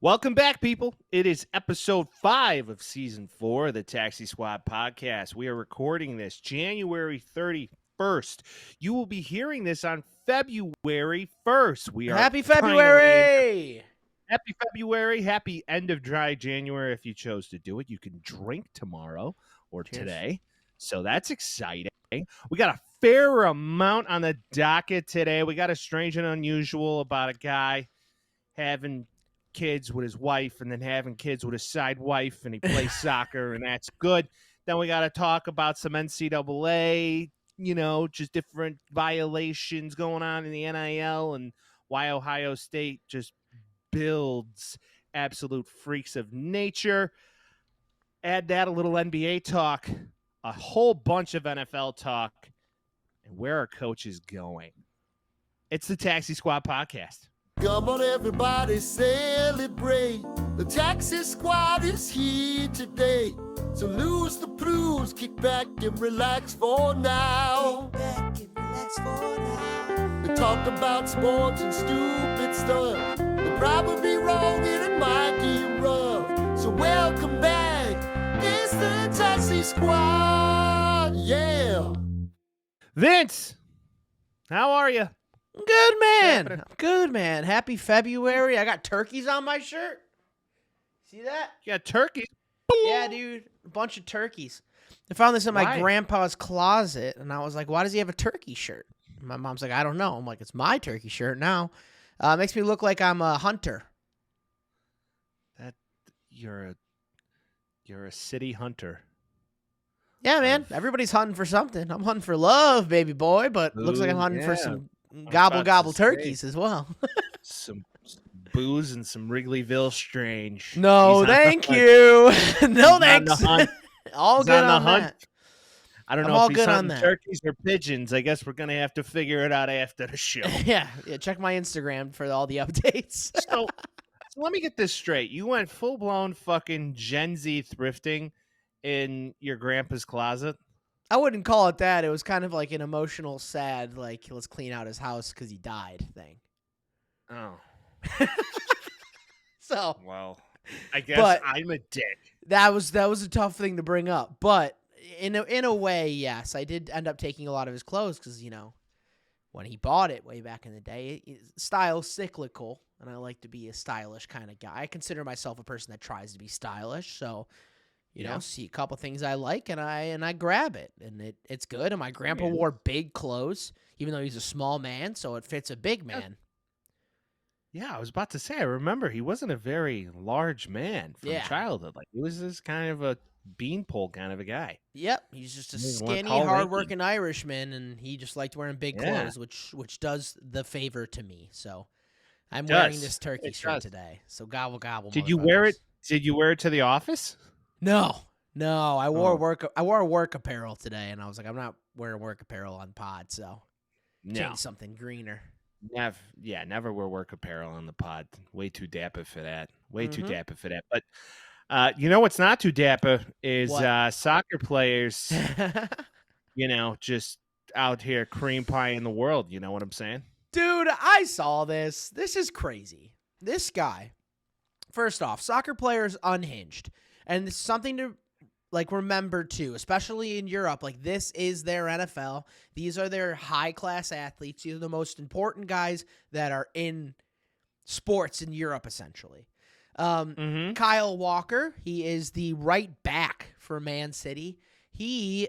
Welcome back, people. It is episode 5 of season 4 of the Taxi Squad podcast. We are recording this January 31st. You will be hearing this on February 1st. We are Happy February! Happy February. Happy end of dry January if you chose to do it. You can drink tomorrow or today. So that's exciting. We got a fair amount on the docket today. We got a strange and unusual about a guy having kids with his wife and then having kids with his side wife, and he plays soccer, and that's good. Then we got to talk about some NCAA, just different violations going on in the NIL and why Ohio State just builds absolute freaks of nature. Add that, a little NBA talk, a whole bunch of NFL talk, and where are coaches going? It's the Taxi Squad podcast. Come on, everybody, celebrate. The Taxi Squad is here today. So lose the blues, kick back and relax for now. They talk about sports and stupid stuff. They're probably wrong and it might get rough. So welcome back, it's the Taxi Squad, yeah. Vince, how are you? Good, man. Good, man. Happy February. I got turkeys on my shirt. See that? You got turkeys? Yeah, dude. A bunch of turkeys. I found this in my grandpa's closet, and I was like, why does he have a turkey shirt? My mom's like, I don't know. I'm like, it's my turkey shirt now. It makes me look like I'm a hunter. You're a city hunter. Yeah, man. Everybody's hunting for something. I'm hunting for love, baby boy, but it looks like I'm hunting for some gobble turkeys as well. some booze and some Wrigleyville Strange. No, thank you. No, thanks. All good on that. I don't know if he's hunting turkeys or pigeons. I guess we're going to have to figure it out after the show. Yeah. Check my Instagram for all the updates. So let me get this straight. You went full-blown fucking Gen Z thrifting in your grandpa's closet? I wouldn't call it that. It was kind of like an emotional, sad, like, let's clean out his house because he died thing. Oh. So. Well, I guess I'm a dick. That was a tough thing to bring up. But in a way, yes, I did end up taking a lot of his clothes because, when he bought it way back in the day, style's cyclical, and I like to be a stylish kind of guy. I consider myself a person that tries to be stylish, so... see a couple things I like, and I grab it, and it's good. And my grandpa wore big clothes, even though he's a small man, so it fits a big man. Yeah, I was about to say, I remember he wasn't a very large man from childhood. Like, he was this kind of a beanpole kind of a guy. Yep, he's just a skinny, hardworking Irishman, and he just liked wearing big clothes, which does the favor to me. So I'm wearing this turkey shirt today. So gobble gobble. Did you wear it? Did you wear it to the office? No. I wore work apparel today, and I was like, I'm not wearing work apparel on pod, so change something greener. Never wear work apparel on the pod. Way too dapper for that. Too dapper for that. But what's not too dapper is soccer players. Just out here cream pieing the world. You know what I'm saying, dude? I saw this. This is crazy. This guy. First off, soccer players unhinged. And it's something to remember too, especially in Europe. Like, this is their NFL. These are their high-class athletes. These are the most important guys that are in sports in Europe, essentially. Kyle Walker, he is the right back for Man City. He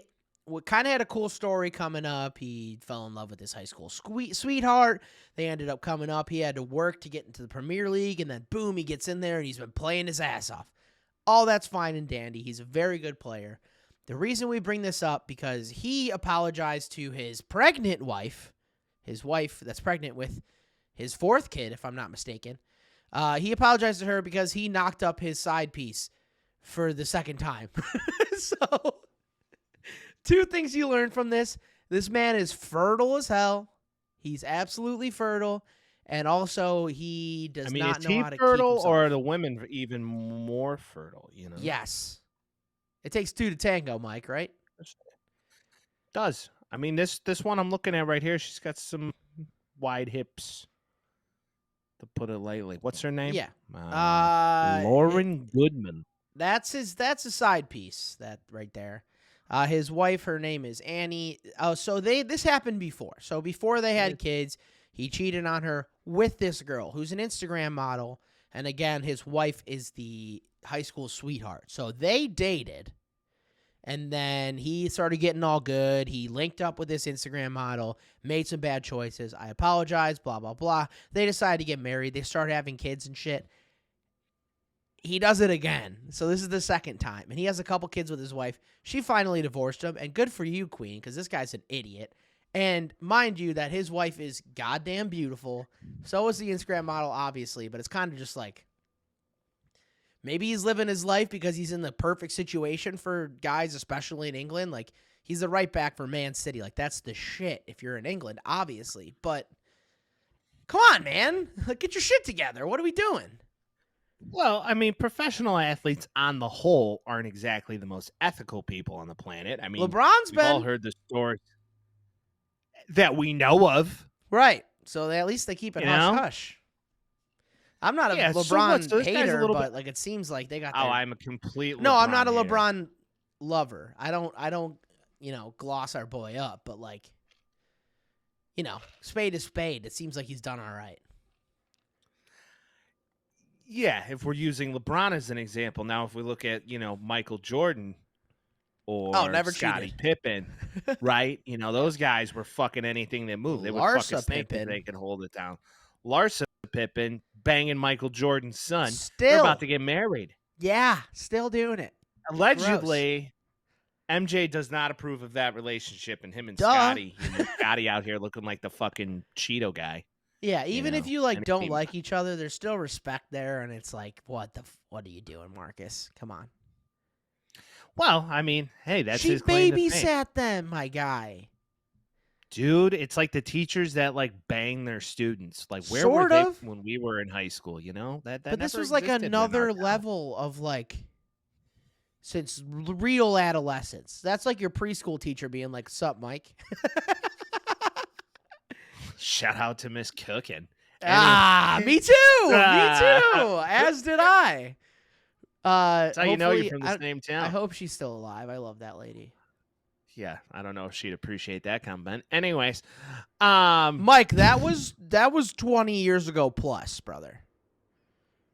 kind of had a cool story coming up. He fell in love with his high school sweetheart. They ended up coming up. He had to work to get into the Premier League, and then boom, he gets in there, and he's been playing his ass off. All that's fine and dandy. He's a very good player. The reason we bring this up, because he apologized to his pregnant wife, his wife that's pregnant with his fourth kid, if I'm not mistaken. He apologized to her because he knocked up his side piece for the second time. So, two things you learn from this. This man is fertile as hell. He's absolutely fertile. And also, he does not know how to keep himself. Is he fertile, or are the women even more fertile? Yes. It takes two to tango, Mike, right? It does. I mean, this one I'm looking at right here, she's got some wide hips, to put it lightly. What's her name? Yeah. Lauren Goodman. That's a side piece, that right there. His wife, her name is Annie. So this happened before. So before they had kids, he cheated on her with this girl who's an Instagram model. And again, his wife is the high school sweetheart. So they dated. And then he started getting all good. He linked up with this Instagram model, made some bad choices. I apologize, blah, blah, blah. They decided to get married. They started having kids and shit. He does it again. So this is the second time. And he has a couple kids with his wife. She finally divorced him. And good for you, Queen, because this guy's an idiot. And mind you that his wife is goddamn beautiful. So is the Instagram model, obviously. But it's kind of just like, maybe he's living his life because he's in the perfect situation for guys, especially in England. Like, he's the right back for Man City. Like, that's the shit if you're in England, obviously. But come on, man. Like, get your shit together. What are we doing? Well, I mean, professional athletes on the whole aren't exactly the most ethical people on the planet. I mean, LeBron's we've all heard the stories that we know of. Right. So at least they keep it hush-hush. I'm not a LeBron hater, but like it seems like they got their... I'm a complete No, LeBron I'm not a hater. LeBron lover. I don't, gloss our boy up, but like, spade is spade. It seems like he's done all right. Yeah, if we're using LeBron as an example. Now, if we look at, Michael Jordan or Scottie Pippen, right? Those guys were fucking anything that moved. They would fucking think that they could hold it down. Larsa Pippen banging Michael Jordan's son. They're about to get married. Yeah, still doing it. Allegedly, MJ does not approve of that relationship, and him and Scotty, Scotty out here looking like the fucking Cheeto guy. Yeah, even if you don't like each other, there's still respect there, and it's like, what are you doing, Marcus? Come on. Well, I mean, hey, that's his claim to fame. She babysat them, my guy. Dude, it's like the teachers that bang their students. Like, where were they when we were in high school? That but this was like another level of since real adolescence. That's like your preschool teacher being like, "Sup, Mike." Shout out to Miss Cookin. Me too. Me too. As did I. That's how you know you're from the same town. I hope she's still alive. I love that lady. Yeah, I don't know if she'd appreciate that comment. Anyways, Mike, that was 20 years ago plus, brother.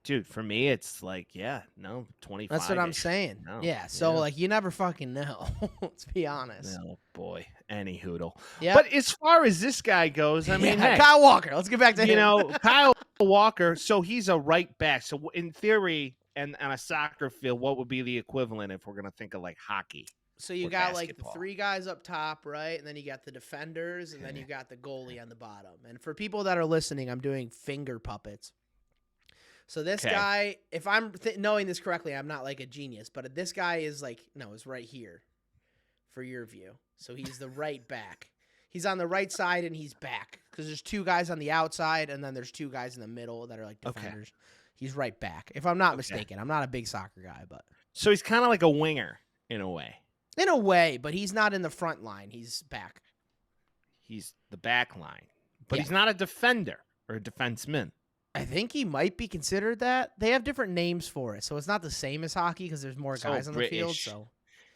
Dude, for me, it's 25. That's what I'm saying. No, so you never fucking know. Let's be honest. Oh boy, any hoodle. Yeah. But as far as this guy goes, I mean, hey, Kyle Walker. Let's get back to him. Kyle Walker. So he's a right back. So in theory, and on a soccer field, what would be the equivalent if we're gonna think of hockey? So you got the three guys up top, right? And then you got the defenders, and then you got the goalie on the bottom. And for people that are listening, I'm doing finger puppets. So this guy, if I'm knowing this correctly, I'm not a genius, but this guy is is right here for your view. So he's the right back. He's on the right side and he's back because there's two guys on the outside and then there's two guys in the middle that are defenders. Okay. He's right back. If I'm not mistaken, I'm not a big soccer guy, but so he's kind of like a winger in a way. In a way, but he's not in the front line. He's back. He's the back line, but he's not a defender or a defenseman. I think he might be considered that. They have different names for it, so it's not the same as hockey because there's more guys on the field.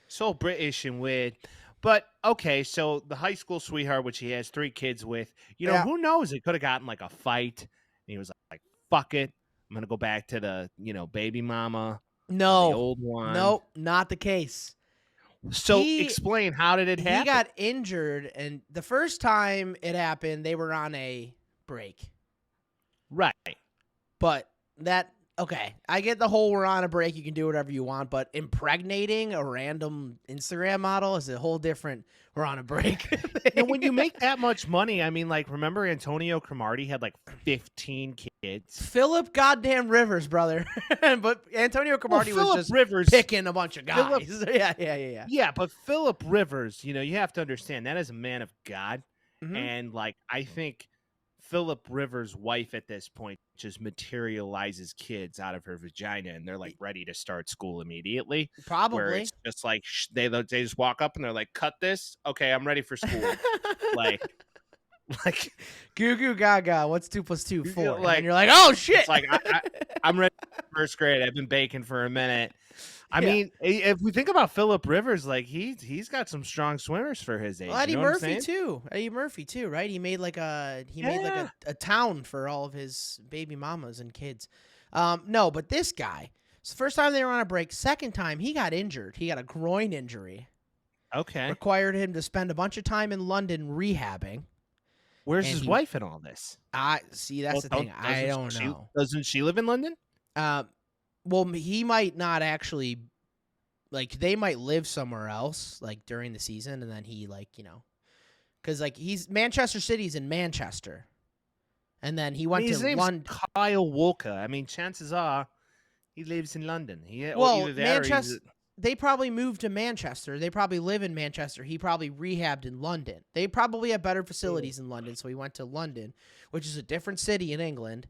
So British and weird. But, okay, so the high school sweetheart, which he has 3 kids with, who knows? It could have gotten a fight. And he was like, fuck it. I'm going to go back to the, baby mama. No. The old one. Nope, not the case. So explain, how did it happen? He got injured, and the first time it happened, they were on a break. Right. But I get the whole we're on a break, you can do whatever you want, but impregnating a random Instagram model is a whole different we're on a break. And when you make that much money, I mean, remember Antonio Cromartie had 15 kids? Philip goddamn Rivers, brother. But Antonio Cromartie was just Rivers, picking a bunch of guys. Yeah. Yeah, but Philip Rivers, you have to understand, that is a man of God. Mm-hmm. And, I think Philip Rivers' wife at this point just materializes kids out of her vagina, and they're ready to start school immediately. Probably. Where it's just they just walk up and they're like, cut this. Okay, I'm ready for school. Like, Goo goo gaga. What's 2 + 2? 4. like, And you're like, oh shit. it's like I'm ready for first grade. I've been baking for a minute. I Yeah. mean, if we think about Phillip Rivers, like he's got some strong swimmers for his age. Well, Eddie you know what I'm Murphy saying? too. Eddie Murphy too, right? He made like a a town for all of his baby mamas and kids. No, but this guy. It's the first time they were on a break. Second time he got injured. He got a groin injury. Okay. Required him to spend a bunch of time in London rehabbing. Where's And his he- wife in all this? I see. That's the thing. I don't know. Doesn't she live in London? Well, he might not actually. Like they might live somewhere else, like during the season, and then he because like Manchester City's in Manchester, and then he went His to name's London. Kyle Walker. I mean, chances are he lives in London. Well, Manchester. They probably moved to Manchester. They probably live in Manchester. He probably rehabbed in London. They probably have better facilities in London, so he went to London, which is a different city in England,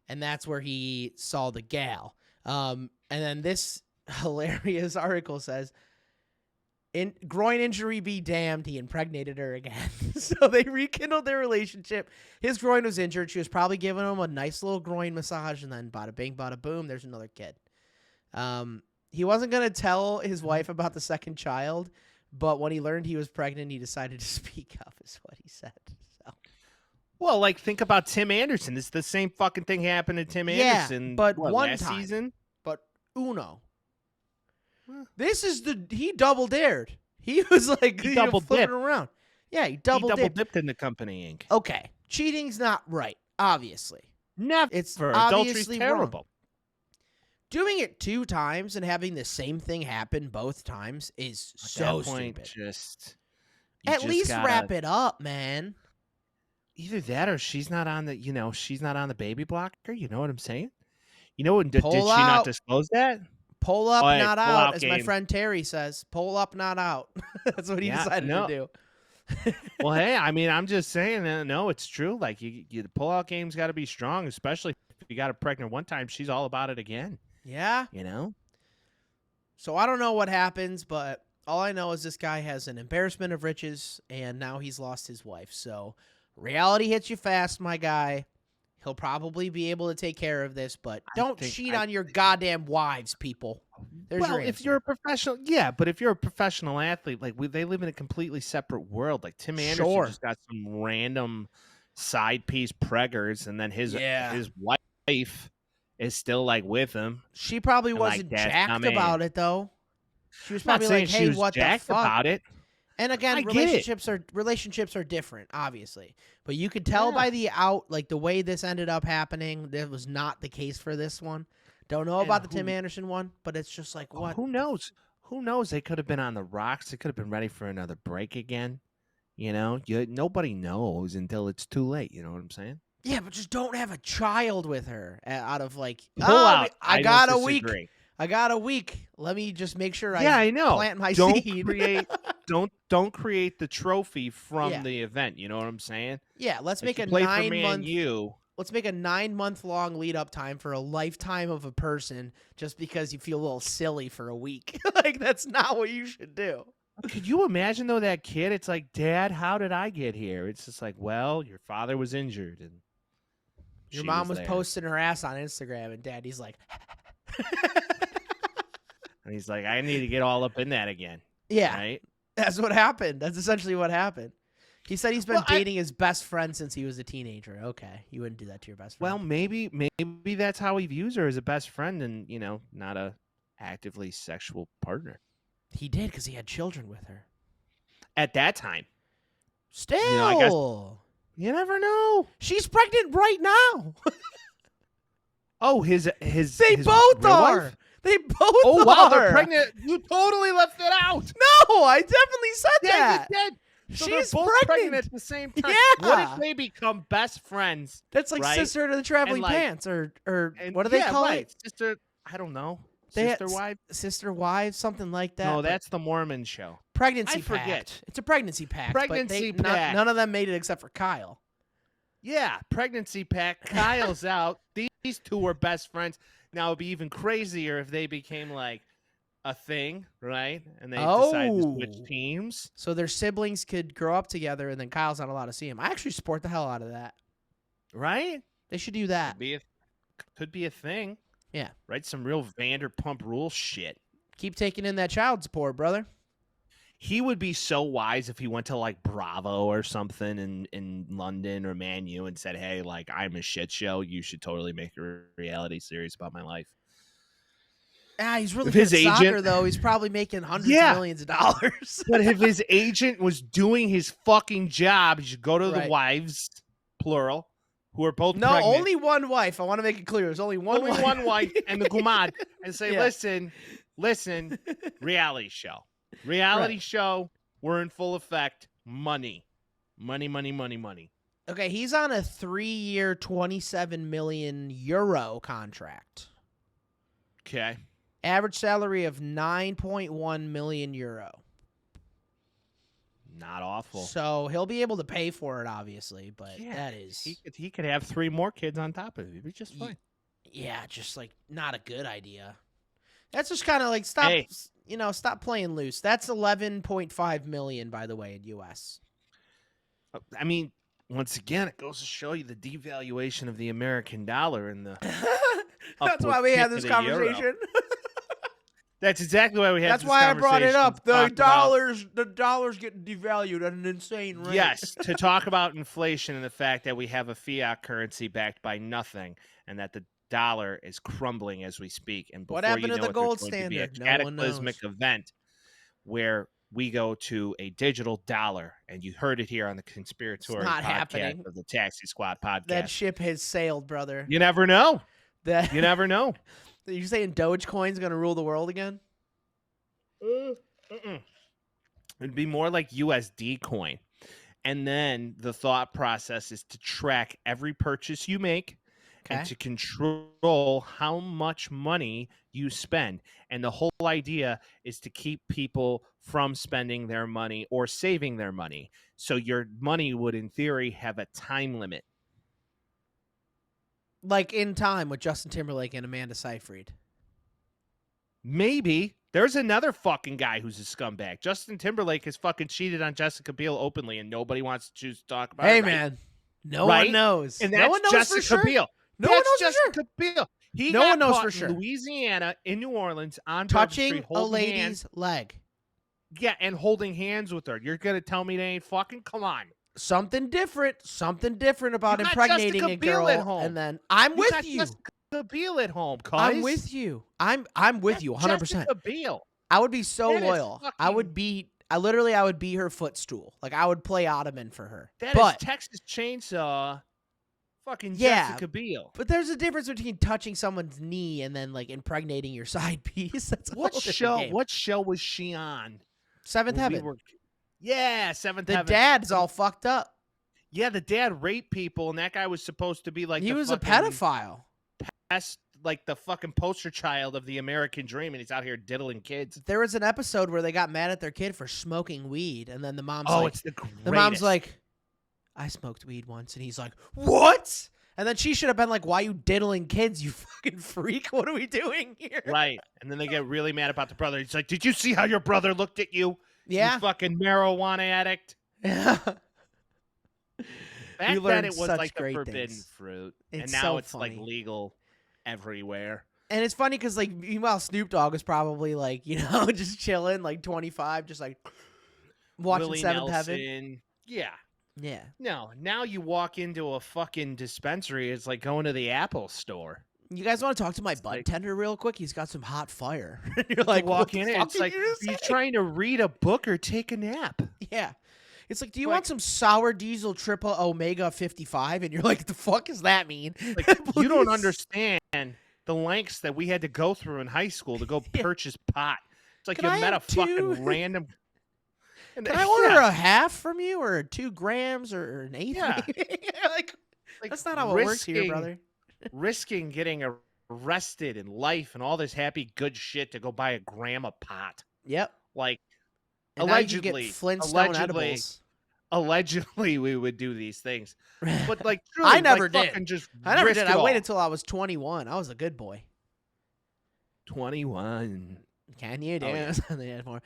and that's where he saw the gal. And then this hilarious article says, "In groin injury be damned, he impregnated her again." So they rekindled their relationship. His groin was injured. She was probably giving him a nice little groin massage, and then bada bing, bada boom, there's another kid. He wasn't going to tell his wife about the second child, but when he learned he was pregnant, he decided to speak up, is what he said. So. Well, like think about Tim Anderson. It's the same fucking thing happened to Tim Anderson. But what, one last time. season? But uno. Huh. This is he double dared. He was like He double flipping dipped. around. Yeah, he double dipped in the company ink. Okay, cheating's not right. Obviously, Never. it's Adultery's obviously terrible. wrong. Doing it 2 times and having the same thing happen both times is At so that point, stupid. you At just least gotta- wrap it up, man. Either that or she's not on the baby blocker. You know what I'm saying? You know, did she Pull not out. disclose that? Pull up, Oh, hey, not pull out, out as my game. friend Terry says. Pull up, not out. That's what he Yeah, decided no. to do. Well, hey, I mean, I'm just saying. No, it's true. Like, the pull-out game's got to be strong, especially if you got her pregnant one time. She's all about it again. Yeah. You know? So I don't know what happens, but all I know is this guy has an embarrassment of riches, and now he's lost his wife. So reality hits you fast, my guy. He'll probably be able to take care of this, but don't cheat on your goddamn wives, people. There's your answer. If you're a professional, yeah, but if you're a professional athlete, like they live in a completely separate world. Like Tim Anderson Sure. just got some random side piece preggers, and then his wife is still like with him. She probably And, like, wasn't that's jacked not me. about it, though. She was I'm not probably saying like, she hey, was what the jacked fuck? about it. And again, I get it. relationships are different, obviously. But you could tell by the the way this ended up happening, that was not the case for this one. Don't know And about the Tim Anderson one, but it's just like, what? Who knows? Who knows? They could have been on the rocks. They could have been ready for another break again. You know, nobody knows until it's too late. You know what I'm saying? Yeah, but just don't have a child with her out of like, Pull out. I don't got a week. disagree. I got a week. Let me just make sure I know. plant my Don't seed. don't create the trophy from Yeah. the event. You know what I'm saying? Yeah, let's Like, make a you play for 9-month. Man Let's make a 9-month long lead up time for a lifetime of a person just because you feel a little silly for a week. Like that's not what you should do. Could you imagine though that kid? It's like, Dad, how did I get here? It's just like, well, your father was injured and Your she mom was there. posting her ass on Instagram, and Daddy's like, and he's like, I need to get all up in that again. "Yeah, Right? that's what happened. That's essentially what happened." He said he's been Well, dating his best friend since he was a teenager. Okay, you wouldn't do that to your best friend. Well, maybe that's how he views her as a best friend and, not a actively sexual partner. he did because he had children with her. At that time. Still, I guess- You never know. she's pregnant right now. Oh, his They his both real are. wife? They both Oh, are. wow, they're pregnant. You totally left it out. No, I definitely said Yeah, that. you did. So She's they're both pregnant at the same time. Yeah. What if they become best friends? That's like Right? sister to the traveling And, like- pants, or And what do they call right. it? Sister, I don't know. They had Sister wife? Sister wives, something like that. No, but that's the Mormon show. pregnancy I forget. pact. It's a pregnancy pact. Pregnancy but pact. None of them made it except for Kyle. Yeah, pregnancy pact. Kyle's out. These two were best friends. Now it'd be even crazier if they became like a thing, right? And they decide to switch Oh. teams. So their siblings could grow up together, and then Kyle's not allowed to see him. I actually support the hell out of that. Right? They should do that. Could be a thing. Yeah. Right? Some real Vanderpump Rule shit. Keep taking in that child support, brother. He would be so wise if he went to like Bravo or something in London or Man U and said, hey, like, I'm a shit show. You should totally make a reality series about my life. He's really If good his at soccer, agent- though. He's probably making hundreds Yeah. of millions of dollars. But if his agent was doing his fucking job, he should go to the Right. wives, plural, who are both No, pregnant. only one wife. I want to make it clear. There's only one wife. one wife and the gumad, and say, Yeah. listen, reality show. Reality Right. show, we're in full effect. Money. Okay, he's on a 3-year, 27 million euro contract. Okay. Average salary of 9.1 million euro. Not awful. So he'll be able to pay for it, obviously, but Yeah, that is, He could have 3 more kids on top of it. It'd be just fine. yeah, just like not a good idea. That's just kind of like stop, Hey. Stop playing loose. That's 11.5 million, by the way, in U.S. I mean, once again, it goes to show you the devaluation of the American dollar and the. That's why we upward had kick this of the euro. conversation. That's exactly why we had. That's this why I brought it conversation up. to The talk about- dollar's getting devalued at an insane rate. Yes, to talk about inflation and the fact that we have a fiat currency backed by nothing, and that the dollar is crumbling as we speak. And What before happened you to know the it, there's gold going to be standard? a No one cataclysmic event where we go to a digital dollar, and you heard it here on the Conspiratorial not podcast happening. of the Taxi Squad podcast. That ship has sailed, brother. You never know. That You never know. you saying Dogecoin's gonna rule the world again? It'd be more like USD coin. And then the thought process is to track every purchase you make Okay. and to control how much money you spend. And the whole idea is to keep people from spending their money or saving their money. So your money would, in theory, have a time limit. Like In Time with Justin Timberlake and Amanda Seyfried. Maybe. There's another fucking guy who's a scumbag. Justin Timberlake has fucking cheated on Jessica Biel openly, and nobody wants to choose to talk about it. Hey, right? man. No Right? one knows. And no that's one knows Jessica for sure. Biel. No one That's knows for sure. Jessica Biel. He No got one knows caught for in sure. Louisiana, in New Orleans, on Bourbon Touching Street, a holding lady's hands. leg. Yeah, and holding hands with her. You're gonna tell me they ain't fucking? Come on. Something different about You got impregnating Jessica a Biel girl. at home. And then I'm You with got you. Jessica Biel at home, cuz. I'm with you. I'm with you 100%. Jessica Biel. I would be so That is loyal. I would be her footstool. Like I would play ottoman for her. That but is Texas Chainsaw. Fucking Yeah, Jessica Biel. but there's a difference between touching someone's knee and then like impregnating your side piece. That's a What whole different show? game. What show was she on? Seventh when we Heaven. were- Yeah, Seventh The Heaven. dad's all fucked up. Yeah, the dad raped people, and that guy was supposed to be like He the was a fucking pedophile. pest, like the fucking poster child of the American dream, and he's out here diddling kids. There was an episode where they got mad at their kid for smoking weed, and then the mom's Oh, like, it's the greatest. the mom's like, I smoked weed once, and he's like, what? And then she should have been like, why you diddling kids, you fucking freak? What are we doing here? right, and then they get really mad about the brother. He's like, "Did you see how your brother looked at you? Yeah. You fucking marijuana addict." Yeah. Back then, learned it was such like the great forbidden things. fruit, It's and now so it's like funny. legal everywhere. And it's funny because, like, meanwhile, Snoop Dogg was probably, like, just chilling, like, 25, just, like, watching Willie Seventh Nelson. Heaven. Yeah. Yeah. No, now you walk into a fucking dispensary, it's like going to the Apple store. You guys want to talk to my bud like- tender real quick? He's got some hot fire. You're Like like, walk what the in, and fuck it's did like, you are just you say? trying to read a book or take a nap? Yeah. It's like, do you Like- want some sour diesel triple omega 55? And you're like, the fuck does that mean? Like, you don't Please. understand the lengths that we had to go through in high school to go Yeah. purchase pot. It's like Can you I met a have two? fucking random. And Can I order a half from you, or 2 grams, or an eighth? Yeah. like, like, that's not how it works here, risking- brother. Risking getting arrested in life and all this happy good shit to go buy a gram of pot. Yep. Like, And now you can allegedly, get Flintstone allegedly, edibles. allegedly we would do these things, but like truly, I never like, did. fucking just I never risk did. it I all. waited till I was 21. I was a good boy. 21. Can you do yeah. something more?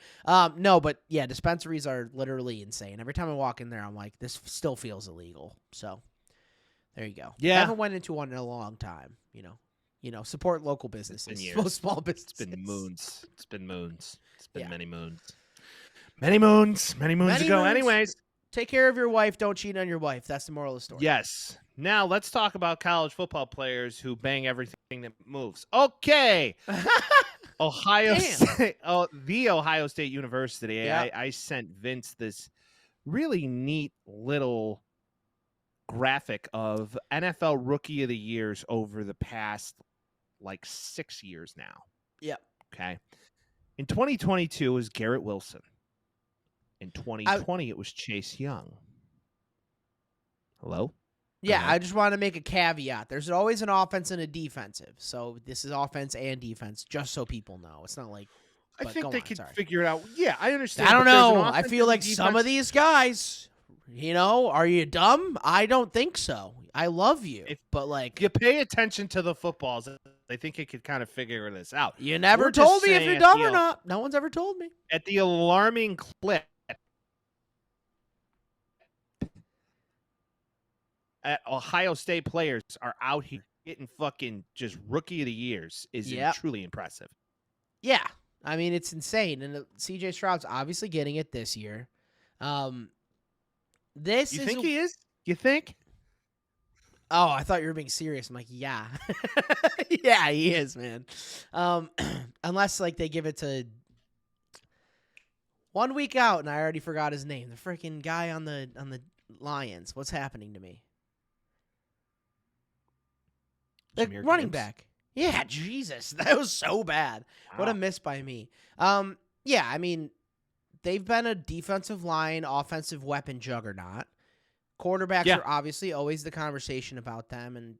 No, but yeah, dispensaries are literally insane. Every time I walk in there, I'm like, this still feels illegal. So there you go. Yeah. Haven't went into one in a long time. Support local businesses, years. small businesses. It's been moons. It's been moons. It's been Yeah. many moons. Many moons ago. Anyways, take care of your wife. Don't cheat on your wife. That's the moral of the story. yes. Now let's talk about college football players who bang everything that moves. Okay. Ohio Damn. State. Oh, the Ohio State University. Yep. I sent Vince this really neat little graphic of NFL Rookie of the Years over the past like 6 years now. Yep. Okay. In 2022, it was Garrett Wilson. In 2020, it was Chase Young. Hello? Yeah, I just want to make a caveat. There's always an offense and a defensive. So this is offense and defense, just so people know. It's not like I but think go they on, could sorry. figure it out. Yeah, I understand. I don't but there's an know. I offense feel and like defense. some of these guys, are you dumb? I don't think so. I love you, but like You pay attention to the footballs. I think it could kind of figure this out. you never We're just told me if saying you're at dumb the or not. No one's ever told me. At the alarming clip, at Ohio State players are out here getting fucking just Rookie of the Years is truly impressive. Yeah. I mean, it's insane. And CJ Stroud's obviously getting it this year. This You is think he is? You think? Oh, I thought you were being serious. I'm like, yeah. Yeah, he is, man. Unless like they give it to 1 week out and I already forgot his name. The freaking guy on the Lions. What's happening to me? The Jahmyr running Gibbs? back. Yeah, Jesus. That was so bad. What a Wow. miss by me. Yeah, I mean, they've been a defensive line, offensive weapon juggernaut. Quarterbacks are obviously always the conversation about them, and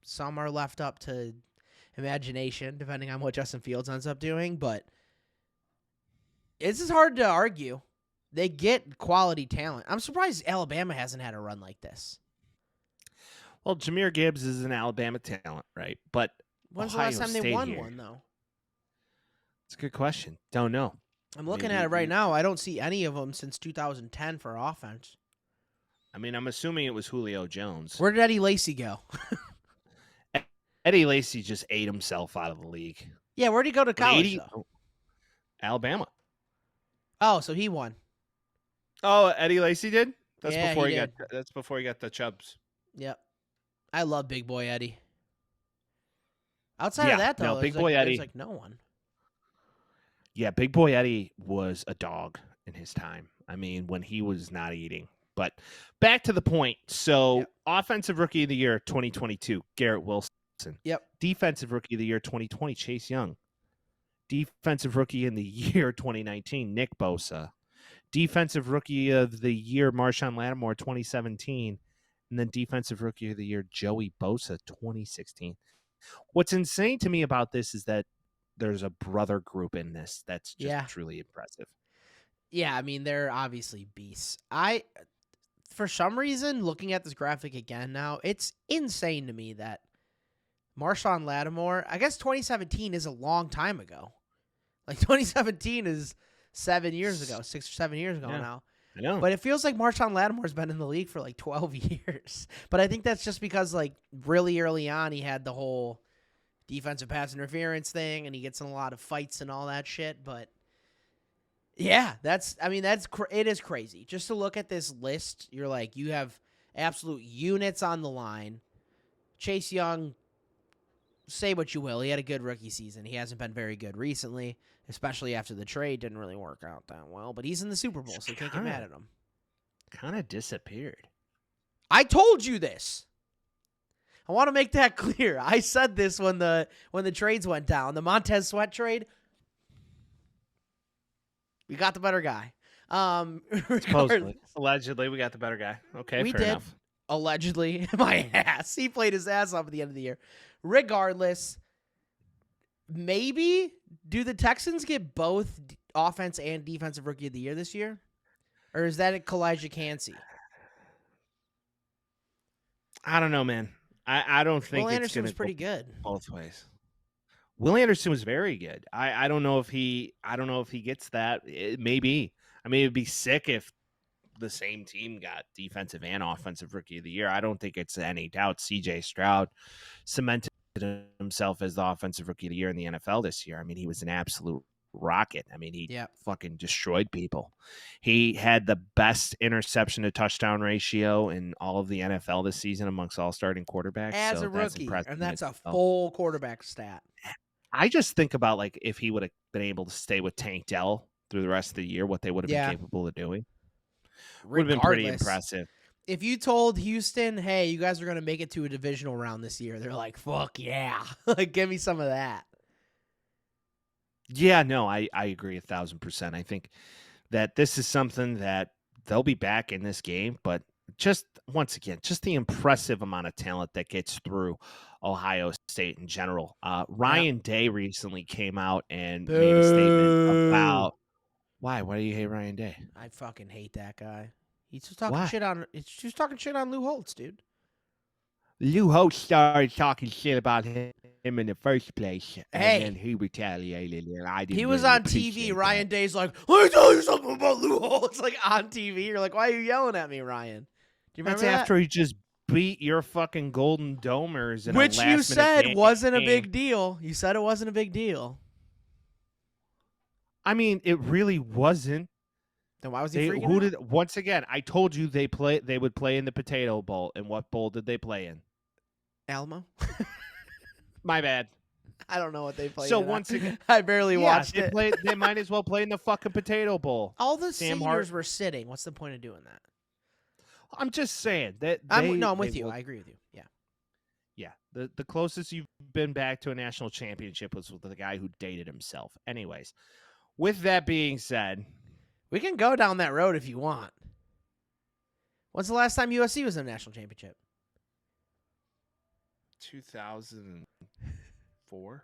some are left up to imagination, depending on what Justin Fields ends up doing. But it's just hard to argue. They get quality talent. I'm surprised Alabama hasn't had a run like this. Well, Jahmyr Gibbs is an Alabama talent, right? But When's Ohio the last time they State won here. one, though? It's a good question. Don't know. I'm looking Maybe at it right now. I don't see any of them since 2010 for offense. I mean, I'm assuming it was Julio Jones. Where did Eddie Lacy go? Eddie Lacy just ate himself out of the league. Yeah, where'd he go to college, though? Alabama. Oh, so he won. Oh, Eddie Lacy did? That's Yeah, before he got that's before he got the chubs. Yep. I love Big Boy Eddie. Outside of that, though, Big Boy Eddie. there's like no one. Yeah, Big Boy Eddie was a dog in his time. I mean, when he was not eating. But back to the point. So, Offensive Rookie of the Year 2022, Garrett Wilson. Yep. Defensive Rookie of the Year 2020, Chase Young. Defensive Rookie in the Year 2019, Nick Bosa. Defensive Rookie of the Year, Marshawn Lattimore 2017. And then Defensive Rookie of the Year, Joey Bosa 2016. What's insane to me about this is that there's a brother group in this that's just truly impressive. Yeah, I mean, they're obviously beasts. For some reason, looking at this graphic again now, it's insane to me that Marshawn Lattimore, I guess 2017 is a long time ago. Like 2017 is 7 years ago, 6 or 7 years ago now. I know. But it feels like Marshawn Lattimore's been in the league for like 12 years. But I think that's just because like really early on he had the whole defensive pass interference thing and he gets in a lot of fights and all that shit. But yeah, it is crazy. Just to look at this list, you're like, you have absolute units on the line. Chase Young, say what you will, he had a good rookie season. He hasn't been very good recently, especially after the trade didn't really work out that well. But he's in the Super Bowl, so you can't get mad at him. Kind of disappeared. I told you this. I want to make that clear. I said this when the trades went down. The Montez Sweat trade. We got the better guy. Supposedly. Allegedly, we got the better guy. Okay, we fair did. enough. Allegedly. My ass. He played his ass off at the end of the year. Regardless, maybe do the Texans get both offense and defensive rookie of the year this year? Or is that Kalijah Cansey? I don't know, man. I don't think Will it's Anderson going was to pretty good. both ways. Will Anderson was very good. I don't know if he gets that. Maybe. I mean, it'd be sick if the same team got defensive and offensive rookie of the year. I don't think it's any doubt CJ Stroud cemented himself as the offensive rookie of the year in the NFL this year. I mean, he was an absolute rocket. I mean, he fucking destroyed people. He had the best interception to touchdown ratio in all of the NFL this season amongst all starting quarterbacks. As so a rookie, impressive and that's a full quarterback stat. I just think about like if he would have been able to stay with Tank Dell through the rest of the year, what they would have been capable of doing. Would have been pretty impressive. If you told Houston, hey, you guys are going to make it to a divisional round this year, they're like, fuck yeah. Like, give me some of that. Yeah, no, I agree 1,000%. I think that this is something that they'll be back in this game, but just once again, just the impressive amount of talent that gets through Ohio State in general. Ryan Day recently came out and made a statement about why do you hate Ryan Day? I fucking hate that guy. He's just talking shit on. It's just talking shit on Lou Holtz, dude. Lou Holtz started talking shit about him in the first place, and Hey. then he retaliated. And I didn't. He was really on TV. appreciate Ryan that. Day's like, let me tell you something about Lou Holtz. Like on TV, you're like, why are you yelling at me, Ryan? Do you remember That's that? after he just beat your fucking Golden Domers, in Which a you last-minute said wasn't a game. big deal. You said it wasn't a big deal. I mean, it really wasn't. Then why was he freaking out? Once again, I told you they would play in the Potato Bowl. And what bowl did they play in? Alamo? My bad. I don't know what they played. So in once that. again, I barely watched they it. They might as well play in the fucking Potato Bowl. All the Sam seniors were sitting. What's the point of doing that? I'm just saying that. I'm with you. I agree with you. Yeah. Yeah. The closest you've been back to a national championship was with the guy who dated himself. Anyways, with that being said, we can go down that road if you want. When's the last time USC was in a national championship? 2004.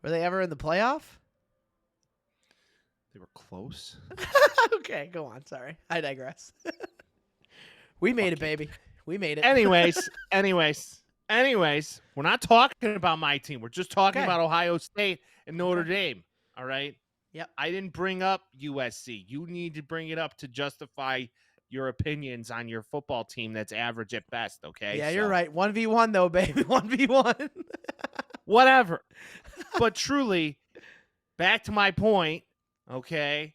Were they ever in the playoff? They were close. Okay, go on. Sorry. I digress. We made it, baby. We made it. Anyways, we're not talking about my team. We're just talking about Ohio State and Notre Dame. All right? Yep. I didn't bring up USC. You need to bring it up to justify your opinions on your football team that's average at best, okay? Yeah, you're right. 1v1 though, baby. 1v1. Whatever. But truly, back to my point, okay?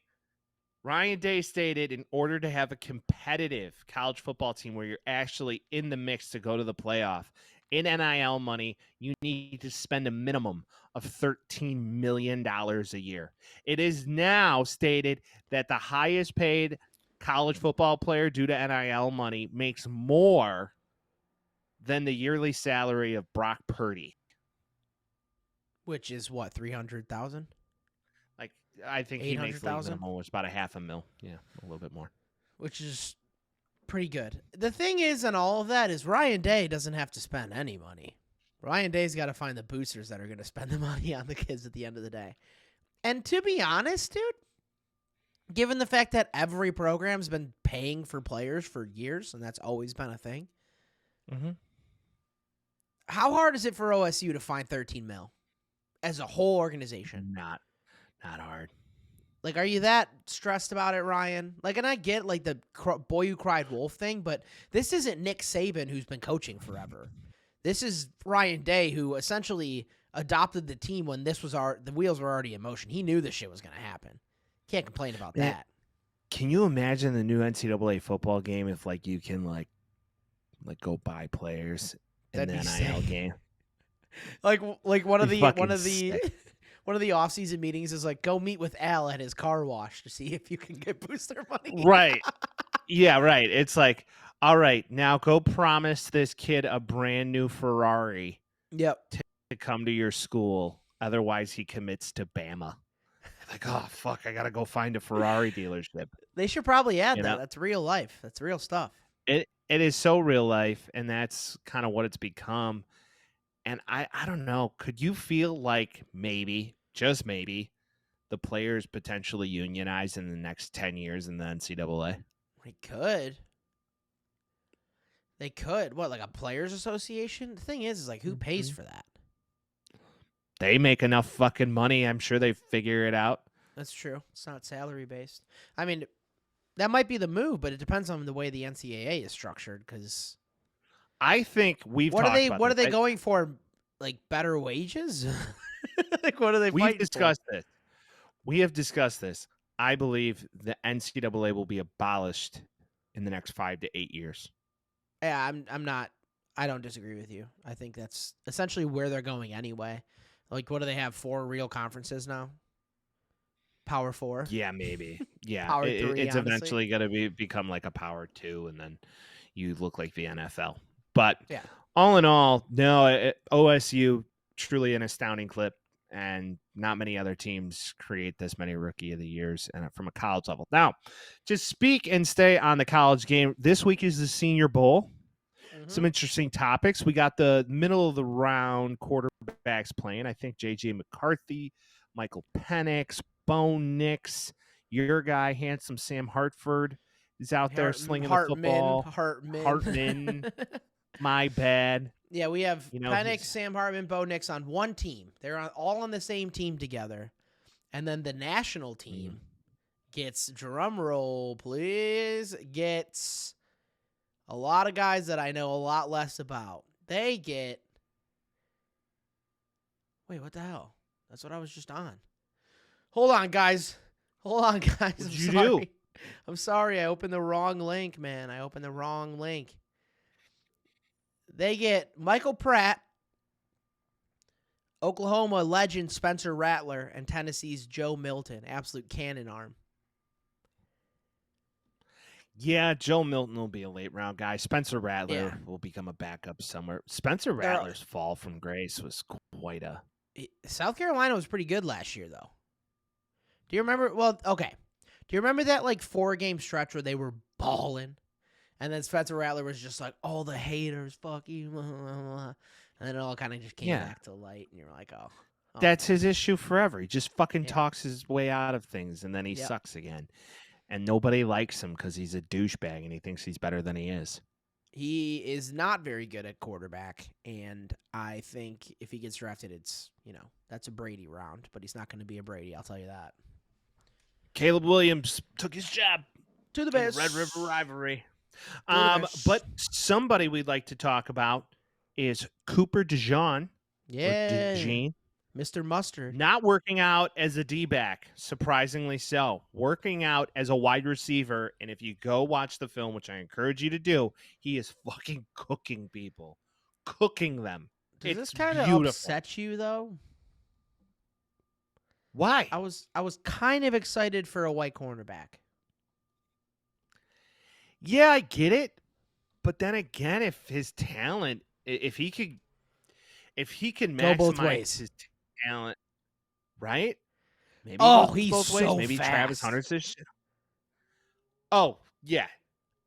Ryan Day stated in order to have a competitive college football team where you're actually in the mix to go to the playoff, in NIL money, you need to spend a minimum of $13 million a year. It is now stated that the highest paid college football player due to NIL money makes more than the yearly salary of Brock Purdy. Which is what, 300,000? Like, I think he makes league 800,000? minimum, it's about $500,000. Yeah, a little bit more. Which is pretty good. The thing is, in all of that, is Ryan Day doesn't have to spend any money. Ryan Day's got to find the boosters that are going to spend the money on the kids at the end of the day. And to be honest, dude, given the fact that every program's been paying for players for years, and that's always been a thing, how hard is it for OSU to find 13 mil as a whole organization? Not hard. Like, are you that stressed about it, Ryan? Like, and I get, like, the boy who cried wolf thing, but this isn't Nick Saban, who's been coaching forever. This is Ryan Day, who essentially adopted the team when the wheels were already in motion. He knew this shit was going to happen. Can't complain about that. Can you imagine the new NCAA football game if, like, you can, like go buy players in the NIL game? Like one of the off-season meetings is like, go meet with Al at his car wash to see if you can get booster money. Right. Yeah, right. It's like, all right, now go promise this kid a brand new Ferrari. Yep. To come to your school. Otherwise, he commits to Bama. Like, oh, fuck, I got to go find a Ferrari dealership. They should probably add You that. know? That's real life. That's real stuff. It is so real life, and that's kind of what it's become. And I don't know. Could you feel like maybe, just maybe, the players potentially unionize in the next 10 years in the NCAA? They could. What, like a players association? The thing is like, who pays for that? They make enough fucking money. I'm sure they figure it out. That's true. It's not salary based. I mean, that might be the move, but it depends on the way the NCAA is structured. Because I think we've talked about what are this. they going for? Like better wages? Like what are they? We've discussed this. We have discussed this. I believe the NCAA will be abolished in the next 5 to 8 years. Yeah, I'm not. I don't disagree with you. I think that's essentially where they're going anyway. Like, what do they have? 4 real conferences now? Power 4? Yeah, maybe. Yeah, Power 3, it's honestly. eventually going to become like a Power 2, and then you look like the NFL. But Yeah. all in all, no, OSU, truly an astounding clip, and not many other teams create this many Rookie of the Years and from a college level. Now, just speak and stay on the college game. This week is the Senior Bowl. Some interesting topics. We got the middle of the round quarterbacks playing. I think J.J. McCarthy, Michael Penix, Bo Nix, your guy, handsome Sam Hartford is out there slinging the football. Hartman. My bad. Yeah, we have Penix, he's- Sam Hartman, Bo Nix on one team. They're all on the same team together. And then the national team gets, drum roll, please, gets a lot of guys that I know a lot less about. They get... Wait, what the hell? That's what I was just on. Hold on, guys. What'd you do? I'm sorry. I opened the wrong link, man. I opened the wrong link. They get Michael Pratt, Oklahoma legend Spencer Rattler, and Tennessee's Joe Milton. Absolute cannon arm. Yeah, Joe Milton will be a late round guy. Spencer Rattler will become a backup somewhere. Spencer Rattler's fall from grace was quite a... South Carolina was pretty good last year, though. Do you remember? Well, okay. Do you remember that 4-game stretch where they were balling? And then Spencer Rattler was just like, all the haters, fuck you. Blah, blah, blah. And then it all kind of just came back to light. And you're like, oh. That's his issue forever. He just fucking talks his way out of things, and then he sucks again. And nobody likes him because he's a douchebag and he thinks he's better than he is. He is not very good at quarterback, and I think if he gets drafted, it's, that's a Brady round, but he's not going to be a Brady, I'll tell you that. Caleb Williams took his job to the best. Red River rivalry. But somebody we'd like to talk about is Cooper DeJean. Yeah. DeJean. Mr. Mustard. Not working out as a D-back, surprisingly so. Working out as a wide receiver, and if you go watch the film, which I encourage you to do, he is fucking cooking people. Cooking them. Does it's this kind of upset you, though? Why? I was kind of excited for a white cornerback. Yeah, I get it. But then again, if his talent, if he can maximize his talent, right? Maybe he's both so ways. Maybe fast. Travis Hunter's this shit. Oh, yeah.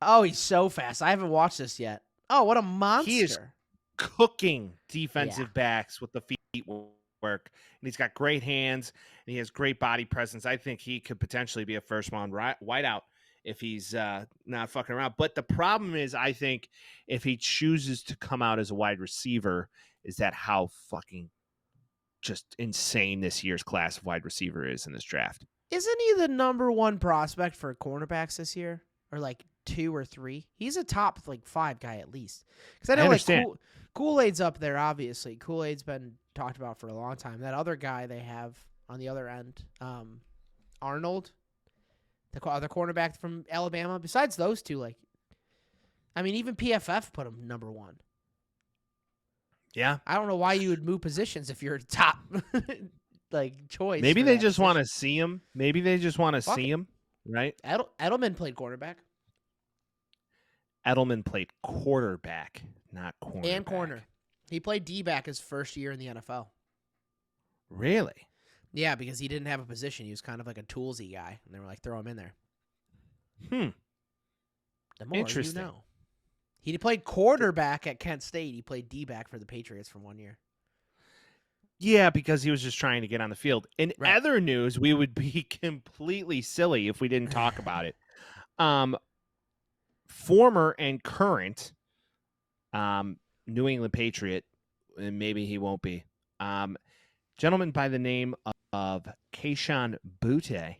Oh, he's so fast. I haven't watched this yet. Oh, what a monster. He is cooking defensive backs with the feet work. And he's got great hands, and he has great body presence. I think he could potentially be a first-round wideout if he's not fucking around. But the problem is, I think, if he chooses to come out as a wide receiver, is that how fucking just insane this year's class of wide receiver is in this draft. Isn't he the number 1 prospect for cornerbacks this year? Or 2 or 3? He's a top 5 guy at least. Because I know Kool-Aid's up there, obviously. Kool-Aid's been talked about for a long time. That other guy they have on the other end, Arnold, the other cornerback from Alabama. Besides those two, even PFF put him number 1. Yeah. I don't know why you would move positions if you're a top choice. Maybe they just want to see him. Maybe they just want to see him, right? Edelman played quarterback. Edelman played quarterback, not cornerback. And corner. He played D-back his first year in the NFL. Really? Yeah, because he didn't have a position. He was kind of like a toolsy guy, and they were like, throw him in there. The more Interesting. you know. He played quarterback at Kent State. He played D-back for the Patriots for 1 year. Yeah, because he was just trying to get on the field. In other news, we would be completely silly if we didn't talk about it. Former and current New England Patriot, and maybe he won't be, gentleman by the name of Keishon Butte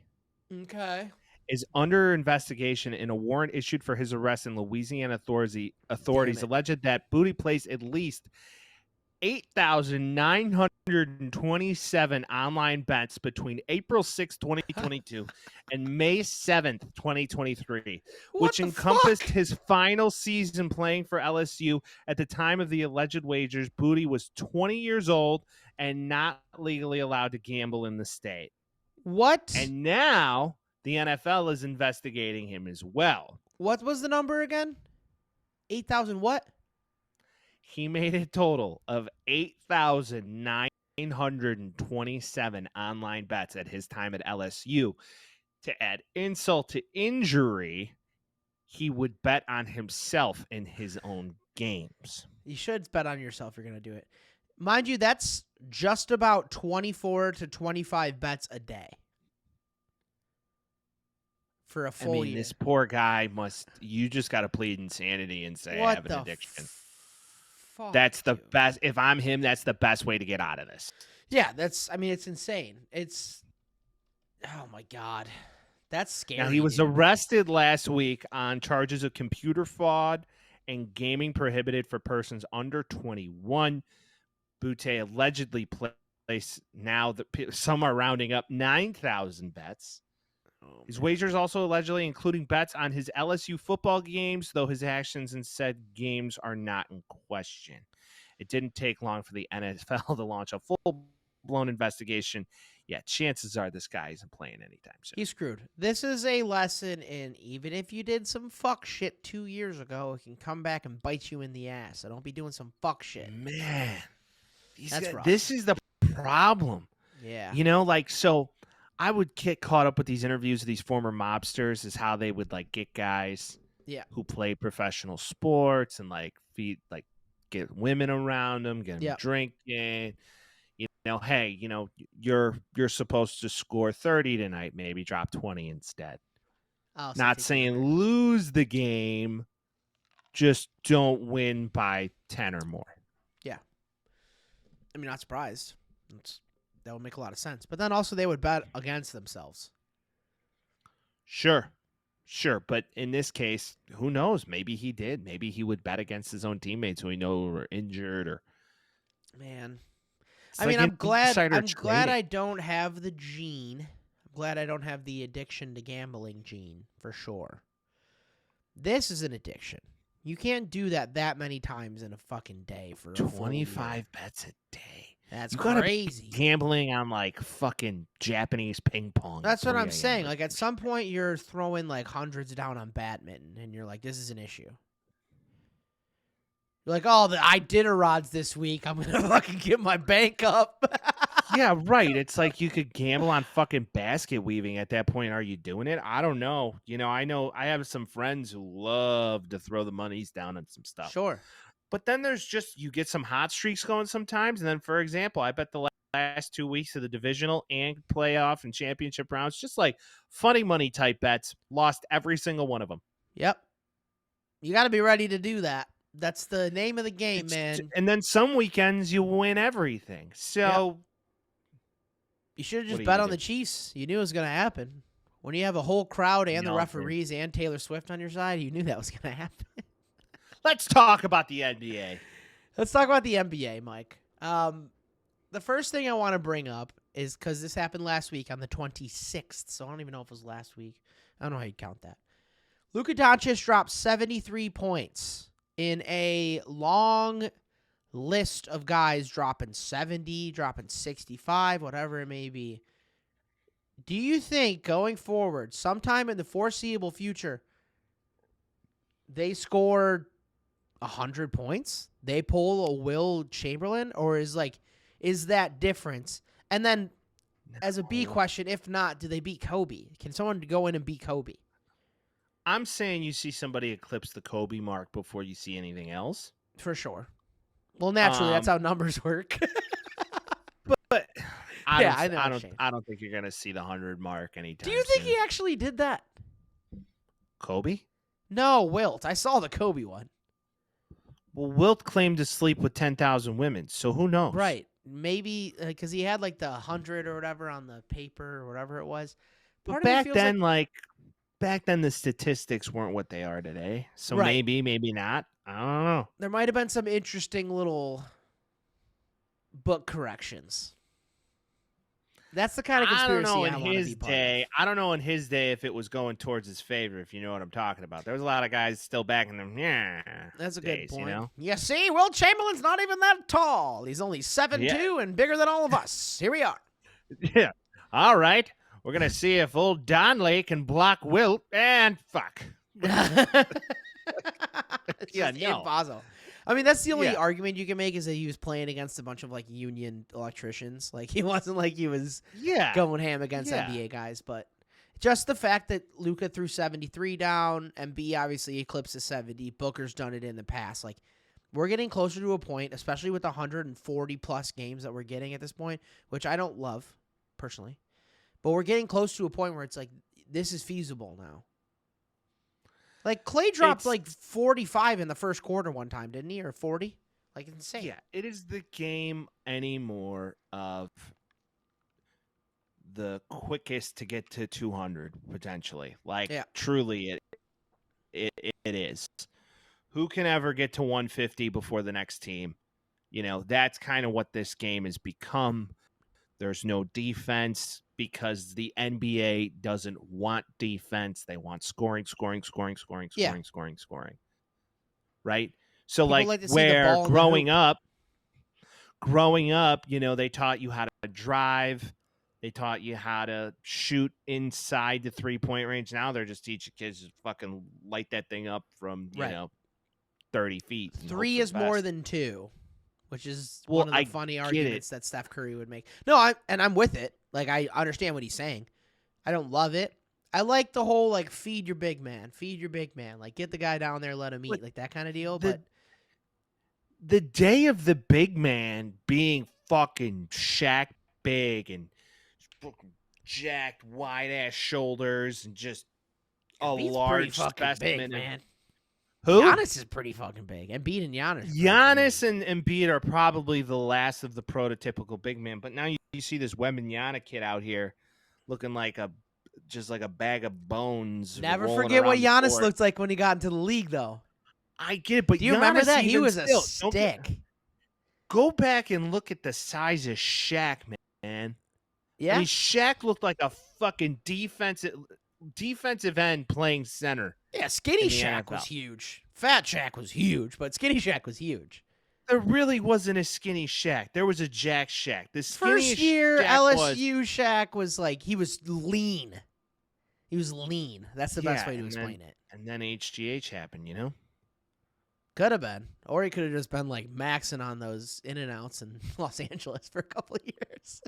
Okay. is under investigation in a warrant issued for his arrest in Louisiana. Authorities it. alleged that Butte placed at least 8,927 online bets between April 6, 2022 and May 7th, 2023, which encompassed his final season playing for LSU. At the time of the alleged wagers, Booty was 20 years old and not legally allowed to gamble in the state. What? And now the NFL is investigating him as well. What was the number again? 8,000 what? He made a total of 8,927 online bets at his time at LSU. To add insult to injury, he would bet on himself in his own games. You should bet on yourself if you're going to do it. Mind you, that's just about 24 to 25 bets a day. For a full year. This poor guy you just got to plead insanity and say, I have an addiction. That's the best. If I'm him, that's the best way to get out of this. Yeah, it's insane. Oh my God. That's scary. Now, he was arrested last week on charges of computer fraud and gaming prohibited for persons under 21. Butte allegedly placed, some are rounding up, 9,000 bets. His wagers also allegedly including bets on his LSU football games, though his actions in said games are not in question. It didn't take long for the NFL to launch a full-blown investigation. Yeah, chances are this guy isn't playing anytime soon. He's screwed. This is a lesson in even if you did some fuck shit 2 years ago, it can come back and bite you in the ass. So don't be doing some fuck shit. Man, that's rough. This is the problem. Yeah. So I would get caught up with these interviews of these former mobsters is how they would get guys who play professional sports and get women around them, get them drinking. Hey, you're supposed to score 30 tonight, maybe drop 20 instead. Not saying lose the game, just don't win by 10 or more. Yeah. Not surprised. That would make a lot of sense. But then also they would bet against themselves. Sure. But in this case, who knows? Maybe he did. Maybe he would bet against his own teammates who he know were injured or. Man. I'm glad I don't have the gene. I'm glad I don't have the addiction to gambling gene, for sure. This is an addiction. You can't do that many times in a fucking day for 25 bets a day. That's you crazy. Be gambling on fucking Japanese ping pong. That's what I'm saying. At some point, you're throwing hundreds down on badminton, and you're like, this is an issue. You're like, oh, the Iditarods this week. I'm gonna fucking get my bank up. Yeah, right. It's like you could gamble on fucking basket weaving at that point. Are you doing it? I don't know. I have some friends who love to throw the monies down on some stuff. Sure. But then there's you get some hot streaks going sometimes. And then, for example, I bet the last 2 weeks of the divisional and playoff and championship rounds, just funny money type bets, lost every single one of them. Yep. You got to be ready to do that. That's the name of the game, man. And then some weekends you win everything. So you should have just bet on the Chiefs. You knew it was going to happen. When you have a whole crowd and the referees and Taylor Swift on your side, you knew that was going to happen. Let's talk about the NBA. Let's talk about the NBA, Mike. The first thing I want to bring up is because this happened last week on the 26th, so I don't even know if it was last week. I don't know how you count that. Luka Doncic dropped 73 points in a long list of guys dropping 70, dropping 65, whatever it may be. Do you think going forward, sometime in the foreseeable future, they score 100 points? They pull a Will Chamberlain? Or is that difference? And then as a B question, if not, do they beat Kobe? Can someone go in and beat Kobe? I'm saying you see somebody eclipse the Kobe mark before you see anything else. For sure. Well, naturally, that's how numbers work. but I I don't think you're going to see the 100 mark anytime soon. Do you think soon. he actually did that? Kobe? No, Wilt. I saw the Kobe one. Well, Wilt claimed to sleep with 10,000 women, so who knows? Right. maybe because he had like the 100 or whatever on the paper or whatever it was. But Part of me back feels then, like back then, the statistics weren't what they are today. So Right. maybe not. I don't know. there might have been some interesting little book corrections. That's the kind of I don't conspiracy know I in want to his be part day. of. I don't know in his day if it was going towards his favor, if you know what I'm talking about. There was a lot of guys still back in them. Yeah, That's a days, good point. You know? You see, Will Chamberlain's not even that tall. He's only 7'2" Yeah. and bigger than all of us. Here we are. Yeah. All right. We're gonna see if old Donley can block Wilt and fuck. It's Yeah, just no. impossible. I mean, that's the only Yeah. argument you can make is that he was playing against a bunch of like union electricians. Like he wasn't like he was Yeah. going ham against Yeah. NBA guys, but just the fact that Luka threw 73 down and B obviously eclipses 70. Booker's done it in the past. Like we're getting closer to a point, especially with the 140 plus games that we're getting at this point, which I don't love personally, but we're getting close to a point where it's like this is feasible now. Like Clay dropped It's- like 45 in the first quarter one time, didn't he? Or 40? Like insane. Yeah, it is the game anymore of the quickest to get to 200 potentially. Like Yeah. truly, it is. Who can ever get to 150 before the next team? You know, that's kind of what this game has become. There's no defense because the NBA doesn't want defense. They want scoring. Yeah. Right? So People like like to see the where ball in the growing up, you know, they taught you how to drive. They taught you how to shoot inside the 3-point range. Now they're just teaching kids to fucking light that thing up from, you Right. know, 30 feet. and hope 3 for is the more best. than 2, which is Well, one of the I funny get arguments it. that Steph Curry would make. No, I'm with it. Like I understand what he's saying. I don't love it. I like the whole like feed your big man. Like get the guy down there, let him eat, But like that kind of deal. the- But The day of the big man being fucking Shaq big and fucking jacked, wide ass shoulders and just a Embiid's pretty large fucking specimen. big, of- man. Who? Giannis is pretty fucking big. Embiid and Giannis. are pretty Giannis big. and Embiid are probably the last of the prototypical big man, but now you see this Wembanyama kid out here looking like just like a bag of bones. Never rolling forget what around the Giannis court. looked like when he got into the league, though. I get it, but Do you remember Giannis that? He even was still, a don't get- stick. Go back and look at the size of Shaq, man. Yeah. I mean, Shaq looked like a fucking defensive end playing center. Yeah, Skinny in the Shaq was NFL. huge. Fat Shaq was huge, but Skinny Shaq was huge. There really wasn't a skinny Shaq. There was a Jack Shaq. The First skinniest year Shaq was, LSU Shaq was like he was lean. He was lean. That's the best Yeah, way to and then- explain it. and then HGH happened, you know? Could have been, or he could have just been like maxing on those in and outs in Los Angeles for a couple of years.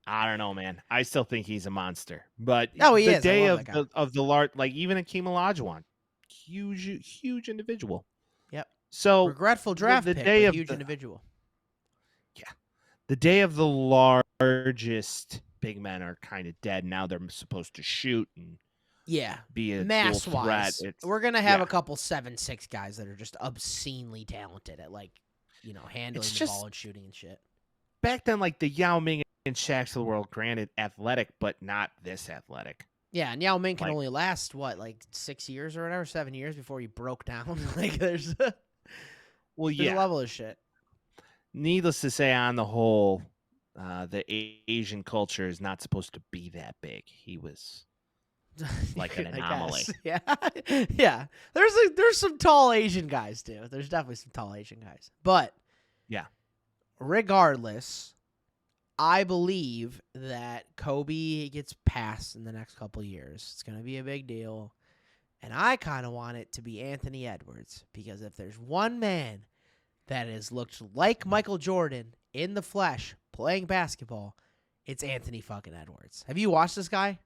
I don't know, man. I still think he's a monster. But No, he the is. I day love of that guy. the large, like even Akeem Olajuwon, huge individual. Yep. So Regretful draft the pick, day but of huge the- individual. the day of the largest big men are kind of dead. Now they're supposed to shoot and Yeah, be a mass dual threat. wise, It's, we're gonna have yeah. a couple 7'6" guys that are just obscenely talented at like, handling the just- ball and shooting and shit. back then, like the Yao Ming and Shaqs of the world, granted athletic, but not this athletic. Yeah, and Yao Ming can Like- only last like 6 years or whatever, 7 years before he broke down. Like there's Well, a yeah. level of shit. Needless to say, on the whole, the Asian culture is not supposed to be that big. He was like an I anomaly. guess. Yeah, yeah. There's some tall Asian guys too. There's definitely some tall Asian guys, but Yeah. regardless, I believe that Kobe gets passed in the next couple of years. It's gonna be a big deal, and I kind of want it to be Anthony Edwards because if there's one man that has looked like Michael Jordan in the flesh playing basketball, it's Anthony fucking Edwards. Have you watched this guy?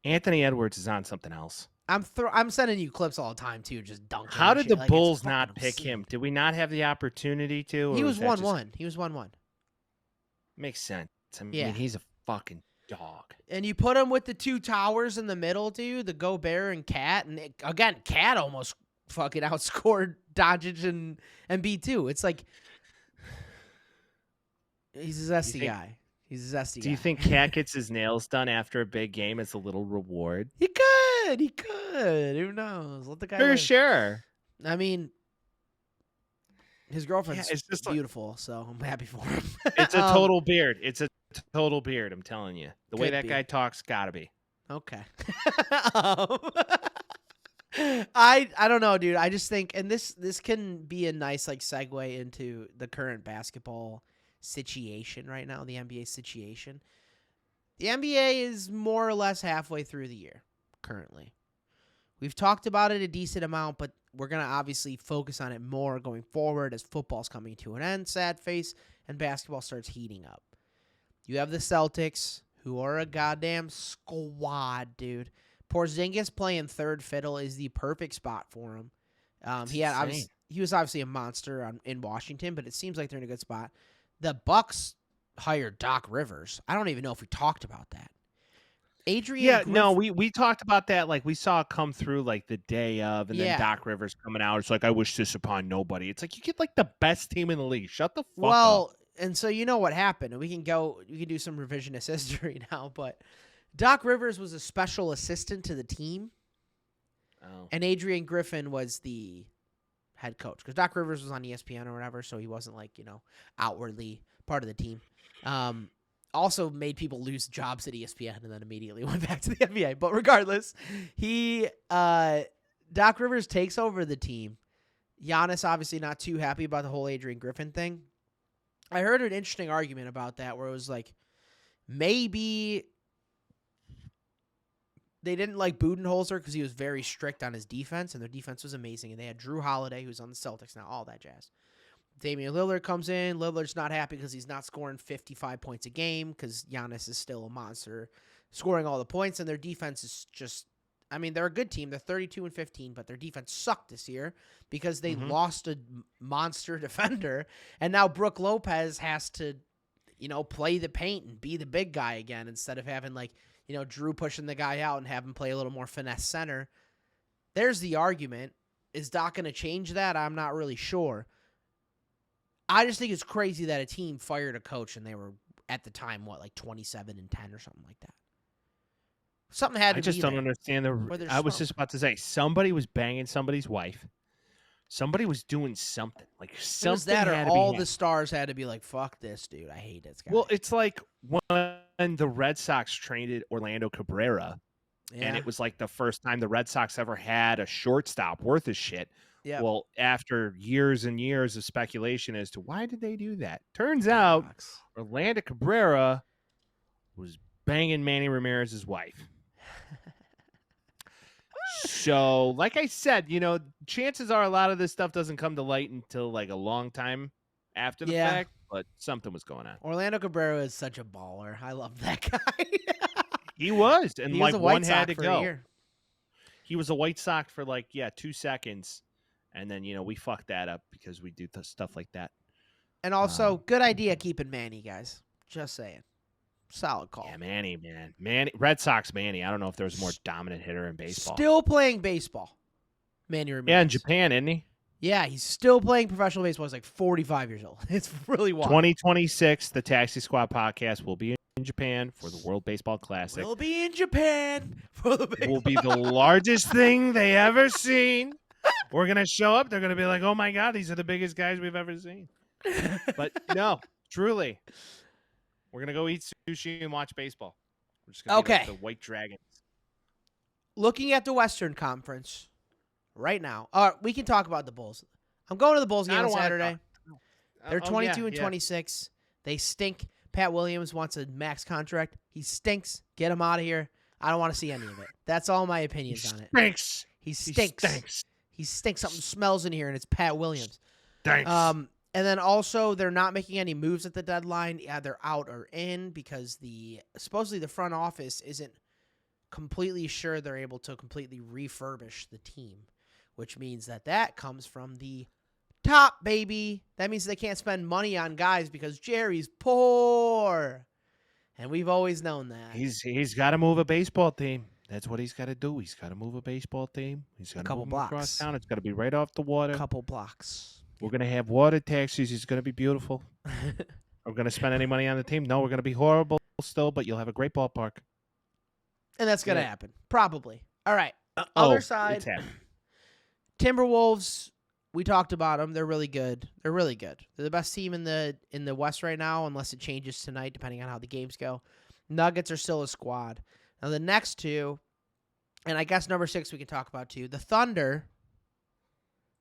Anthony Edwards is on something else. I'm sending you clips all the time too, just dunking. How and did shit. the Like, it's Bulls not fucking pick obscene. him? Did we not have the opportunity to? or He was that just- 1-1. He was 1-1. Makes sense. I mean, Yeah. he's a fucking dog. And you put him with the two towers in the middle, dude, the Gobert and Cat, and again, Cat almost fucking outscored Doncic and Embiid too. It's like He's a zesty guy. He's a zesty guy. Do you think Cat gets his nails done after a big game as a little reward? He could. He could. Who knows? Let the guy For live. sure. I mean, his girlfriend's it's just beautiful, so I'm happy for him. It's a total beard. It's a total beard, I'm telling you. The way Could that be. guy talks, gotta be. Okay. I don't know, dude. I just think, and this can be a nice like segue into the current basketball situation right now, the NBA situation. The NBA is more or less halfway through the year currently. We've talked about it a decent amount, but we're going to obviously focus on it more going forward as football's coming to an end, sad face, and basketball starts heating up. You have the Celtics, who are a goddamn squad, dude. Porzingis playing third fiddle is the perfect spot for him. He was obviously a monster in Washington, but it seems like they're in a good spot. The Bucks hired Doc Rivers. I don't even know if we talked about that. We talked about that. Like, we saw it come through like the day of, and then Doc Rivers coming out. It's like, I wish this upon nobody. It's like, you get like the best team in the league. Shut the fuck up. And so you know what happened. We can do some revisionist history now, but Doc Rivers was a special assistant to the team, and Adrian Griffin was the head coach because Doc Rivers was on ESPN or whatever, so he wasn't like outwardly part of the team. Also made people lose jobs at ESPN and then immediately went back to the NBA. But regardless, Doc Rivers takes over the team. Giannis obviously not too happy about the whole Adrian Griffin thing. I heard an interesting argument about that where it was like maybe they didn't like Budenholzer because he was very strict on his defense, and their defense was amazing. And they had Drew Holiday, who's on the Celtics now, all that jazz. Damian Lillard comes in. Lillard's not happy because he's not scoring 55 points a game because Giannis is still a monster scoring all the points, and their defense is just – I mean, they're a good team. They're 32-15, but their defense sucked this year because they lost a monster defender, and now Brook Lopez has to, play the paint and be the big guy again instead of having, Drew pushing the guy out and have him play a little more finesse center. There's the argument. Is Doc going to change that? I'm not really sure. I just think it's crazy that a team fired a coach and they were at the time 27-10 or something like that. Something had to be. I just don't understand I was just about to say somebody was banging somebody's wife. Somebody was doing something something. All the stars had to be like, "Fuck this, dude! I hate this guy." Well, it's like when the Red Sox traded Orlando Cabrera, and it was like the first time the Red Sox ever had a shortstop worth of shit. Yeah. Well, after years and years of speculation as to why did they do that, turns out Orlando Cabrera was banging Manny Ramirez's wife. So, like I said, chances are a lot of this stuff doesn't come to light until like a long time after the fact, but something was going on. Orlando Cabrera is such a baller. I love that guy. He was, and he was one had to go. Year. He was a White Sox for 2 seconds. And then, we fucked that up because we do stuff like that. And also, good idea keeping Manny, guys. Just saying. Solid call. Yeah, Manny, man. Red Sox Manny. I don't know if there was a more dominant hitter in baseball. Still playing baseball. Manny Ramirez. Yeah, in Japan, isn't he? Yeah, he's still playing professional baseball. He's 45 years old. It's really wild. 2026, the Taxi Squad podcast will be in Japan for the World Baseball Classic. We'll be in Japan for the baseball. Will be the largest thing they ever seen. We're going to show up. They're going to be like, oh, my God, these are the biggest guys we've ever seen. But no, truly, we're going to go eat sushi and watch baseball. We're just going to be like the White Dragons. Looking at the Western Conference right now, we can talk about the Bulls. I'm going to the Bulls game on Saturday. They're 22-26. They stink. Pat Williams wants a max contract. He stinks. Get him out of here. I don't want to see any of it. That's all my opinions on it. He stinks. He stinks. Something smells in here, and it's Pat Williams. Thanks. And then also, they're not making any moves at the deadline. Yeah, they're out or in because supposedly the front office isn't completely sure they're able to completely refurbish the team, which means that comes from the top, baby. That means they can't spend money on guys because Jerry's poor, and we've always known that. He's got to move a baseball team. That's what he's got to do. He's got to move a baseball team. He's got to move them across town. It's got to be right off the water. A couple blocks. We're going to have water taxis. It's going to be beautiful. Are we going to spend any money on the team? No, we're going to be horrible still, but you'll have a great ballpark. And that's going to happen. Probably. All right. Other Other it's side, happening. Timberwolves, we talked about them. They're really good. They're really good. They're the best team in the West right now, unless it changes tonight, depending on how the games go. Nuggets are still a squad. Now, the next two, and I guess number 6 we can talk about too. The Thunder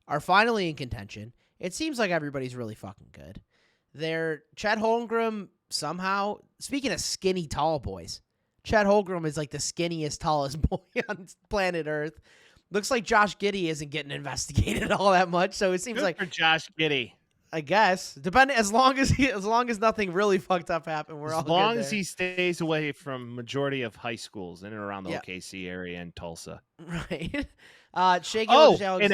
are finally in contention. It seems like everybody's really fucking good. They're Chet Holmgren somehow, speaking of skinny tall boys, Chet Holmgren is like the skinniest, tallest boy on planet Earth. Looks like Josh Giddey isn't getting investigated all that much, so it seems Good like for Josh Giddey. I guess depending as long as nothing really fucked up happened, we're all As good long there. as he stays away from majority of high schools in and around the Yeah. OKC area and Tulsa. Right. Shea Oh, Gilgeous-Alexander. in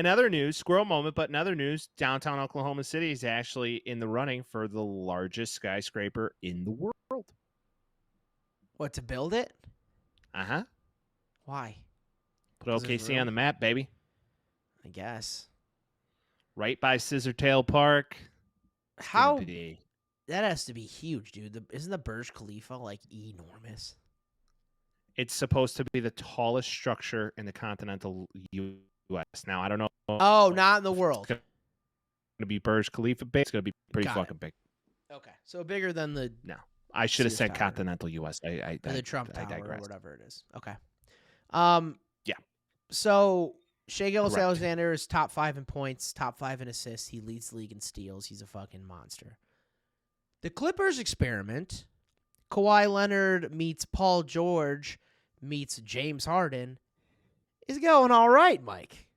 other news, squirrel moment, but in other news, downtown Oklahoma City is actually in the running for the largest skyscraper in the world. What, to build it? Uh-huh. Why? Put 'Cause there's OKC room? on the map, baby. I guess. Right by Scissortail Park. It's How gonna be- that has to be huge, dude. Isn't the Burj Khalifa like enormous? It's supposed to be the tallest structure in the continental U.S. Now, I don't know. Oh, not in the world. It's going to be Burj Khalifa big. It's going to be pretty Got it. fucking big. Okay, so bigger than the I should have Sears said Tower. continental U.S. or the Trump I Tower or digressed. whatever it is. Okay. Yeah. So Shea Correct. Gilgeous-Alexander is top 5 in points, top 5 in assists. He leads the league in steals. He's a fucking monster. The Clippers experiment. Kawhi Leonard meets Paul George meets James Harden is going all right, Mike.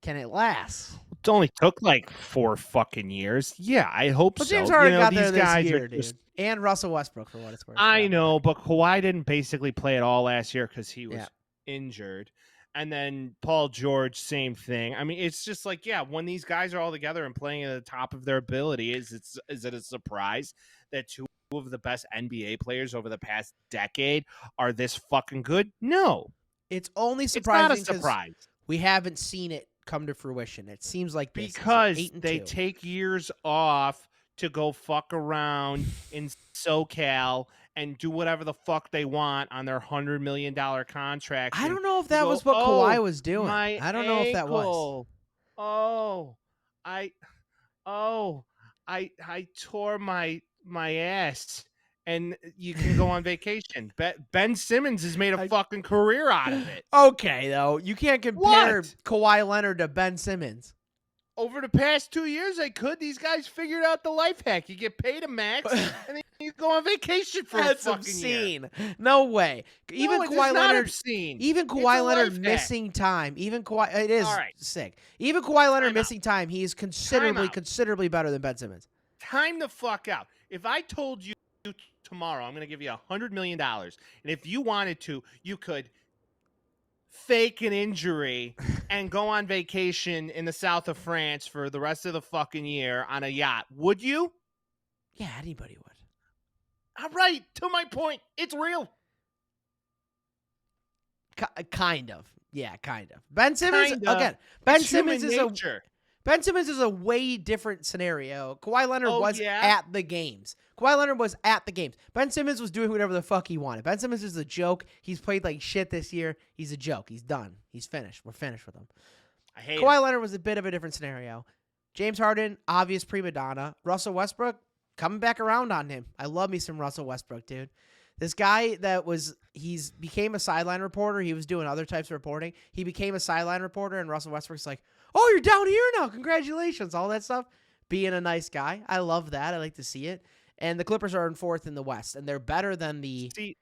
Can it last? It only took like 4 fucking years. Yeah, I hope Well, so. James Harden got there these this guys year, are dude. just- And Russell Westbrook, for what it's worth. I Yeah. know, but Kawhi didn't basically play at all last year because he was Yeah. injured. And then Paul George, same thing. I mean, it's just like, yeah, when these guys are all together and playing at the top of their ability, is it a surprise that 2 of the best NBA players over the past decade are this fucking good? No, It's only it's not surprising a 'cause surprise we haven't seen it come to fruition. It seems like this is because 8-2. they take years off to go fuck around in SoCal and do whatever the fuck they want on their $100 million contract. I and don't know if that go, was what "Oh, Kawhi was doing. my I don't know if that was. ankle. I tore my ass, and you can go on vacation. Ben Simmons has made a fucking career out of it. Okay, though. You can't compare What? Kawhi Leonard to Ben Simmons. Over the past 2 years, they could. These guys figured out the life hack. You get paid a max, and then you go on vacation for That's a fucking year. obscene. No way. Even No, it is Kawhi not Leonard. obscene. Even It's Kawhi a Leonard life hack. missing time. Even Kawhi. It is All right. sick. Even Kawhi Leonard Time out. missing time. He is Time considerably out. better than Ben Simmons. Time the fuck out. If I told you tomorrow I'm going to give you $100 million, and if you wanted to, you could fake an injury and go on vacation in the south of France for the rest of the fucking year on a yacht, would you? Yeah, anybody would. All right, to my point, it's real. Kind of. Yeah, kind of. Ben Simmons Kinda. again. Ben It's Simmons human is nature. Ben Simmons is a way different scenario. Kawhi Leonard Oh, was yeah? at the games. Kawhi Leonard was at the games. Ben Simmons was doing whatever the fuck he wanted. Ben Simmons is a joke. He's played like shit this year. He's a joke. He's done. He's finished. We're finished with him. I hate Kawhi it. Leonard was a bit of a different scenario. James Harden, obvious prima donna. Russell Westbrook, coming back around on him. I love me some Russell Westbrook, dude. This guy he's became a sideline reporter. He was doing other types of reporting. He became a sideline reporter, and Russell Westbrook's like, "Oh, you're down here now. Congratulations." All that stuff. Being a nice guy. I love that. I like to see it. And the Clippers are in 4th in the West, and they're better than the See,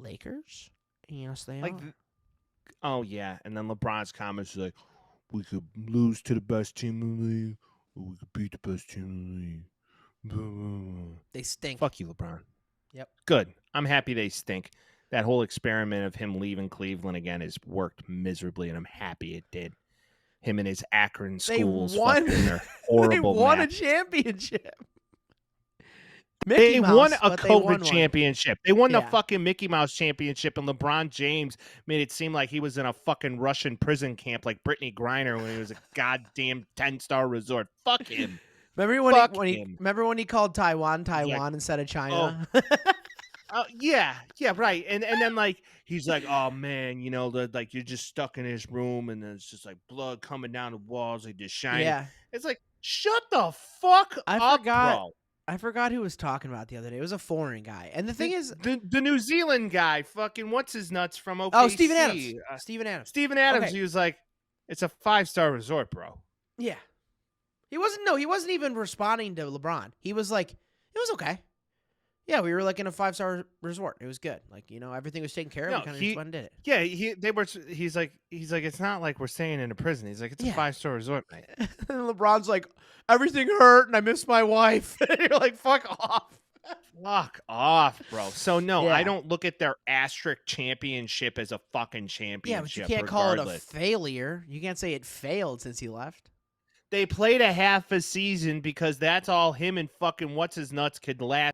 Lakers. Yes, they like, are. oh yeah, and then LeBron's comments like, "We could lose to the best team in the league, or we could beat the best team in the league." Blah, blah, blah. They stink. Fuck you, LeBron. Yep. Good. I'm happy they stink. That whole experiment of him leaving Cleveland again has worked miserably, and I'm happy it did. Him and his Akron They schools won. fucking their They horrible won a match. championship. They Mickey won Mouse, a but they won COVID one. championship. They won the Yeah. fucking Mickey Mouse championship, and LeBron James made it seem like he was in a fucking Russian prison camp like Brittany Griner when he was a goddamn 10-star resort. Fuck him. Fuck him. remember when he called Taiwan like, instead of China? Yeah, right. And then like he's like, oh man, like you're just stuck in his room, and then it's just like blood coming down the walls, like just shining. Yeah. It's like, shut the fuck up, bro. I forgot who was talking about the other day. It was a foreign guy, and the thing is, the New Zealand guy, fucking what's his nuts from OKC? Oh, Steven Adams. Steven Adams. Okay. He was like, it's a 5-star resort, bro. Yeah. He wasn't even responding to LeBron. He was like, it was okay. Yeah, we were like in a 5-star resort. It was good. Like, everything was taken care of. No, we kind of just went and did it. Yeah, he's like, it's not like we're staying in a prison. He's like, it's a 5-star resort, mate. And LeBron's like, everything hurt and I miss my wife. You're like, fuck off. Fuck off, bro. So no, Yeah. I don't look at their asterisk championship as a fucking championship. Yeah, but you can't call it a failure. You can't say it failed since he left. They played a half a season because that's all him and fucking what's his nuts could last.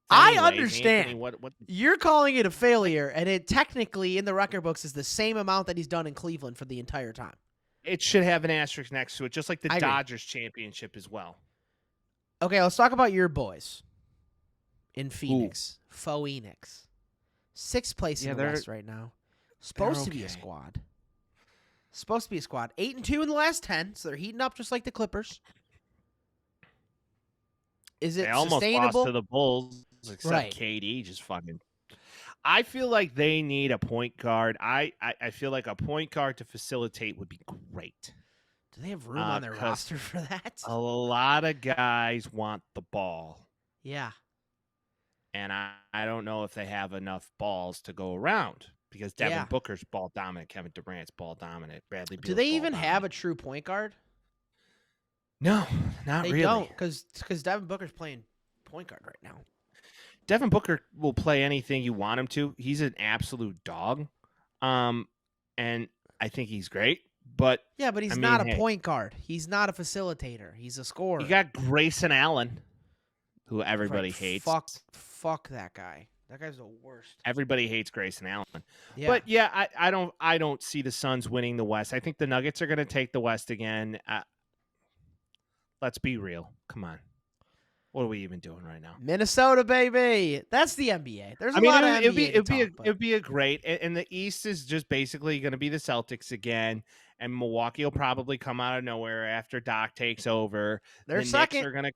I anyways. understand. Anthony, what? You're calling it a failure, and it technically in the record books is the same amount that he's done in Cleveland for the entire time. It should have an asterisk next to it, just like the I agree. Dodgers championship as well. Okay, let's talk about your boys in Phoenix. Phoenix. 6th place in the they're- West right now. Supposed to be a okay. squad. 8-2 in the last 10, so they're heating up just like the Clippers. Is it They almost sustainable? lost to the Bulls, except Right. KD just fucking. I feel like they need a point guard. I feel like a point guard to facilitate would be great. Do they have room on their 'cause roster for that? A lot of guys want the ball, Yeah. and I don't know if they have enough balls to go around because Devin Yeah. Booker's ball dominant, Kevin Durant's ball dominant, Bradley Beal's Do they ball even dominant. have a true point guard? No, not They really. don't, because Devin Booker's playing point guard right now. Devin Booker will play anything you want him to. He's an absolute dog, and I think he's great. But Yeah, but he's not a point guard. He's not a facilitator. He's a scorer. you got Grayson Allen, who everybody Right, hates. Fuck that guy. That guy's the worst. Everybody hates Grayson Allen. Yeah. But yeah, I don't see the Suns winning the West. I think the Nuggets are going to take the West again. Let's be real. Come on. What are we even doing right now? Minnesota, baby. That's the NBA. There's a lot of NBA it'd be a great. And the East is just basically going to be the Celtics again, and Milwaukee will probably come out of nowhere after Doc takes over. They're the second.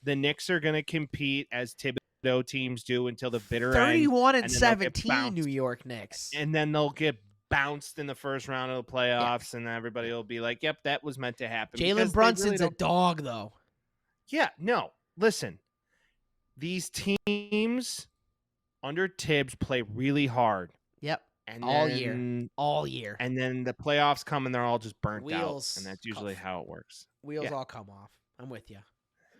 The Knicks are going to compete as Thibodeau teams do until the bitter end. 31 and and then they'll get 17 bounced. New York Knicks. And then they'll get bounced in the first round of the playoffs, and everybody will be like, "Yep, that was meant to happen." Jalen Because they Brunson's really a don't- dog, though. Yeah, no. Listen, these teams under Tibbs play really hard, Yep. and All then, year. All year. and then the playoffs come, and they're all just burnt Wheels out, and that's usually come- how it works. Wheels Yeah. all come off. I'm with you.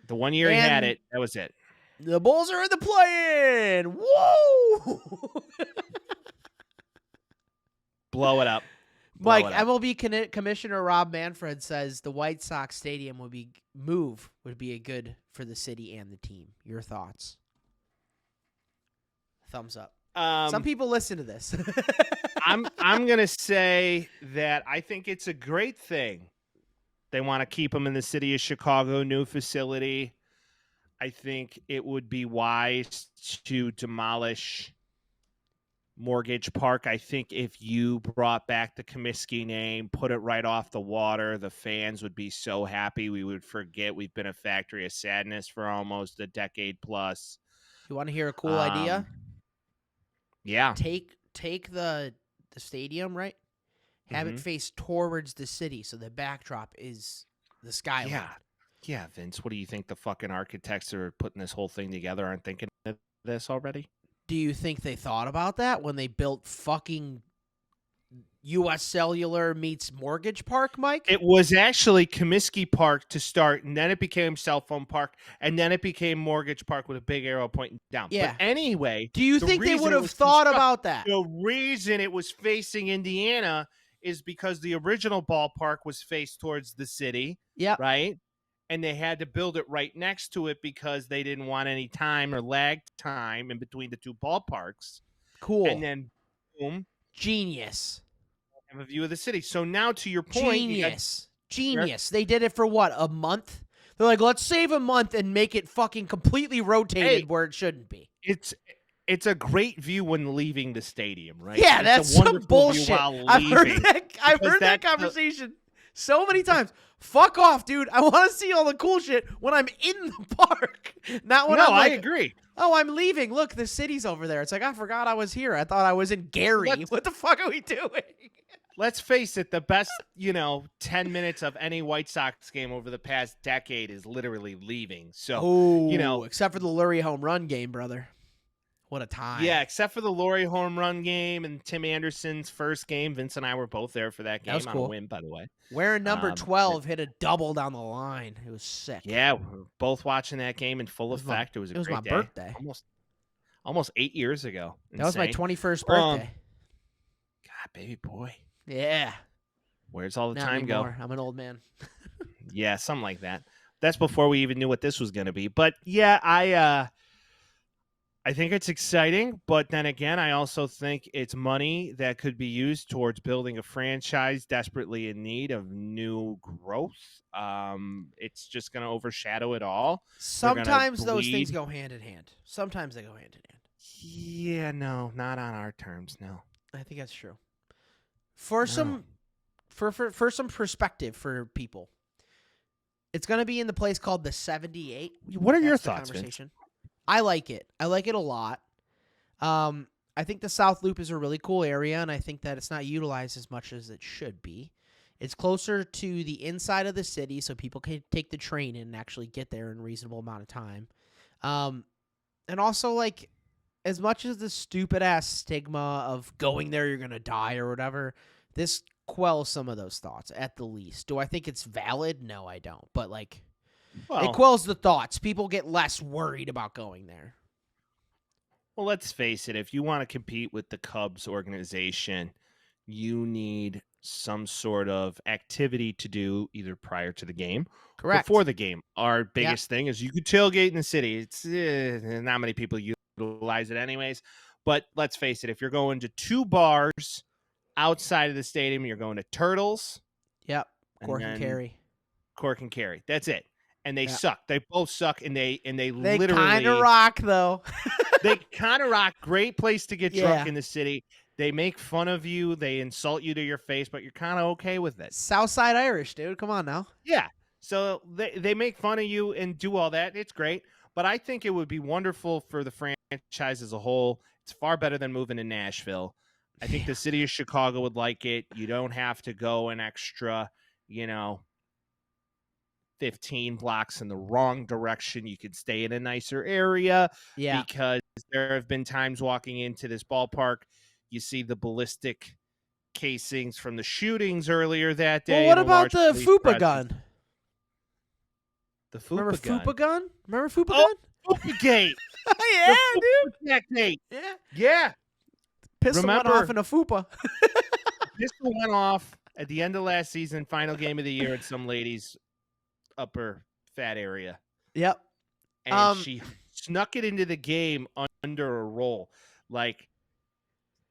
The one year he had And- it, that was it. The Bulls are in the play-in. Woo! Blow it up. Mike, Blow it up. MLB Commissioner Rob Manfred says the White Sox stadium would be a good for the city and the team. Your thoughts? Thumbs up. Some people listen to this. I'm gonna say that I think it's a great thing. They want to keep them in the city of Chicago, new facility. I think it would be wise to demolish Mortgage Park. I think if you brought back the Comiskey name, put it right off the water, the fans would be so happy. We would forget we've been a factory of sadness for almost a decade plus. You want to hear a cool idea? Yeah. Take the stadium, right? Have it face towards the city, so the backdrop is the skyline. Yeah, Vince, what do you think the fucking architects that are putting this whole thing together aren't thinking of this already? Do you think they thought about that when they built fucking U.S. Cellular meets Mortgage Park, Mike? It was actually Comiskey Park to start, and then it became Cell Phone Park, and then it became Mortgage Park with a big arrow pointing down. Yeah. But anyway, Do you the think they reason would it have was thought construct- about that? The reason it was facing Indiana is because the original ballpark was faced towards the city, Yep. right? And they had to build it right next to it because they didn't want any time or lag time in between the two ballparks. Cool. And then, boom, Genius. have a view of the city. So now, to your point, you got- Genius. They did it for what, a month? They're like, let's save a month and make it fucking completely rotated where it shouldn't be. It's a great view when leaving the stadium, right? Yeah, It's that's a some wonderful bullshit. view while I've heard leaving, that. I've because heard that that's conversation so many times. Fuck off, dude. I want to see all the cool shit when I'm in the park, not when I'm like, I agree. oh, I'm leaving. Look, the city's over there. It's like, I forgot I was here. I thought I was in Gary. What the fuck are we doing? Let's face it, the best, 10 minutes of any White Sox game over the past decade is literally leaving. So, except for the Lurie home run game, brother. What a time. Yeah, except for the Lurie home run game and Tim Anderson's first game. Vince and I were both there for that game. That was cool. On a win, by the way. Wearing number 12 hit a double down the line. It was sick. Yeah, we were both watching that game in full effect. It was a great day. It was my birthday. Almost 8 years ago. That was my 21st birthday. God, baby boy. Yeah. Where's all the Not time anymore. go? I'm an old man. Yeah, something like that. That's before we even knew what this was going to be. But yeah, I think it's exciting, but then again, I also think it's money that could be used towards building a franchise desperately in need of new growth. It's just going to overshadow it all. Sometimes those things go hand in hand. Sometimes they go hand in hand. Yeah, no, not on our terms, no. I think that's true. For some perspective for people, it's going to be in the place called the 78. What are your thoughts, Vince? I like it. I like it a lot. I think the South Loop is a really cool area, and I think that it's not utilized as much as it should be. It's closer to the inside of the city, so people can take the train and actually get there in a reasonable amount of time. And also, like, as much as the stupid-ass stigma of going there, you're going to die or whatever, this quells some of those thoughts, at the least. Do I think it's valid? No, I don't. But, like, it quells the thoughts. People get less worried about going there. Well, let's face it. If you want to compete with the Cubs organization, you need some sort of activity to do either prior to the game or before the game. Our biggest thing is you could tailgate in the city. It's not many people utilize it anyways. But let's face it. If you're going to two bars outside of the stadium, you're going to Turtles. Yep. Cork and Carry. That's it. And they suck. They both suck, and they literally kind of rock, though. They kind of rock. Great place to get drunk in the city. They make fun of you. They insult you to your face, but you're kind of okay with it. Southside Irish, dude. Come on now. Yeah. So they make fun of you and do all that. It's great. But I think it would be wonderful for the franchise as a whole. It's far better than moving to Nashville. I think the city of Chicago would like it. You don't have to go an extra, 15 blocks in the wrong direction. You could stay in a nicer area. Yeah. Because there have been times walking into this ballpark, you see the ballistic casings from the shootings earlier that day. Well, what about the FUPA gun? The FUPA Remember gun? FUPA gun? Remember FUPA gun? FUPA Gate. Yeah, dude. Gate. Yeah. Pistol went off in a FUPA. Pistol went off at the end of last season, final game of the year at some lady's upper fat area. Yep. And she snuck it into the game under a roll. Like,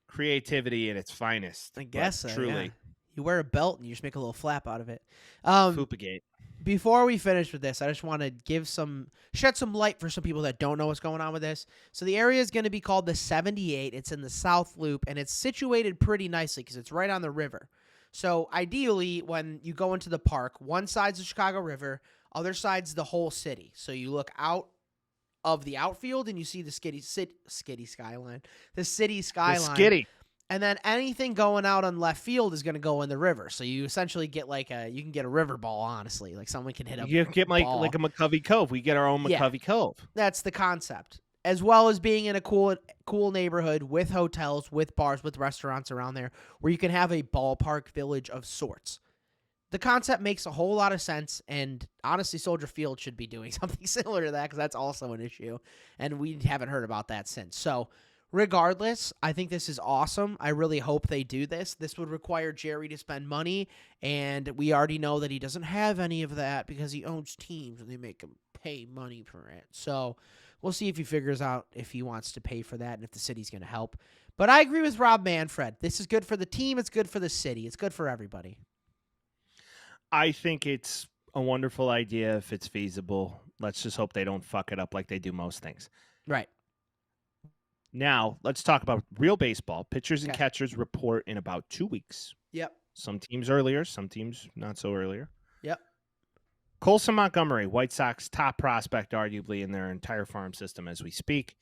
creativity at its finest. I guess so, truly. Yeah. You wear a belt and you just make a little flap out of it. FUPA-gate. Before we finish with this, I just want to shed some light for some people that don't know what's going on with this. So the area is going to be called the 78. It's in the South Loop, and it's situated pretty nicely because it's right on the river. So ideally, when you go into the park, one side's the Chicago River, other side's the whole city. So you look out of the outfield and you see the city skyline. The city skyline. The skitty. And then anything going out on left field is going to go in the river. So you essentially get you can get a river ball, honestly. Like someone can hit a You get like a McCovey Cove. We get our own McCovey Cove. That's the concept. As well as being in a cool neighborhood with hotels, with bars, with restaurants around there where you can have a ballpark village of sorts. The concept makes a whole lot of sense, and honestly, Soldier Field should be doing something similar to that because that's also an issue, and we haven't heard about that since. So regardless, I think this is awesome. I really hope they do this. This would require Jerry to spend money, and we already know that he doesn't have any of that because he owns teams, and they make him pay money for it. So we'll see if he figures out if he wants to pay for that and if the city's going to help. But I agree with Rob Manfred. This is good for the team. It's good for the city. It's good for everybody. I think it's a wonderful idea if it's feasible. Let's just hope they don't fuck it up like they do most things. Right. Now, let's talk about real baseball. Pitchers and Okay. catchers report in about 2 weeks. Yep. Some teams earlier, some teams not so earlier. Yep. Colson Montgomery, White Sox top prospect, arguably in their entire farm system as we speak.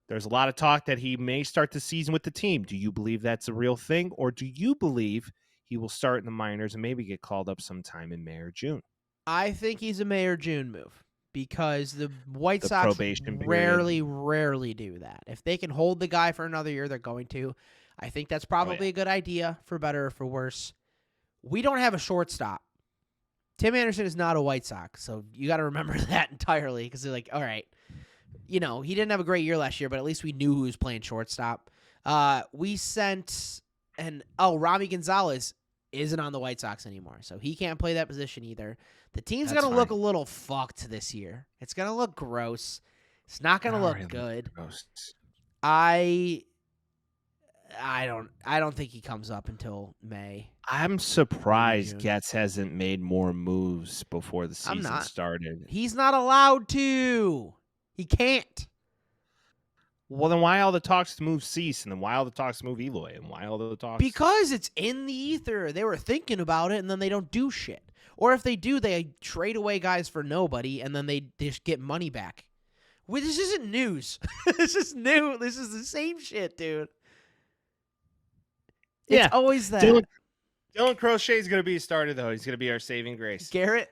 There's a lot of talk that he may start the season with the team. Do you believe that's a real thing, or do you believe he will start in the minors and maybe get called up sometime in May or June? I think he's a May or June move because the White The Sox probation period. rarely do that. If they can hold the guy for another year, they're going to. I think that's probably a good idea, for better or for worse. We don't have a shortstop. Tim Anderson is not a White Sox, so you got to remember that entirely because they're like, all right, he didn't have a great year last year, but at least we knew who was playing shortstop. We sent Rami Gonzalez isn't on the White Sox anymore, so he can't play that position either. The team's going to look a little fucked this year. It's going to look gross. It's not going to look good. Gross. I don't think he comes up until May. I'm surprised June. Getz hasn't made more moves before the I'm season not. started. He's not allowed to. He can't. Well, then why all the talks to move Cease, and then why all the talks to move Eloy, and why all the talks? Because it's in the ether. They were thinking about it, and then they don't do shit. Or if they do, they trade away guys for nobody, and then they just get money back. Well, this isn't news. This is new. This is the same shit, dude. Yeah. It's always that. Dylan Crochet is going to be a starter, though. He's going to be our saving grace. Garrett?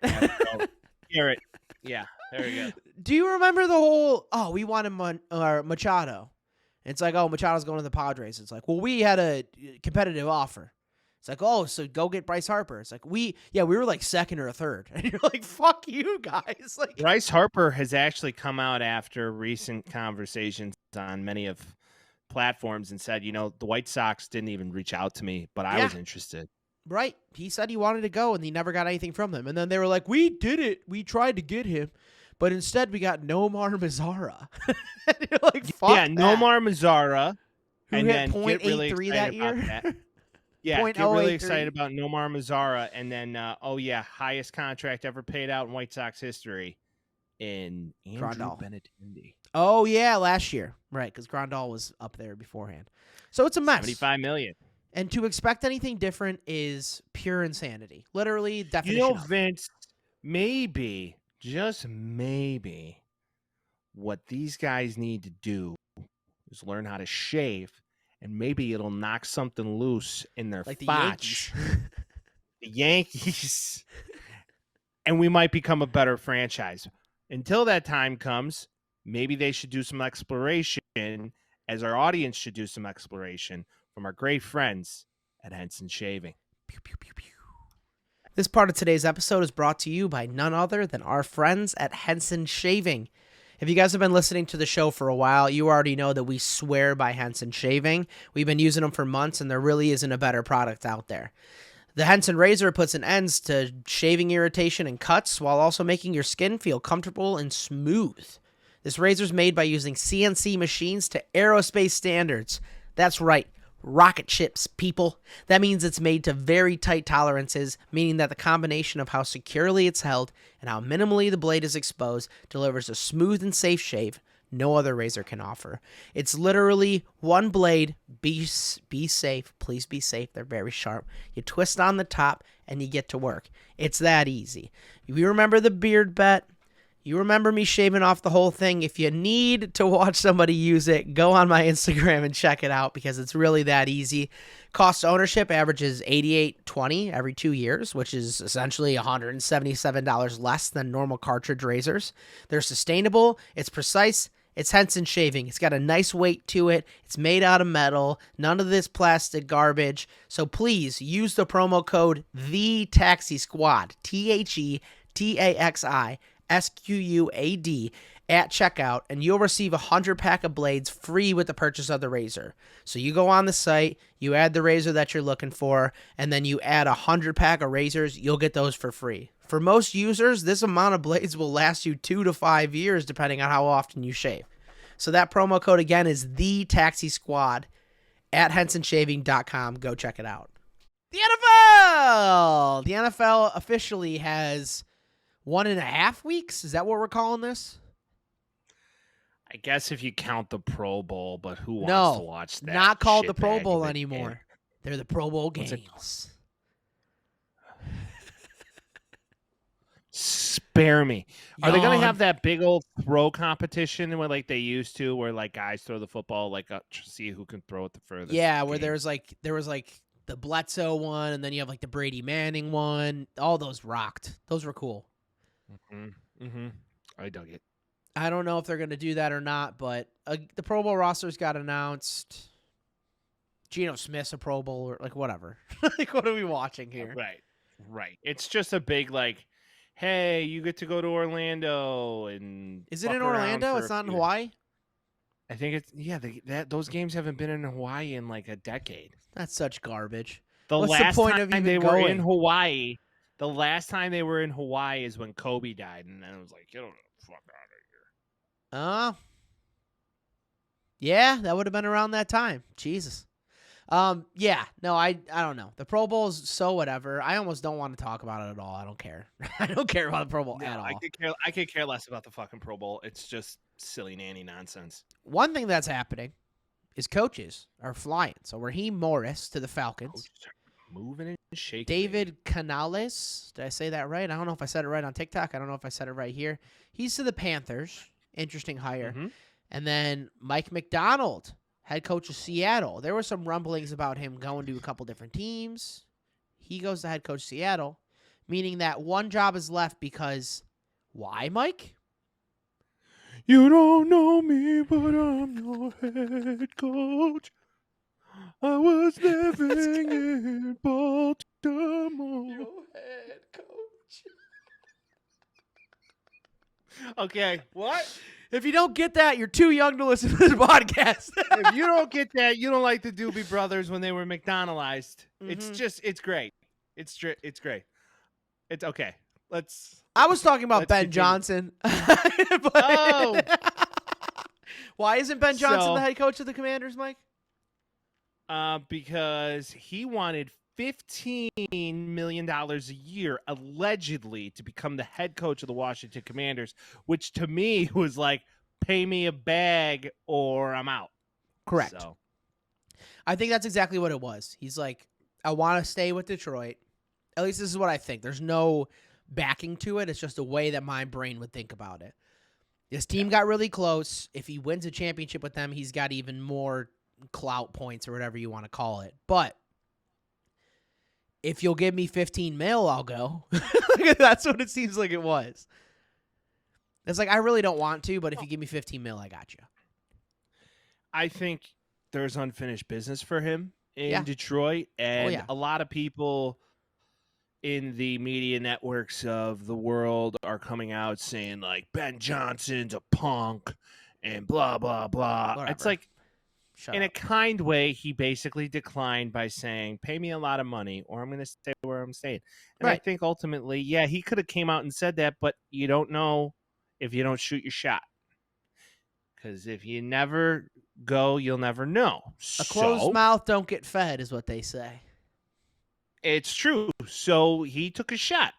Garrett. Yeah, there we go. Do you remember the whole, we wanted Machado? It's like, Machado's going to the Padres. It's like, well, we had a competitive offer. It's like, so go get Bryce Harper. It's like, we were like second or third. And you're like, fuck you guys. Like, Bryce Harper has actually come out after recent conversations on many of platforms and said, the White Sox didn't even reach out to me, but I was interested. Right. He said he wanted to go, and he never got anything from them. And then they were like, we did it. We tried to get him. But instead, we got Nomar Mazara. And you're like, fuck that. Nomar Mazara. Who and hit then get really .83 excited that about year? that. Yeah, get 0.083. really excited about Nomar Mazara. And then, highest contract ever paid out in White Sox history in Andrew Grandal. Benintendi. Oh, yeah, last year. Right, because Grandal was up there beforehand. So it's a mess. $75 million. And to expect anything different is pure insanity. Literally, definition of. Vince, maybe, just maybe, what these guys need to do is learn how to shave, and maybe it'll knock something loose in their Like the fotch. Yankees. The Yankees. And we might become a better franchise. Until that time comes, maybe they should do some exploration, as our audience should do some exploration from our great friends at Henson Shaving. Pew, pew, pew, pew. This part of today's episode is brought to you by none other than our friends at Henson Shaving. If you guys have been listening to the show for a while, you already know that we swear by Henson Shaving. We've been using them for months, and there really isn't a better product out there. The Henson razor puts an end to shaving irritation and cuts while also making your skin feel comfortable and smooth. This razor is made by using CNC machines to aerospace standards. That's right. Rocket ships, people. That means it's made to very tight tolerances, meaning that the combination of how securely it's held and how minimally the blade is exposed delivers a smooth and safe shave no other razor can offer. It's literally one blade. Be safe. Please be safe. They're very sharp. You twist on the top and you get to work. It's that easy. You remember the beard bet? You remember me shaving off the whole thing. If you need to watch somebody use it, go on my Instagram and check it out because it's really that easy. Cost of ownership averages $88.20 every 2 years, which is essentially $177 less than normal cartridge razors. They're sustainable. It's precise. It's Henson Shaving. It's got a nice weight to it. It's made out of metal. None of this plastic garbage. So please use the promo code THETAXISQUAD, THETAXISQUAD at checkout, and you'll receive a 100-pack of blades free with the purchase of the razor. So you go on the site, you add the razor that you're looking for, and then you add a 100-pack of razors, you'll get those for free. For most users, this amount of blades will last you 2 to 5 years, depending on how often you shave. So that promo code, again, is TheTaxiSquad at HensonShaving.com. Go check it out. The NFL! The NFL officially has 1.5 weeks. Is that what we're calling this? I guess if you count the Pro Bowl, but who wants No, to watch that? not called the shitbag Pro of Bowl a anymore. game? They're the Pro Bowl What's it games. Spare me. Are they going Yawn. to have that big old throw competition where like they used to, where like guys throw the football, like to see who can throw it the furthest? Yeah, where game? there was like the Bledsoe one, and then you have like the Brady Manning one. All those rocked. Those were cool. I dug it. I don't know if they're going to do that or not, but the Pro Bowl rosters got announced. Geno Smith's a Pro Bowler, like whatever. Like, what are we watching here? Right. It's just a big like, hey, you get to go to Orlando and Is it fuck in around Orlando? for It's a not in few- Hawaii? I think it's those games haven't been in Hawaii in like a decade. That's such garbage. The What's the last point time of even they were in going? Hawaii, the last time they were in Hawaii is when Kobe died, and then it was like, get the fuck out of here. Yeah, that would have been around that time. Jesus. Yeah, no, I don't know. The Pro Bowl is so whatever. I almost don't want to talk about it at all. I don't care. I don't care about the Pro Bowl at all. I could care less about the fucking Pro Bowl. It's just silly nanny nonsense. One thing that's happening is coaches are flying. So Raheem Morris to the Falcons. Coaches are moving and shaking. David Canales, did I say that right? I don't know if I said it right on TikTok. I don't know if I said it right here. He's to the Panthers. Interesting hire. Mhm. And then Mike McDonald, head coach of Seattle. There were some rumblings about him going to a couple different teams. He goes to head coach Seattle, meaning that one job is left because why, Mike? You don't know me, but I'm your head coach. I was living in Baltimore. head coach. Okay, what? If you don't get that, you're too young to listen to this podcast. If you don't get that, you don't like the Doobie Brothers when they were McDonaldized. It's great. It's great. It's okay. I was talking about Let's Ben continue. Johnson. Oh. Why isn't Ben Johnson So- the head coach of the Commanders, Mike? Because he wanted $15 million a year, allegedly, to become the head coach of the Washington Commanders, which to me was like, pay me a bag or I'm out. Correct. So, I think that's exactly what it was. He's like, I want to stay with Detroit. At least this is what I think. There's no backing to it. It's just a way that my brain would think about it. This team got really close. If he wins a championship with them, he's got even more clout points or whatever you want to call it. But if you'll give me 15 mil, I'll go. That's what it seems like it was. It's like, I really don't want to, but if you give me 15 mil, I got you. I think there's unfinished business for him in Yeah. Detroit, and yeah. a lot of people in the media networks of the world are coming out saying like Ben Johnson's a punk and blah blah blah. Whatever. It's like, Shut in up. a kind way, he basically declined by saying, pay me a lot of money or I'm going to stay where I'm staying. And I Right. think ultimately, yeah, he could have came out and said that, but you don't know if you don't shoot your shot. Because if you never go, you'll never know. A closed So, mouth don't get fed is what they say. it's true. So he took a shot.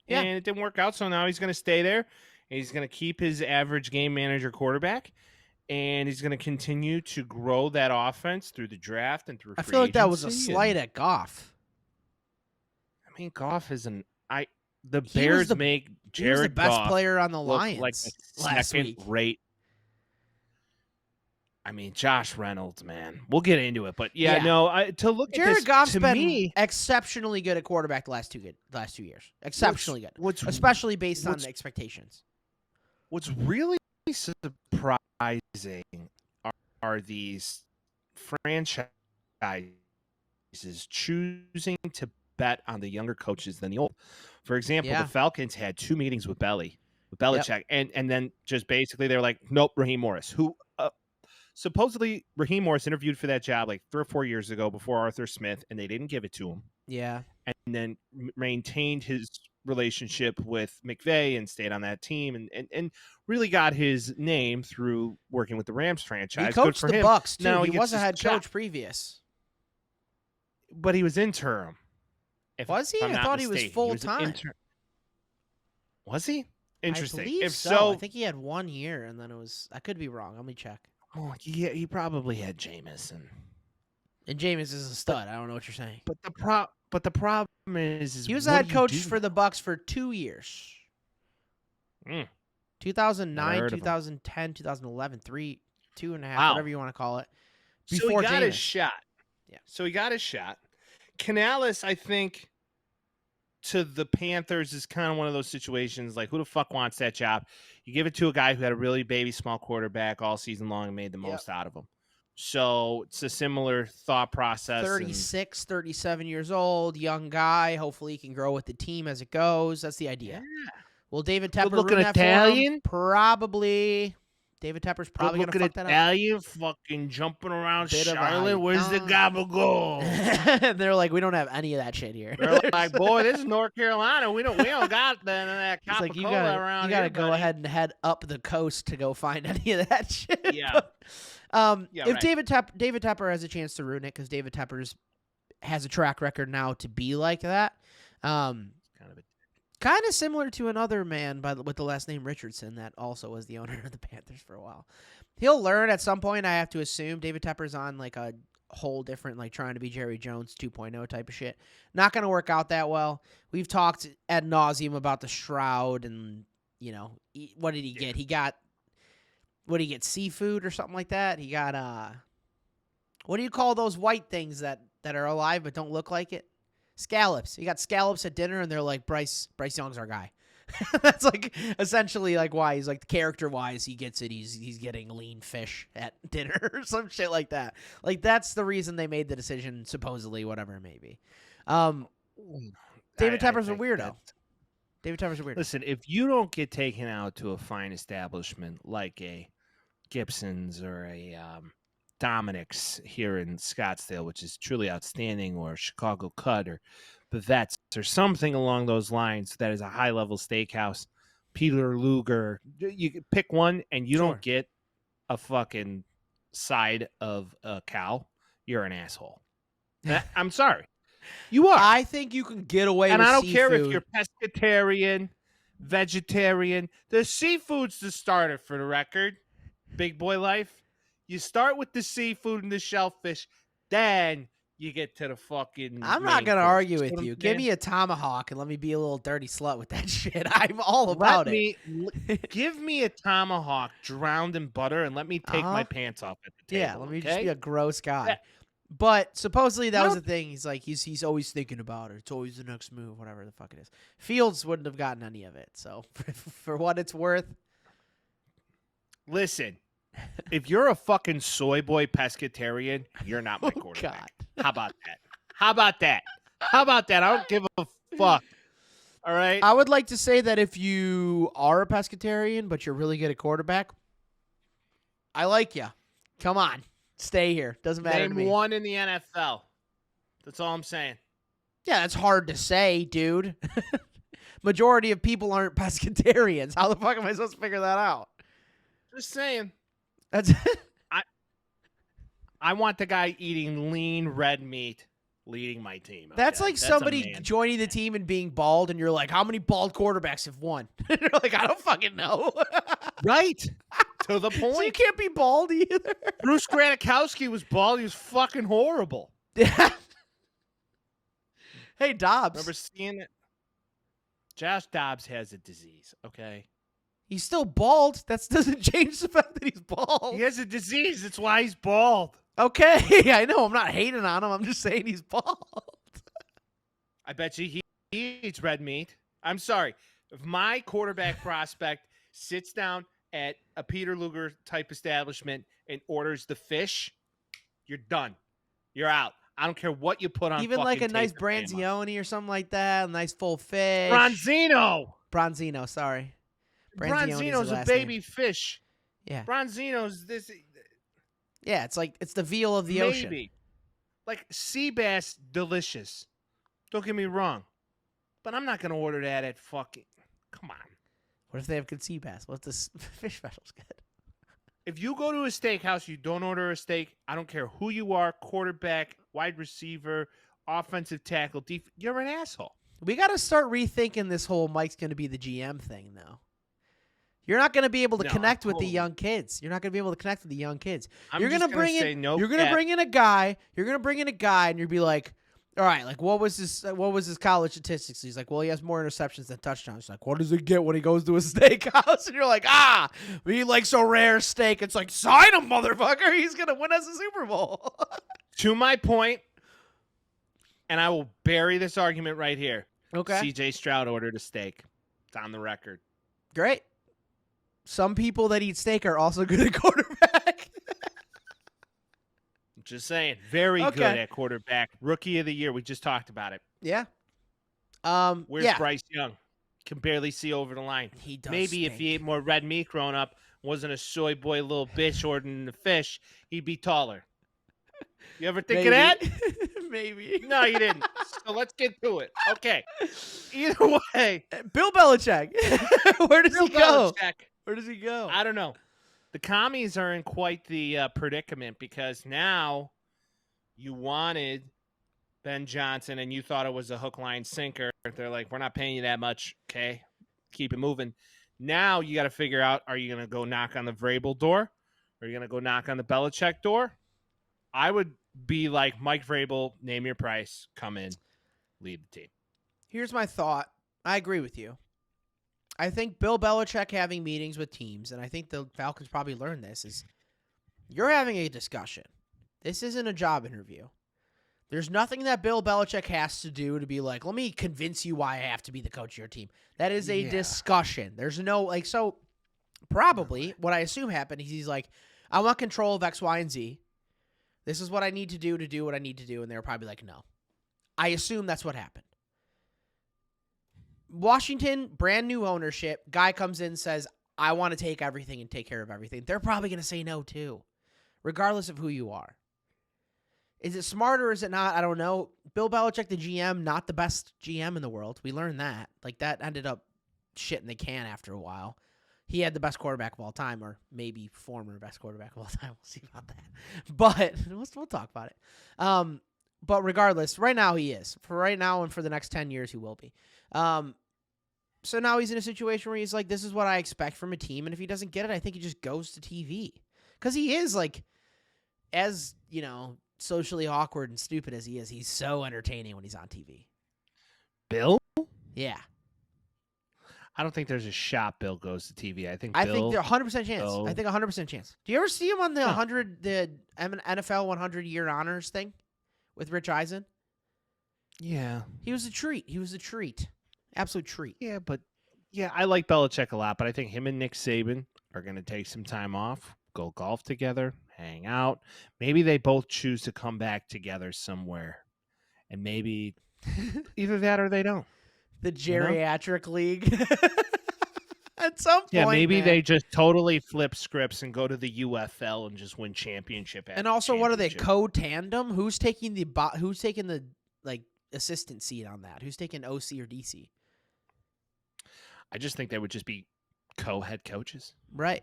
Yeah. And it didn't work out. So now he's going to stay there. He's going to keep his average game manager quarterback. And he's going to continue to grow that offense through the draft and through I free feel like that was a agency slight at Goff. I mean, Goff is the He was Bears the- make He was the Jared best Goff player on the look Lions like a last week. second rate. I mean, Josh Reynolds, man. We'll get into it, but yeah. Yeah. No. To look at Jared this, Goff's to been me, exceptionally good at quarterback the last 2 years. Exceptionally good, What's especially based on what's- the expectations. What's really surprising are these franchises choosing to bet on the younger coaches than the old. For example, Yeah. the Falcons had 2 meetings with Belichick, and then just basically they're like, nope, Raheem Morris, who supposedly Raheem Morris interviewed for that job like 3 or 4 years ago before Arthur Smith, and they didn't give it to him. Yeah, And then maintained his relationship with McVay and stayed on that team and really got his name through working with the Rams franchise. he Good coached for the him. Bucks too. Now he gets was a his head shot. coach previous. But he was interim. Was he? I'm I not thought he was mistaken. full an time. Was he? Interesting. I believe If so. I think he had 1 year, and then it was. I could be wrong. Let me check. oh, he probably had Jameson. And Jameis is a stud. I don't know what you're saying. But the problem is He was what the head do you coach do for now? the Bucks for 2 years. Mm. Never 2009, heard of him. 2010, 2011, 2.5, Wow. whatever you want to call it. So he Before got his Jameis. shot. Yeah. So he got his shot. Canales, I think, to the Panthers is kind of one of those situations like, who the fuck wants that job? You give it to a guy who had a really baby small quarterback all season long and made the Yep. most out of him. So it's a similar thought process. 36, 37 years old, young guy. Hopefully he can grow with the team as it goes. That's the idea. Yeah. Will David Tepper Good-looking ruin that for him? Italian? Probably. David Tepper's probably going to Good-looking fuck that up. Italian, fucking jumping around Bit of a Charlotte. Where's the Italian. gabagool? They're like, we don't have any of that shit here. They're like, boy, this is North Carolina. We don't got that It's like, you Coca-Cola around gotta here, go buddy. ahead and head up the coast to go find any of that shit. Yeah. Yeah, if right. David Tepper has a chance to ruin it, because David Tepper has a track record now to be like that. Kind of similar to another man with the last name Richardson that also was the owner of the Panthers for a while. He'll learn at some point, I have to assume. David Tepper's on like a whole different, like trying to be Jerry Jones 2.0 type of shit. Not going to work out that well. We've talked ad nauseum about the shroud and, you know, what did he get? He got, what did he get, seafood or something like that? He got, what do you call those white things that are alive but don't look like it? Scallops. He got scallops at dinner, and they're like, Bryce Young's our guy. That's like essentially like why he's like character wise he gets it. He's getting lean fish at dinner or some shit like that. Like that's the reason they made the decision, supposedly, whatever it may be. David Tepper's a weirdo. David Tepper's a weirdo. Listen, if you don't get taken out to a fine establishment like a Gibson's or a Dominic's here in Scottsdale, which is truly outstanding, or Chicago Cut or the Vets or something along those lines that is a high-level steakhouse, Peter Luger, you can pick one and you don't get a fucking side of a cow, you're an asshole. I'm sorry. You are. I think you can get away with And I don't seafood. care if you're pescatarian, vegetarian. The seafood's the starter for the record. Big boy life. You start with the seafood and the shellfish, then you get to the fucking I'm not main going to course. argue You with know what you. I'm Give saying? me a tomahawk and let me be a little dirty slut with that shit. I'm all about it. Give me a tomahawk drowned in butter and let me take my pants off at the table. Yeah, let me just okay? be a gross guy. Yeah. But supposedly that You was don't- the thing. He's like he's always thinking about it. It's always the next move, whatever the fuck it is. Fields wouldn't have gotten any of it. So for what it's worth, Listen, if you're a fucking soy boy pescatarian, you're not my oh quarterback. god. How about that? How about that? How about that? I don't give a fuck. All right. I would like to say that if you are a pescatarian but you're really good at quarterback, I like you. Come on, stay here. Doesn't matter to Name me. one in the NFL. That's all I'm saying. Yeah, that's hard to say, dude. Majority of people aren't pescatarians. How the fuck am I supposed to figure that out? Just saying. That's I want the guy eating lean red meat leading my team. That's okay? like That's a somebody man. joining the team and being bald, and you're like, how many bald quarterbacks have won? And you're like, I don't fucking know. Right. To the So you point. can't be bald either. Bruce Granikowski was bald. He was fucking horrible. Hey, Dobbs. Remember seeing it? Josh Dobbs has a disease, okay? He's still bald. That doesn't change the fact that he's bald. He has a disease. That's why he's bald. Okay, I know. I'm not hating on him. I'm just saying he's bald. I bet you he eats red meat. I'm sorry. If my quarterback prospect sits down at a Peter Luger type establishment and orders the fish, you're done. You're out. I don't care what you put on. Even like a fucking nice taste or Bama. branzione or something like that. A nice full fish. Bronzino. Sorry. Bronzino's a baby fish. Yeah. Bronzino's this. Yeah, it's the veal of the ocean. Maybe. Like sea bass, delicious. Don't get me wrong. But I'm not going to order that at fucking. Come on. What if they have good sea bass? What if this fish special's good? If you go to a steakhouse, you don't order a steak. I don't care who you are, quarterback, wide receiver, offensive tackle, you're an asshole. We got to start rethinking this whole Mike's going to be the GM thing, though. You're not going to be able to connect with the young kids. You're not going to be able to connect with the young kids. You're going to bring in. You're going to bring in a guy. You're going to bring in a guy, and you'll be like, "All right, like what was his college statistics?" He's like, "Well, he has more interceptions than touchdowns." He's like, "What does he get when he goes to a steakhouse?" And you're like, he likes a rare steak. It's like, sign him, motherfucker. He's going to win us a Super Bowl. To my point, and I will bury this argument right here. Okay. C.J. Stroud ordered a steak. It's on the record. Great. Some people that eat steak are also good at quarterback. Just saying. Very good at quarterback. Rookie of the year. We just talked about it. Yeah. Where's Bryce Young? Can barely see over the line. He does. Maybe if he ate more red meat growing up, wasn't a soy boy little bitch ordering the fish, he'd be taller. You ever think of that? Maybe. No, you didn't. So let's get to it. Okay. Either way. Bill Belichick. Where does he go? Where does he go? I don't know. The commies are in quite the predicament because now you wanted Ben Johnson and you thought it was a hook, line, sinker. They're like, we're not paying you that much. Okay. Keep it moving. Now you got to figure out, are you going to go knock on the Vrabel door? Or are you going to go knock on the Belichick door? I would be like Mike Vrabel, name your price, come in, lead the team. Here's my thought. I agree with you. I think Bill Belichick having meetings with teams, and I think the Falcons probably learned this, is you're having a discussion. This isn't a job interview. There's nothing that Bill Belichick has to do to be like, let me convince you why I have to be the coach of your team. That is a discussion. There's no, so probably what I assume happened is he's like, I want control of X, Y, and Z. This is what I need to do what I need to do. And they were probably like, no. I assume that's what happened. Washington, brand new ownership. Guy comes in and says, I want to take everything and take care of everything. They're probably going to say no too, regardless of who you are. Is it smart or is it not? I don't know. Bill Belichick, the GM, not the best GM in the world. We learned that. Like, that ended up shit in the can after a while. He had the best quarterback of all time, or maybe former best quarterback of all time. We'll see about that. But we'll talk about it. But regardless, right now he is. For right now and for the next 10 years, he will be. So now he's in a situation where he's like, this is what I expect from a team. And if he doesn't get it, I think he just goes to TV. Because he is, like, as, socially awkward and stupid as he is, he's so entertaining when he's on TV. Bill? Yeah. I don't think there's a shot Bill goes to TV. I think there's 100% chance. I think 100% chance. Do you ever see him on the NFL 100-year honors thing with Rich Eisen? Yeah. He was a treat. Absolute treat. Yeah, but I like Belichick a lot, but I think him and Nick Saban are going to take some time off, go golf together, hang out. Maybe they both choose to come back together somewhere. And maybe either that or they don't. The geriatric league. At some point. Yeah, maybe they just totally flip scripts and go to the UFL and just win championship. And also, what are they, co-tandem? Who's taking the like assistant seat on that? Who's taking OC or DC? I just think they would just be co-head coaches. Right.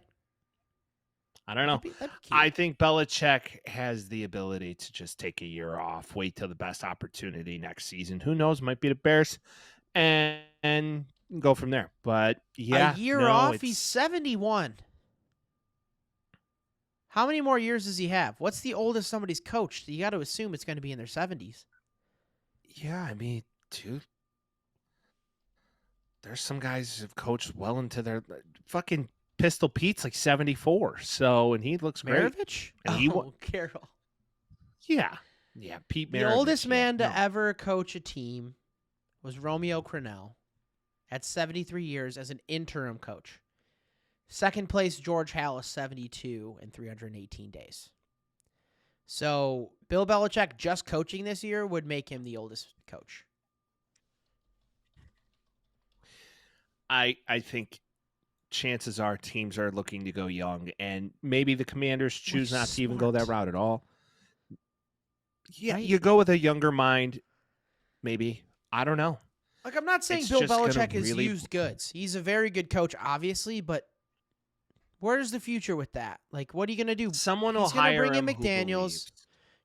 I don't know. That'd be cute. I think Belichick has the ability to just take a year off, wait till the best opportunity next season. Who knows? Might be the Bears, and go from there. But a year off. He's 71. How many more years does he have? What's the oldest somebody's coached? You got to assume it's going to be in their 70s. Yeah, I mean, dude. There's some guys who've coached well into their fucking Pistol Pete's like 74. So, and he looks great. Maravich? And Carroll. Yeah. Pete Maravich. The oldest man to ever coach a team was Romeo Crennel at 73 years as an interim coach. Second place, George Halas, 72 and 318 days. So, Bill Belichick just coaching this year would make him the oldest coach. I think chances are teams are looking to go young, and maybe the Commanders choose not to even go that route at all. Yeah, you go with a younger mind, maybe. I don't know. Like, I'm not saying Bill Belichick is used goods. He's a very good coach, obviously, but where's the future with that? Like, what are you going to do? Someone will hire him. He's going to bring in McDaniels.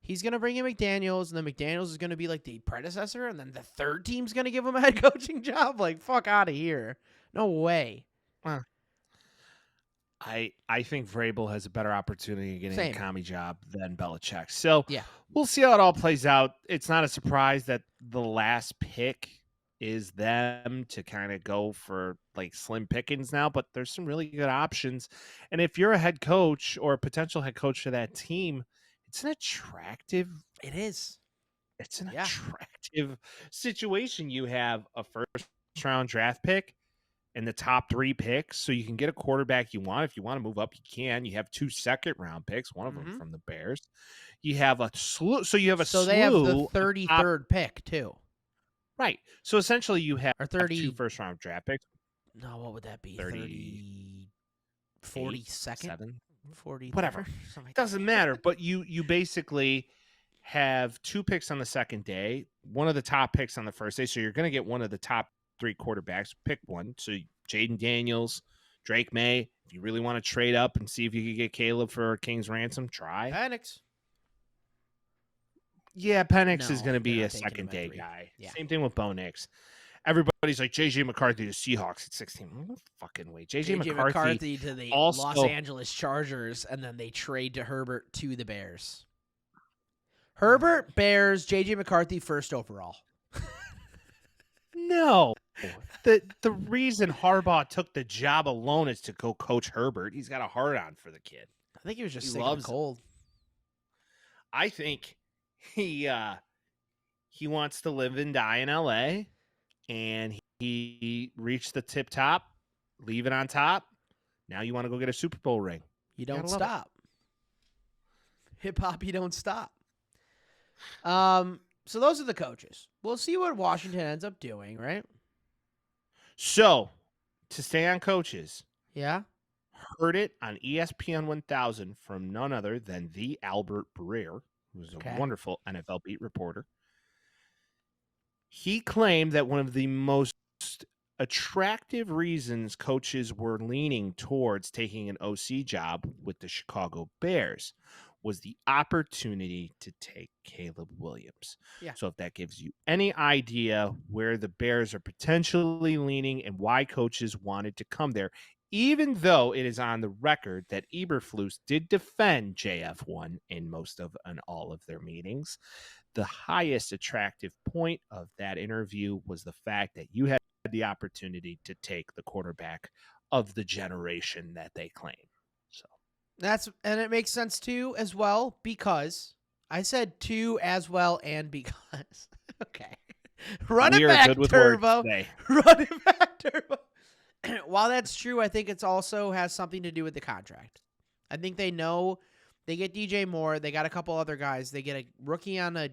He's going to bring in McDaniels, and then McDaniels is going to be like the predecessor, and then the third team's going to give him a head coaching job? Like, fuck out of here. No way. Well, I think Vrabel has a better opportunity of getting Same. a commie job than Belichick. So Yeah. we'll see how it all plays out. It's not a surprise that the last pick is them to kind of go for like slim pickings now, but there's some really good options. And if you're a head coach or a potential head coach for that team, it's an attractive It is. It's an Yeah. attractive situation. You have a first round draft pick and the top 3 picks, so you can get a quarterback you want. If you want to move up, you can. You have 2 second-round picks, one of them from the Bears. You have a slew. So you have a So slew. they have the of 33rd pick, too. Right. So essentially, you have Or 30. 2 first-round draft picks. No, what would that be? 30, 42nd? 7, 40. whatever. Doesn't matter. But you basically have 2 picks on the second day, one of the top picks on the first day. So you're going to get one of the top 3 quarterbacks. Pick one. So Jaden Daniels, Drake May. If you really want to trade up and see if you could get Caleb for a King's ransom, try. Penix. Yeah, Penix is No, going to be they're a not taking him second at day 3. guy. Yeah. Same thing with Bo Nix. Everybody's like JJ McCarthy to Seahawks at 16. No fucking way. JJ McCarthy to the also- Los Angeles Chargers, and then they trade to Herbert to the Bears. Herbert, Bears, JJ McCarthy, first overall. No. The reason Harbaugh took the job alone is to go coach Herbert. He's got a hard on for the kid. I think he was just He sick of the loves it. cold. I think he wants to live and die in LA, and he reached the tip top, leave it on top. Now you want to go get a Super Bowl ring. You don't gotta love it. stop. Hip hop, you don't stop. So those are the coaches. We'll see what Washington ends up doing, right? So, to stay on coaches, Yeah. heard it on ESPN 1000 from none other than the Albert Breer, who's a Okay. wonderful NFL beat reporter. He claimed that one of the most attractive reasons coaches were leaning towards taking an OC job with the Chicago Bears was the opportunity to take Caleb Williams. Yeah. So if that gives you any idea where the Bears are potentially leaning and why coaches wanted to come there, even though it is on the record that Eberflus did defend JF1 in most of and all of their meetings, the highest attractive point of that interview was the fact that you had the opportunity to take the quarterback of the generation that they claim. So And it makes sense too as well, because I said too as well and because. Okay. Run we it are back, good with Turbo. words today. Run it back, Turbo. While that's true, I think it's also has something to do with the contract. I think they know they get DJ Moore. They got a couple other guys. They get a rookie on a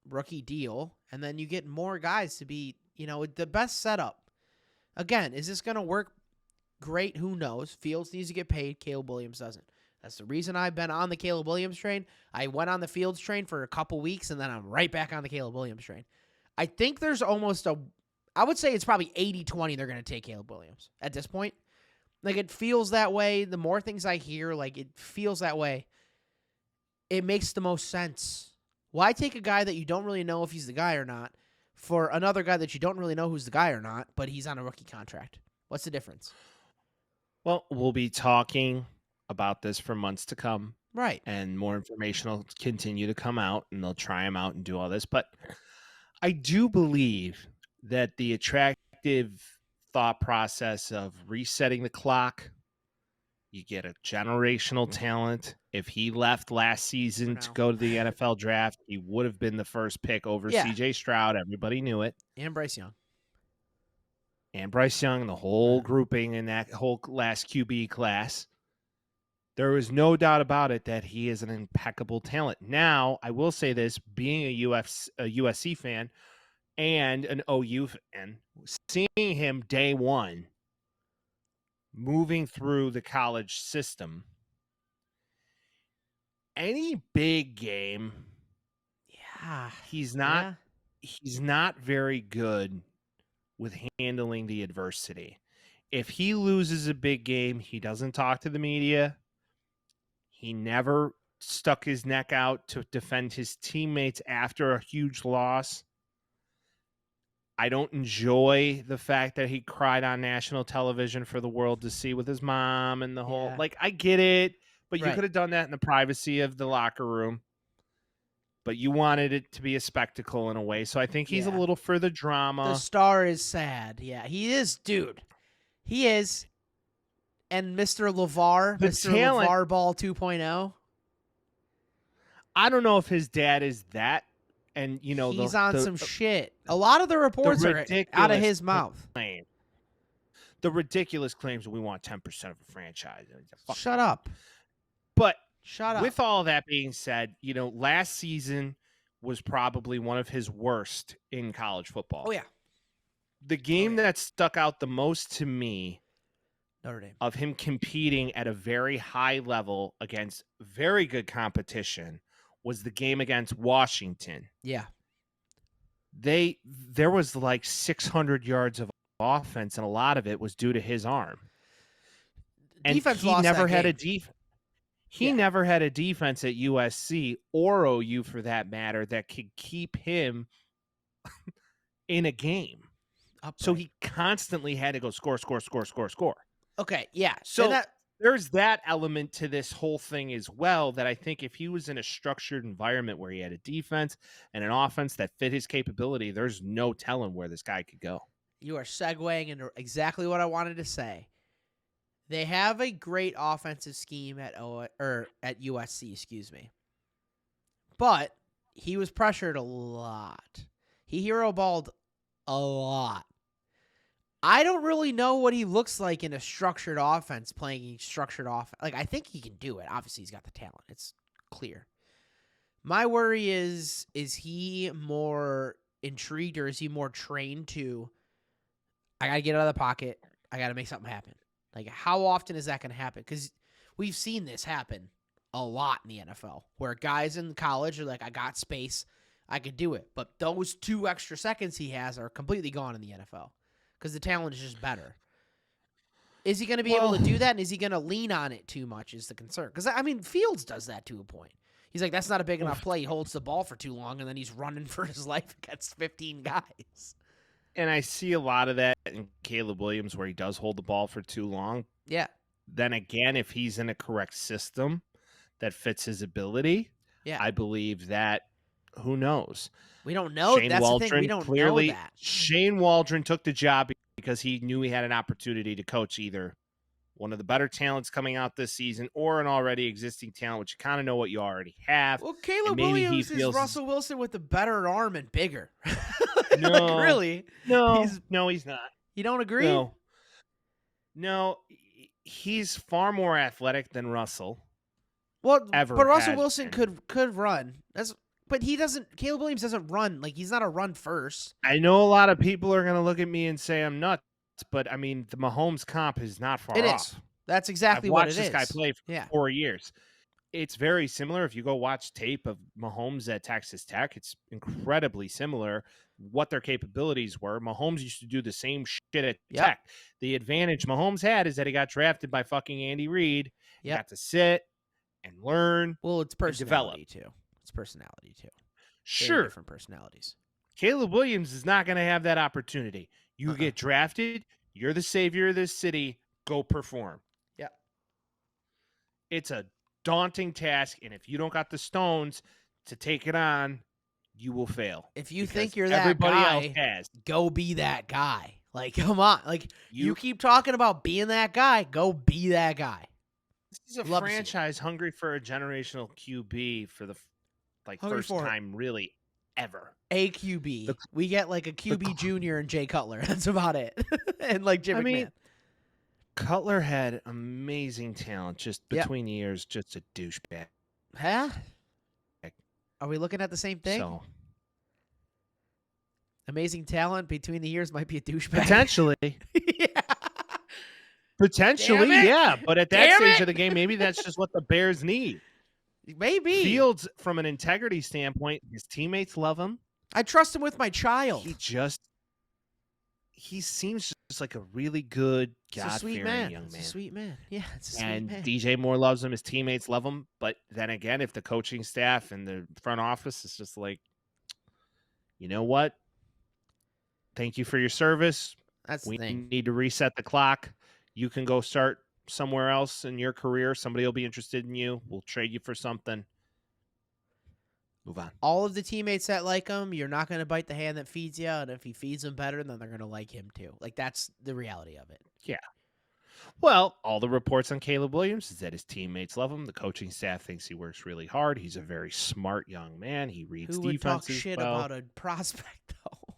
rookie deal, and then you get more guys to be, the best setup. Again, is this going to work great? Who knows? Fields needs to get paid. Caleb Williams doesn't. That's the reason I've been on the Caleb Williams train. I went on the Fields train for a couple weeks, and then I'm right back on the Caleb Williams train. I think there's almost I would say it's probably 80-20 they're going to take Caleb Williams at this point. Like, it feels that way. The more things I hear, like, it feels that way. It makes the most sense. Why take a guy that you don't really know if he's the guy or not for another guy that you don't really know who's the guy or not, but he's on a rookie contract? What's the difference? Well, we'll be talking about this for months to come. Right. And more information will continue to come out, and they'll try them out and do all this. But I do believe that the attractive thought process of resetting the clock, you get a generational talent. If he left last season to go to the NFL draft, he would have been the first pick over CJ Stroud. Everybody knew it. And Bryce Young. And Bryce Young, the whole grouping in that whole last QB class. There was no doubt about it that he is an impeccable talent. Now, I will say this, being a USC fan and an OU fan, seeing him day one, moving through the college system, any big game, he's not very good with handling the adversity. If he loses a big game, he doesn't talk to the media. He never stuck his neck out to defend his teammates after a huge loss. I don't enjoy the fact that he cried on national television for the world to see with his mom and the whole, Yeah. like, I get it, but you Right. could have done that in the privacy of the locker room. But you wanted it to be a spectacle in a way. So I think he's a Yeah. little for the drama. The star is sad. Yeah, he is, dude. He is. And Mr. LeVar, The Mr. talent- LeVar Ball 2.0. I don't know if his dad is that. And, you know, He's the, on the, some shit. A lot of the reports are out of ridiculous his mouth. claim. The ridiculous claims that we want 10% of a franchise. Shut up. But Shut up. with all that being said, you know, last season was probably one of his worst in college football. Oh, yeah. The game that stuck out the most to me Notre Dame. of him competing at a very high level against very good competition was the game against Washington. Yeah. There was like 600 yards of offense, and a lot of it was due to his arm. And Defense he lost never that had a game. defense. He Yeah. never had a defense at USC or OU for that matter that could keep him in a game. So Upright. he constantly had to go score. Okay, yeah. So And that, there's that element to this whole thing as well, that I think if he was in a structured environment where he had a defense and an offense that fit his capability, there's no telling where this guy could go. you are segueing into exactly what I wanted to say. They have a great offensive scheme at USC, excuse me. But he was pressured a lot. He hero balled a lot. I don't really know what he looks like in a structured offense, playing structured offense. Like, I think he can do it. Obviously, he's got the talent. It's clear. My worry is he more intrigued, or is he more trained to, I got to get out of the pocket, I got to make something happen? Like, how often is that going to happen? Because we've seen this happen a lot in the NFL, where guys in college are like, I got space, I could do it. But those 2 extra seconds he has are completely gone in the NFL because the talent is just better. Is he going to be able to do that, and is he going to lean on it too much is the concern? Because, I mean, Fields does that to a point. He's like, that's not a big enough play. He holds the ball for too long, and then he's running for his life against 15 guys. And I see a lot of that in Caleb Williams, where he does hold the ball for too long. Yeah. Then again, if he's in a correct system that fits his ability, Yeah. I believe that, who knows? We don't know. Shane That's Waldron the thing. We don't clearly, know that. Shane Waldron took the job because he knew he had an opportunity to coach either one of the better talents coming out this season or an already existing talent, which you kind of know what you already have. Well, Caleb maybe he Williams is feels- Russell Wilson with a better arm and bigger. No. Like, really? No, he's not. You don't agree? No, he's far more athletic than Russell. Well, Ever but Russell has Wilson been. could run. But he doesn't. Caleb Williams doesn't run. Like, he's not a run first. I know a lot of people are going to look at me and say I'm nuts, but I mean, the Mahomes comp is not far It off. is. That's exactly I've what watched it this is. guy play for Yeah. 4 years. It's very similar. If you go watch tape of Mahomes at Texas Tech, it's incredibly similar what their capabilities were. Mahomes used to do the same shit at Yep. Tech. The advantage Mahomes had is that he got drafted by fucking Andy Reid. He Yep. got to sit and learn. Well, it's develop. personality too. It's personality too. Very Sure. different personalities. Caleb Williams is not going to have that opportunity. You get drafted, you're the savior of this city, go perform. Yeah. It's a daunting task, and if you don't got the stones to take it on, you will fail. If you Because think you're that everybody guy, else has. go be that guy. Like, come on. Like, you You- keep talking about being that guy, go be that guy. This is a Love to see it. franchise hungry for a generational QB for the Hungry first for it. time really ever. A QB. The- We get like a QB junior and Jay Cutler. That's about it. And like Jim I McMahon. mean, Cutler had amazing talent just Yep. between the years, just a douchebag. Huh? Are we looking at the same thing? So Amazing talent between the years might be a douchebag. potentially. Yeah. Potentially, Damn it. yeah. But at that Damn stage it. of the game, maybe that's just what the Bears need. Maybe. Fields, from an integrity standpoint, his teammates love him. I trust him with my child. He just he seems just like a really good, It's a sweet God-fearing man. young It's man. a sweet man. Yeah, it's a sweet And man. DJ Moore loves him. His teammates love him. But then again, if the coaching staff and the front office is just like, you know what? Thank you for your service. That's We the thing. need to reset the clock. You can go start somewhere else in your career. Somebody will be interested in you. We'll trade you for something. Move on. All of the teammates that like him, you're not going to bite the hand that feeds you. And if he feeds them better, then they're going to like him too. Like, that's the reality of it. Yeah. Well, all the reports on Caleb Williams is that his teammates love him. The coaching staff thinks he works really hard. He's a very smart young man. He reads Who would talk defenses shit well. about a prospect, though?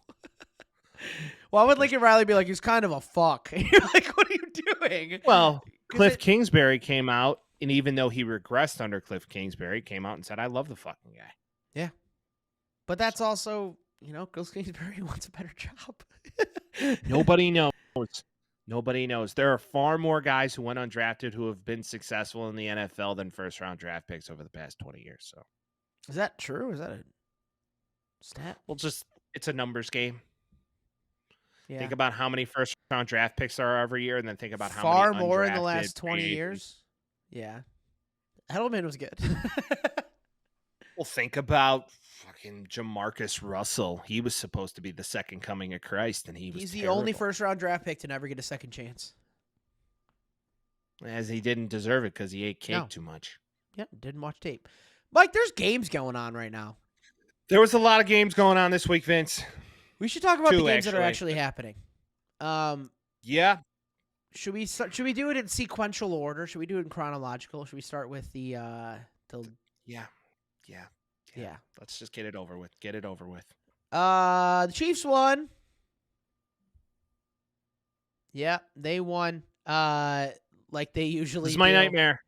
Why would Lincoln Riley be like, he's kind of a fuck? You're like, what are you doing? Well, 'Cause Cliff it- Kingsbury came out, and even though he regressed under Cliff Kingsbury, came out and said, I love the fucking guy. But that's also, Cliff Kingsbury wants a better job. Nobody knows. Nobody knows. There are far more guys who went undrafted who have been successful in the NFL than first-round draft picks over the past 20 years. So, Is that true? Is that a stat? well, it's a numbers game. Yeah. Think about how many first-round draft picks there are every year, and then think about how Far many more in the undrafted last 20 free years. agents. Yeah. Edelman was good. Well, think about fucking Jamarcus Russell. He was supposed to be the second coming of Christ, and he was He's the only terrible. first-round draft pick to never get a second chance. As he didn't deserve it because he ate cake No. too much. Yep, didn't watch tape. Mike, there's games going on right now. There was a lot of games going on this week, Vince. We should talk about the Two, games that are actually. actually happening. Yeah. Should we do it in sequential order? Should we do it in chronological? Should we start with the Yeah. Let's just get it over with. The Chiefs won. Yeah, they won. Like they usually This is my do. nightmare.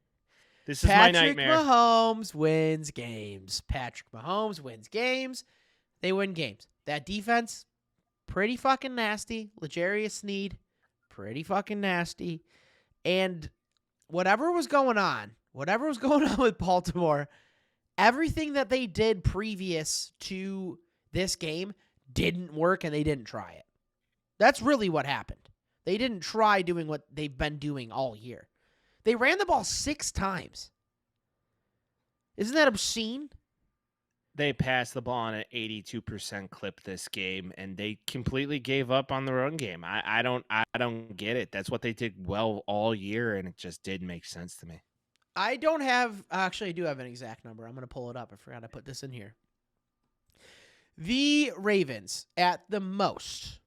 This is Patrick my nightmare. Mahomes wins games. Patrick Mahomes wins games. They win games. That defense, pretty fucking nasty. L'Jarius Sneed, pretty fucking nasty. And whatever was going on with Baltimore, everything that they did previous to this game didn't work and they didn't try it. That's really what happened. They didn't try doing what they've been doing all year. They ran the ball 6 times. Isn't that obscene? They passed the ball on an 82% clip this game, and they completely gave up on the run game. I don't get it. That's what they did well all year, and it just didn't make sense to me. I don't have... Actually, I do have an exact number. I'm going to pull it up. I forgot to put this in here. The Ravens, at the most,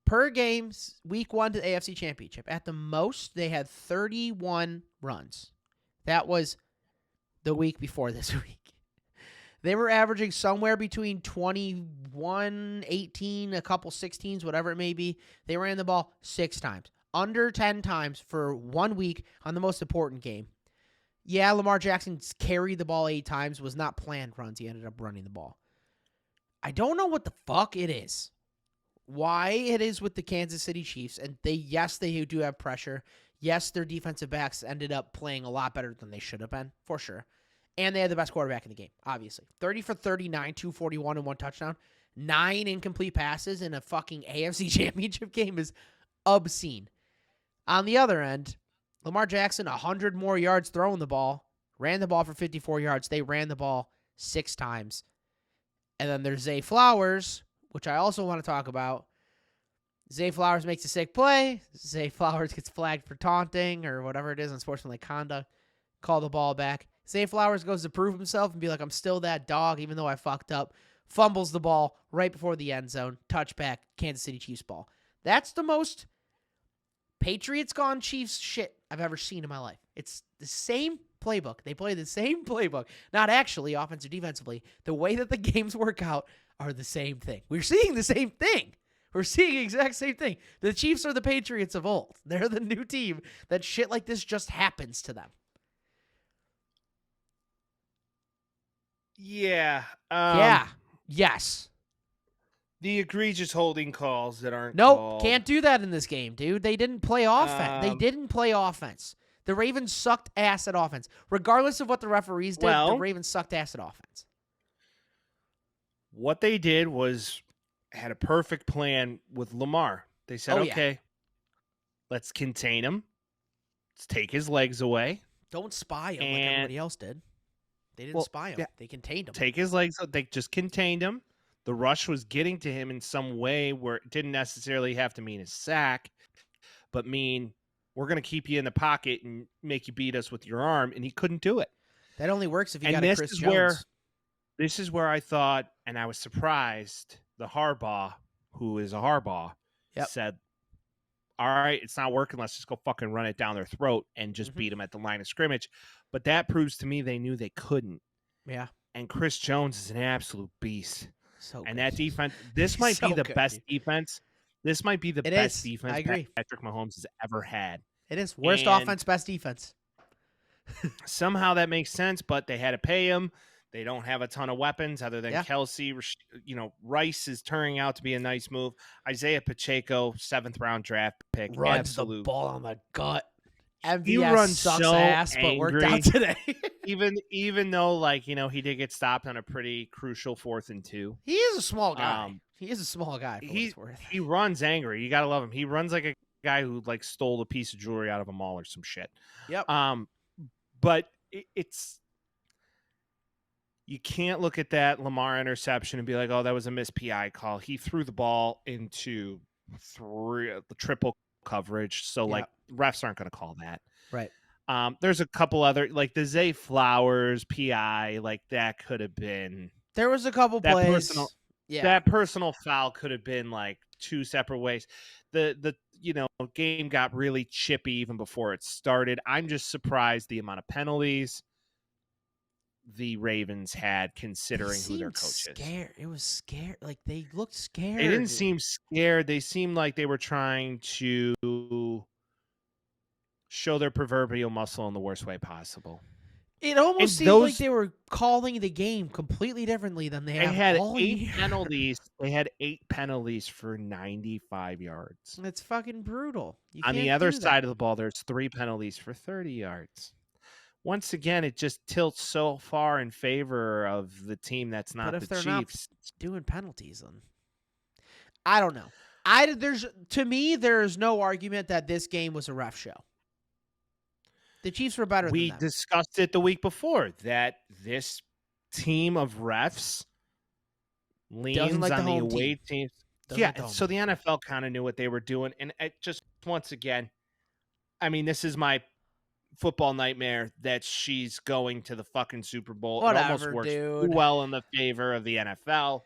per games, week 1 to the AFC Championship, at the most, they had 31 runs. That was the week before this week. They were averaging somewhere between 21, 18, a couple 16s, whatever it may be. They ran the ball 6 times. Under 10 times for 1 week on the most important game. Yeah, Lamar Jackson carried the ball 8 times, was not planned runs. He ended up running the ball. I don't know what the fuck it is. Why it is with the Kansas City Chiefs. And they do have pressure. Yes, their defensive backs ended up playing a lot better than they should have been, for sure. And they had the best quarterback in the game, obviously. 30 for 39, 241, and 1 touchdown. 9 incomplete passes in a fucking AFC Championship game is obscene. On the other end, Lamar Jackson, 100 more yards throwing the ball. Ran the ball for 54 yards. They ran the ball 6 times. And then there's Zay Flowers, which I also want to talk about. Zay Flowers makes a sick play. Zay Flowers gets flagged for taunting or whatever it is on sportsmanlike conduct. Call the ball back. Zay Flowers goes to prove himself and be like, I'm still that dog, even though I fucked up. Fumbles the ball right before the end zone. Touchback, Kansas City Chiefs ball. That's the most Patriots gone Chiefs shit I've ever seen in my life. It's the same playbook. They play the same playbook. Not actually offensive, defensively. The way that the games work out are the same thing. We're seeing the same thing. We're seeing the exact same thing. The Chiefs are the Patriots of old. They're the new team that shit like this just happens to them. Yeah. Yeah. Yes. The egregious holding calls that aren't Nope. called. Can't do that in this game, dude. They didn't play offense. They didn't play offense. The Ravens sucked ass at offense. Regardless of what the referees did, the Ravens sucked ass at offense. What they did was had a perfect plan with Lamar. They said, okay, let's contain him. Let's take his legs away. Don't spy him like everybody else did. They didn't spy him. Yeah. They contained him. Take his legs. They just contained him. The rush was getting to him in some way where it didn't necessarily have to mean a sack, but mean we're going to keep you in the pocket and make you beat us with your arm, and he couldn't do it. That only works if you got a Chris Jones. This is where I thought, and I was surprised, the Harbaugh, who is a Harbaugh, said, all right, it's not working. Let's just go fucking run it down their throat and just beat them at the line of scrimmage. But that proves to me they knew they couldn't. Yeah. And Chris Jones is an absolute beast. So and good. That defense, this might be the best defense. This might be the best defense I agree. Patrick Mahomes has ever had. It is. Worst offense, best defense. Somehow that makes sense, but they had to pay him. They don't have a ton of weapons other than Kelsey. Rice is turning out to be a nice move. Isaiah Pacheco, 7th-round draft pick. Runs the ball on the gut. He runs sucks so ass, angry. but worked out today. even though, he did get stopped on a pretty crucial 4th and 2. He is a small guy. He is a small guy. For what it's worth. He runs angry. You gotta love him. He runs like a guy who stole a piece of jewelry out of a mall or some shit. Yep. But it's. You can't look at that Lamar interception and be like, oh, that was a missed PI call. He threw the ball into the triple coverage. So, refs aren't going to call that. Right. There's a couple other, the Zay Flowers PI, that could have been. There was a couple plays. That personal foul could have been, 2 separate ways. The game got really chippy even before it started. I'm just surprised the amount of penalties the Ravens had, considering who their coach is. It was scared. They looked scared. They didn't seem scared. They seemed like they were trying to show their proverbial muscle in the worst way possible. It almost seemed like they were calling the game completely differently than they had all 8 year. penalties. They had 8 penalties for 95 yards. That's fucking brutal. On the other side of the ball, there's 3 penalties for 30 yards. Once again, it just tilts so far in favor of the team that's not the Chiefs. But if they're not doing penalties, then I don't know. To me, there's no argument that this game was a ref show. The Chiefs were better than them. We discussed it the week before that this team of refs leans on the away teams. So the NFL kind of knew what they were doing. And it just, once again, this is my football nightmare that she's going to the fucking Super Bowl. Whatever, it almost works dude. Well in the favor of the NFL.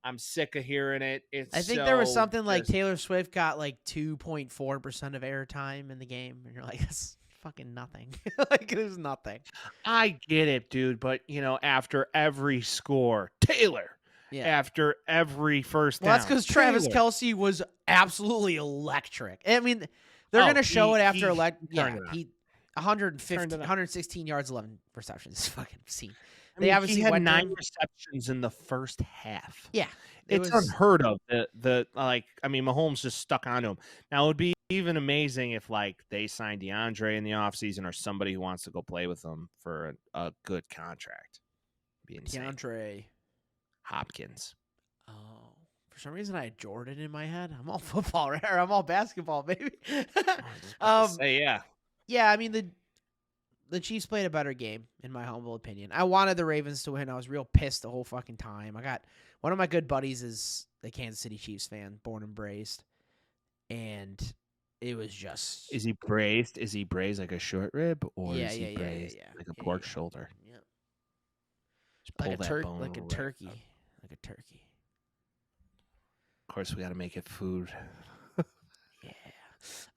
I'm sick of hearing it. I think there was something Taylor Swift got 2.4% of airtime in the game, and you're like, that's fucking nothing. It was nothing. I get it, dude, but after every score, Taylor. Yeah. After every first down. Well, that's because Travis Kelce was absolutely electric. They're going to show it after 116 yards, 11 receptions. It's fucking obscene. He had 9 receptions in the first half. Yeah. It's unheard of. Mahomes just stuck onto him. Now, it would be even amazing if, they signed DeAndre in the offseason or somebody who wants to go play with them for a good contract. It'd be insane. DeAndre Hopkins. Oh. For some reason, I had Jordan in my head. I'm all football, right? Or I'm all basketball, baby. Yeah, the Chiefs played a better game, in my humble opinion. I wanted the Ravens to win. I was real pissed the whole fucking time. I got one of my good buddies is a Kansas City Chiefs fan, born and raised, and it was just. Is he braised? Is he braised like a short rib, or is he braised like a pork shoulder? Yeah, like a turkey. Like a turkey. Of course, we got to make it food.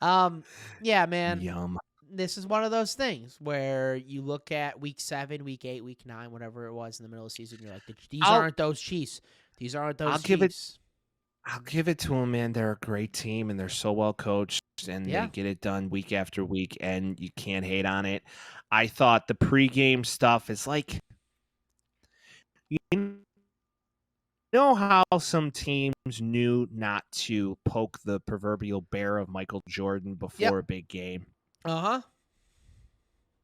Yeah, man. Yum. This is one of those things where you look at week 7, week 8, week 9, whatever it was in the middle of the season. You're like, these aren't those Chiefs. These aren't those Chiefs. I'll give it to them, man. They're a great team, and they're so well coached, and they get it done week after week, and you can't hate on it. I thought the pregame stuff is you know how some teams knew not to poke the proverbial bear of Michael Jordan before a big game? Uh-huh.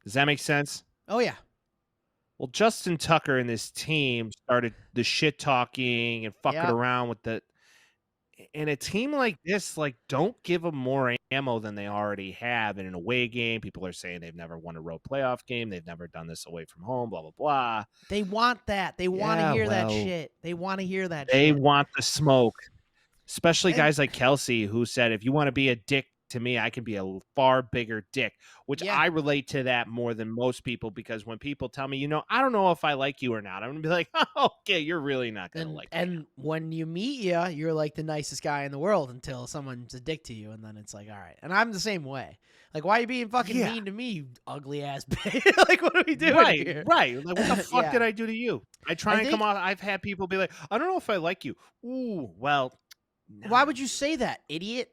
Does that make sense? Oh, yeah. Well, Justin Tucker and this team started the shit talking and fucking around with And a team like this, like, don't give them more ammo than they already have in an away game. People are saying they've never won a road playoff game. They've never done this away from home, blah, blah, blah. They want that. They want to Yeah, hear that well, shit. They want to hear that they shit. want the smoke, especially And- guys like Kelsey, who said, if you want to be a dick to me, I can be a far bigger dick, which Yeah. I relate to that more than most people, because when people tell me, I don't know if I like you or not, I'm going to be like, oh, okay, you're really not going to like me. And when you meet you, you're like the nicest guy in the world until someone's a dick to you, and then it's like, all right. And I'm the same way. Like, why are you being fucking mean to me, you ugly ass bitch? Like, what are we doing here? Right. Like, what the fuck Yeah. did I do to you? I try and come off. I've had people be like, I don't know if I like you. Ooh, well. No. Why would you say that, idiot?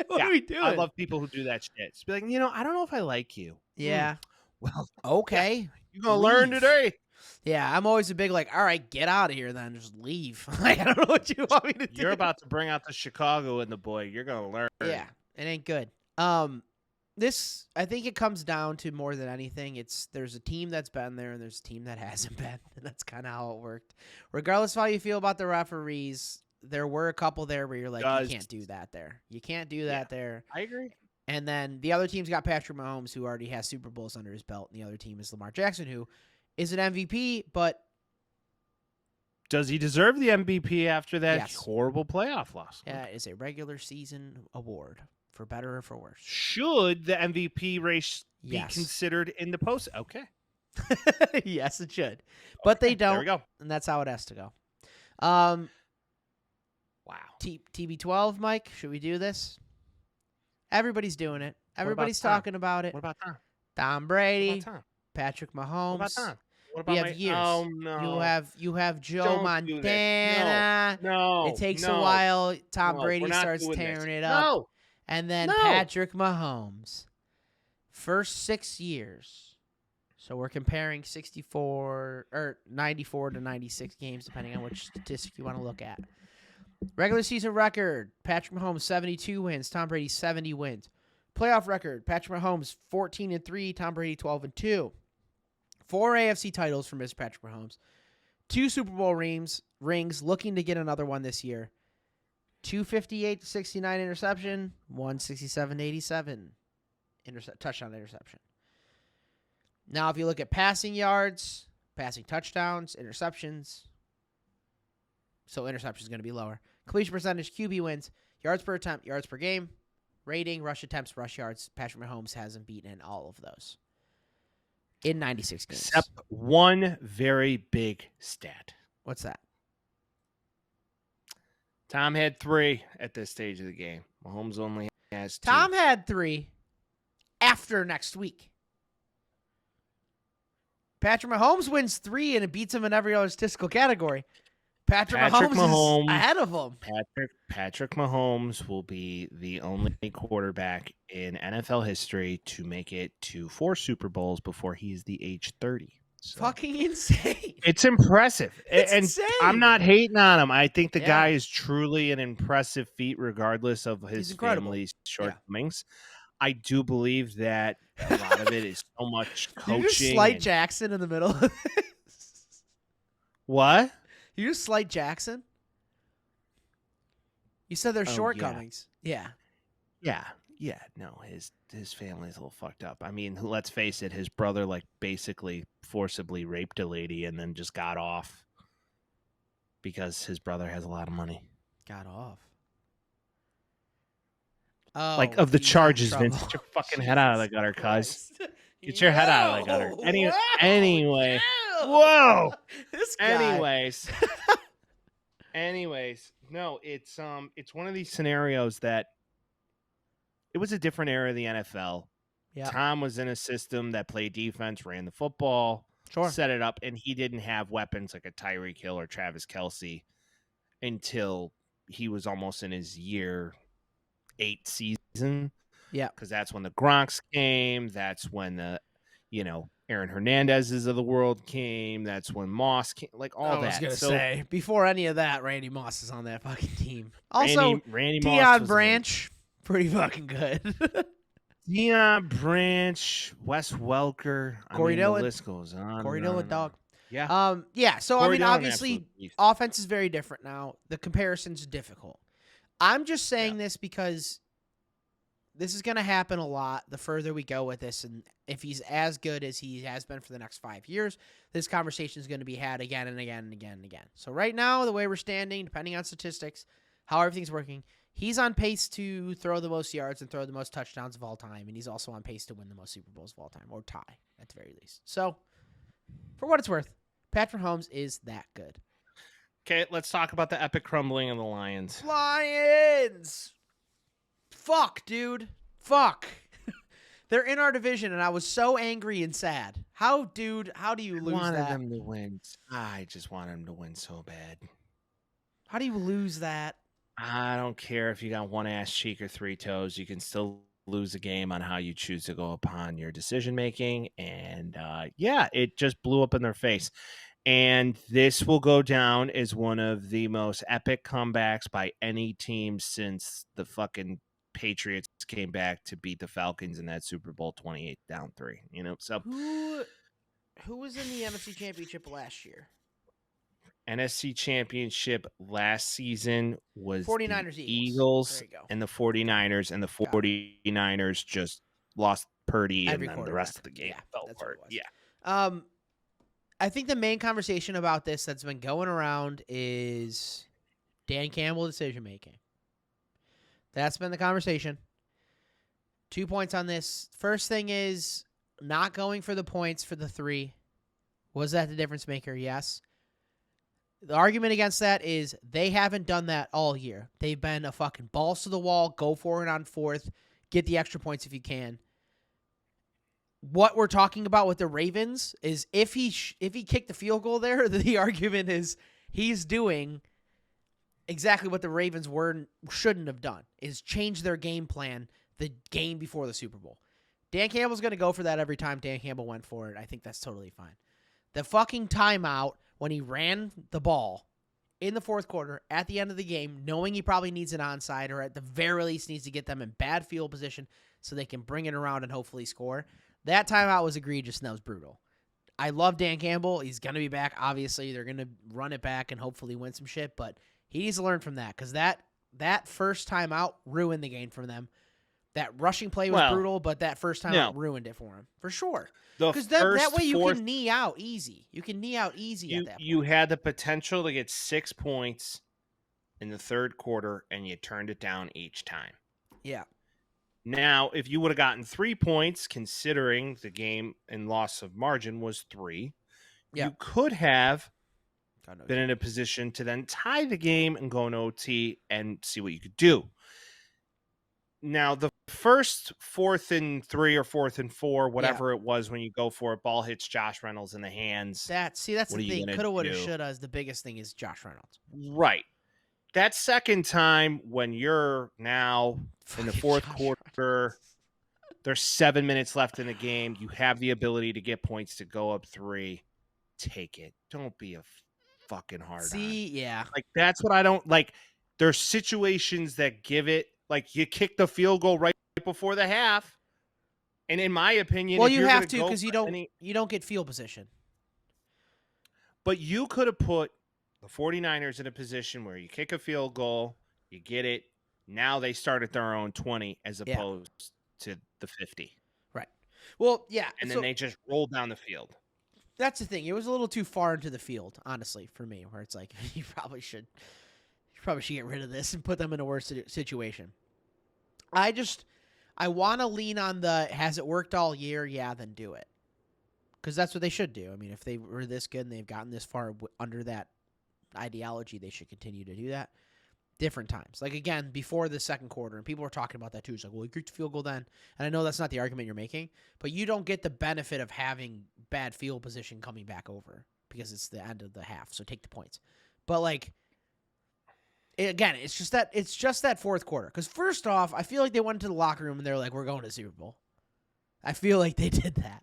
What are we doing? I love people who do that shit. Just be like, I don't know if I like you. Yeah. Well, Okay. you're going to learn today. Yeah, I'm always a big like, all right, get out of here then. Just leave. Like, I don't know what you want me to do. You're about to bring out the Chicago in the boy. You're going to learn. Yeah, it ain't good. This, I think it comes down to more than anything. There's a team that's been there and there's a team that hasn't been. And that's kind of how it worked. Regardless of how you feel about the referees, there were a couple there where you're like, you can't do that there. You can't do that there. I agree. And then the other team's got Patrick Mahomes, who already has Super Bowls under his belt. And the other team is Lamar Jackson, who is an MVP, but does he deserve the MVP after that Yes. horrible playoff loss? is a regular season award, for better or for worse. Should the MVP race be Yes. considered in the post? Okay. Yes, it should. But they don't. There we go. And that's how it has to go. Wow. TB12, Mike, should we do this? Everybody's doing it. Everybody's Tom? talking about it. What about Tom? Tom What Brady, about Tom? Patrick What Mahomes. about Tom? What We about have years. Oh, no. You have Joe Don't do this. Montana. No. It takes a no. while. Tom No, Brady we're not starts doing tearing this. it up. No. And then No. Patrick Mahomes. First 6 years. So we're comparing 64 or 94 to 96 games, depending on which statistic you want to look at. Regular season record, Patrick Mahomes 72 wins, Tom Brady 70 wins. Playoff record, Patrick Mahomes 14-3, Tom Brady 12-2. 4 AFC titles for Mr. Patrick Mahomes. 2 Super Bowl rings, looking to get another one this year. 258-69 interception, 167-87 touchdown interception. Now, if you look at passing yards, passing touchdowns, interceptions, so interception is going to be lower. Completion percentage, QB wins, yards per attempt, yards per game, rating, rush attempts, rush yards. Patrick Mahomes hasn't beaten in all of those in 96 games. Except one very big stat. What's that? Tom had 3 at this stage of the game. Mahomes only has 2. Tom had 3 after next week. Patrick Mahomes wins 3 and it beats him in every other statistical category. Patrick Mahomes is ahead of him. Patrick Mahomes will be the only quarterback in NFL history to make it to 4 Super Bowls before he's the age 30. So Fucking insane. it's impressive. It's and insane. I'm not hating on him. I think the Yeah. guy is truly an impressive feat regardless of his incredible. family's shortcomings. I do believe that a lot of it is so much coaching. You just slight and- Jackson in the middle of this. What? You just slight Jackson? You said there's Oh, yeah. shortcomings. Yeah. Yeah, no, his family's a little fucked up. I mean, let's face it, his brother basically forcibly raped a lady and then just got off because his brother has a lot of money. Got off. Oh, Of the he got in charges, Vince, trouble. get your fucking head out of the gutter, cuz. Christ. Get your head out of the gutter. Yo, Anyway. wow. Whoa. This guy. Anyways, no, it's one of these scenarios that it was a different era of the NFL. Yeah. Tom was in a system that played defense, ran the football, Sure. set it up, and he didn't have weapons like a Tyreek Hill or Travis Kelce until he was almost in his year 8 season. Yeah. Because that's when the Gronks came. That's when the, Aaron Hernandez's of the world came. That's when Moss came. All that. I was gonna So say before any of that, Randy Moss is on that fucking team. Also, Randy Moss Deion was Branch, pretty fucking good. Deion Branch, Wes Welker. Corey The Dillon. list goes on. Corey and Dillon, on. dog. Yeah. Yeah. So Corey I mean, Dillon, obviously, absolute beast. offense is very different now. The comparison's difficult. I'm just saying Yeah. this because this is going to happen a lot the further we go with this. And if he's as good as he has been for the next 5 years, this conversation is going to be had again and again and again and again. So right now, the way we're standing, depending on statistics, how everything's working, he's on pace to throw the most yards and throw the most touchdowns of all time. And he's also on pace to win the most Super Bowls of all time, or tie at the very least. So for what it's worth, Patrick Mahomes is that good. Okay, let's talk about the epic crumbling of the Lions. Lions! Fuck, dude. Fuck. They're in our division, and I was so angry and sad. How do you lose wanted that? them to win. I just want them to win so bad. How do you lose that? I don't care if you got one ass cheek or three toes. You can still lose a game on how you choose to go upon your decision making. And yeah, it just blew up in their face. And this will go down as one of the most epic comebacks by any team since the fucking Patriots came back to beat the Falcons in that Super Bowl 28 down 3. You know, so Who was in the NFC Championship last year? NFC Championship last season was 49ers, the Eagles. There Eagles you go. and the 49ers, and the 49ers just lost Purdy, Every and then the rest of the game fell that's what apart. it was. I think the main conversation about this that's been going around is Dan Campbell decision making. That's been the conversation. 2 points on this. First thing is not going for the points for the 3. Was that the difference maker? Yes. The argument against that is they haven't done that all year. They've been a fucking balls to the wall, go for it on 4th, get the extra points if you can. What we're talking about with the Ravens is if he kicked the field goal there, the argument is he's doing exactly what the Ravens shouldn't have done, is change their game plan the game before the Super Bowl. Dan Campbell's going to go for that every time Dan Campbell went for it. I think that's totally fine. The fucking timeout when he ran the ball in the 4th quarter at the end of the game, knowing he probably needs an onside or at the very least needs to get them in bad field position so they can bring it around and hopefully score. That timeout was egregious and that was brutal. I love Dan Campbell. He's going to be back. Obviously, they're going to run it back and hopefully win some shit, but he needs to learn from that because that first timeout ruined the game for them. That rushing play was brutal, but that first timeout ruined it for him, for sure. Because that way you can knee out easy. You can knee out easy at that point. You had the potential to get 6 points in the 3rd quarter, and you turned it down each time. Yeah. Now, if you would have gotten 3 points, considering the game and loss of margin was 3, you could have been in a position to then tie the game and go in OT and see what you could do. Now, the first 4th and 3 or 4th and 4, whatever it was, when you go for it, ball hits Josh Reynolds in the hands. That's the thing. Coulda, woulda, shoulda is the biggest thing is Josh Reynolds. Right. That second time when you're now in the 4th quarter, there's 7 minutes left in the game. You have the ability to get points to go up 3. Take it. Don't be a fucking hard on. Yeah. Like, that's what I don't like. There's situations that give it. Like, you kick the field goal right before the half, and in my opinion, well, you have to because you don't get field position. But you could have put the 49ers in a position where you kick a field goal, you get it. Now they start at their own 20 as opposed to the 50. Right. Well, yeah. And then they just roll down the field. That's the thing. It was a little too far into the field, honestly, for me, where it's like you probably should get rid of this and put them in a worse situation. I want to lean on has it worked all year? Yeah, then do it. Because that's what they should do. I mean, if they were this good and they've gotten this far under that ideology, they should continue to do that. Different times. Like, again, before the 2nd quarter, and people were talking about that too. It's like, well, you kicked the field goal then. And I know that's not the argument you're making, but you don't get the benefit of having bad field position coming back over because it's the end of the half, so take the points. But, like, again, it's just that 4th quarter. Because first off, I feel like they went into the locker room and they were like, we're going to Super Bowl. I feel like they did that.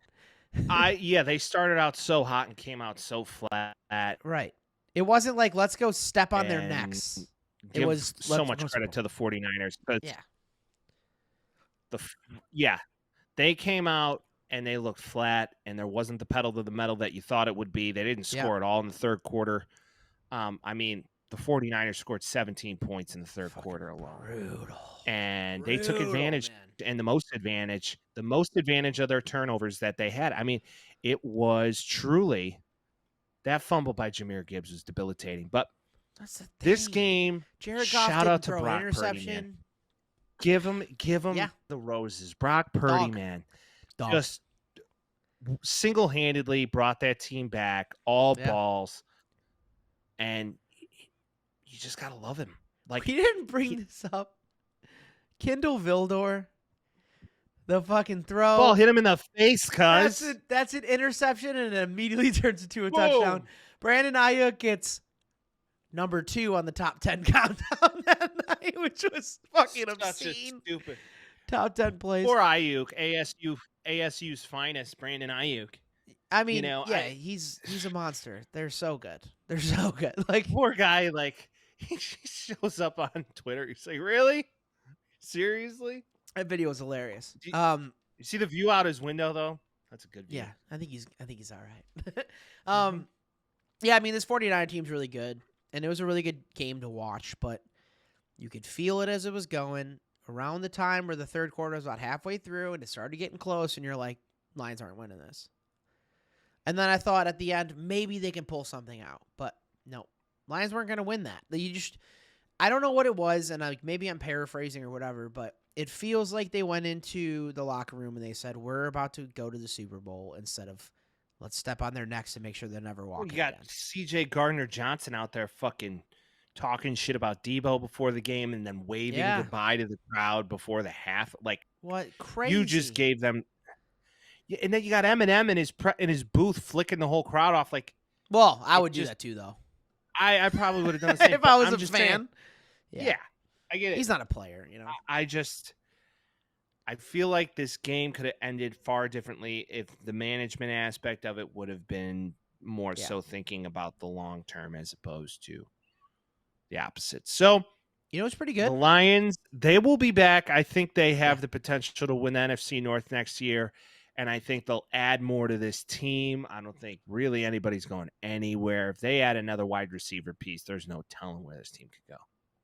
They started out so hot and came out so flat. Right. It wasn't like, let's go step on their necks. It was so much credit to the 49ers. Yeah. They came out and they looked flat, and there wasn't the pedal to the metal that you thought it would be. They didn't score at all in the third quarter. I mean, the 49ers scored 17 points in the third quarter alone. Brutal. And they took advantage, man. and the most advantage of their turnovers that they had. I mean, it was truly that fumble by Jahmyr Gibbs was debilitating. But That's the thing. this game, Jared Goff shout didn't out to throw an Brock interception. Purdy, man. Give him Yeah. the roses. Brock Purdy, Dog. man, Dog. just single-handedly brought that team back, all Yeah. balls, and you just gotta love him. Like, we didn't bring this up. Kindle Vildor, the fucking throw. ball hit him in the face, cuz. That's an interception, and it immediately turns into a touchdown. Brandon Ayuk gets number 2 on the top 10 countdown that night, which was fucking Such a obscene. stupid. Top 10 plays. Poor Ayuk, ASU's finest, Brandon Ayuk. I mean, you know, yeah, he's a monster. They're so good. They're so good. Like, Poor guy, like, he shows up on Twitter. He's like, really? Seriously? that video was hilarious. Do You see the view out his window, though? That's a good view. Yeah, I think he's all right. Yeah, I mean, this 49 team's really good, and it was a really good game to watch, but you could feel it as it was going. Around the time where the third quarter was about halfway through, and it started getting close, and you're like, Lions aren't winning this. And then I thought at the end, maybe they can pull something out, but no, Lions weren't going to win that. I don't know what it was, and maybe I'm paraphrasing or whatever, but it feels like they went into the locker room and they said, we're about to go to the Super Bowl instead of let's step on their necks and make sure they're never walking You got again. C.J. Gardner-Johnson out there fucking talking shit about Debo before the game and then waving Yeah. goodbye to the crowd before the half. Like, What? Crazy. you just gave them. Yeah, and then you got Eminem in his booth flicking the whole crowd off. Like, Well, I would do just- that too, though. I probably would have done the same if but I was I'm a just fan. saying, yeah, I get it. He's not a player, you know. I feel like this game could have ended far differently if the management aspect of it would have been more Yeah. so thinking about the long term as opposed to the opposite. So You know, it's pretty the good. Lions, they will be back. I think they have the potential to win the NFC North next year, and I think they'll add more to this team. I don't think really anybody's going anywhere. If they add another wide receiver piece, there's no telling where this team could go.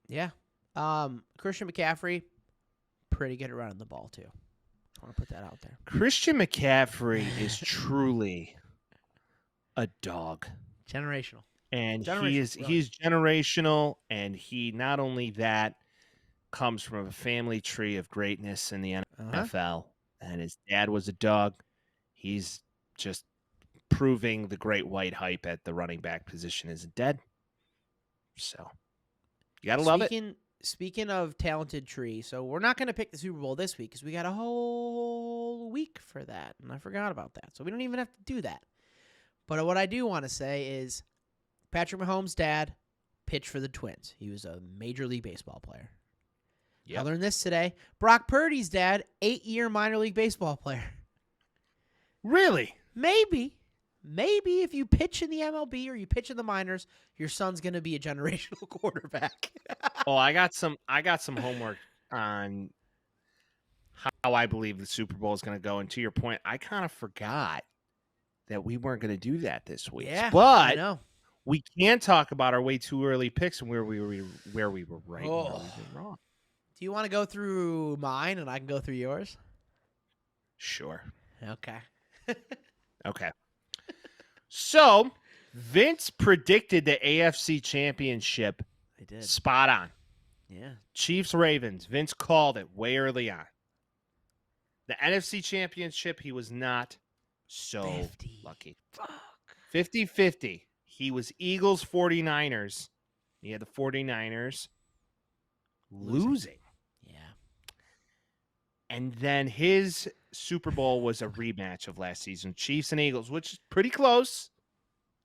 Yeah. Christian McCaffrey, pretty good at running the ball too. I want to put that out there. Christian McCaffrey is truly a dog. Generational. And Generational, he's generational, and he not only that comes from a family tree of greatness in the NFL, and his dad was a dog. He's just proving the great white hype at the running back position isn't dead. So you gotta love it. Speaking of talented tree, so we're not going to pick the Super Bowl this week because we got a whole week for that, and I forgot about that. So we don't even have to do that. But what I do want to say is Patrick Mahomes' dad pitched for the Twins. He was a Major League Baseball player. Yep. I learned this today. Brock Purdy's dad, 8-year minor league baseball player. Really? Maybe if you pitch in the MLB or you pitch in the minors, your son's going to be a generational quarterback. Oh, I got some homework on how I believe the Super Bowl is going to go. And to your point, I kind of forgot that we weren't going to do that this week. Yeah, I but know. we can talk about our way too early picks and where we were right and where we were wrong. Do you want to go through mine and I can go through yours? Sure. Okay. Okay. So Vince predicted the AFC Championship I did. spot on. Yeah. Chiefs Ravens. Vince called it way early on. The NFC Championship, he was not so 50. lucky. Fuck. 50-50. He was Eagles 49ers. He had the 49ers losing. Yeah. And then his Super Bowl was a rematch of last season, Chiefs and Eagles, which is pretty close.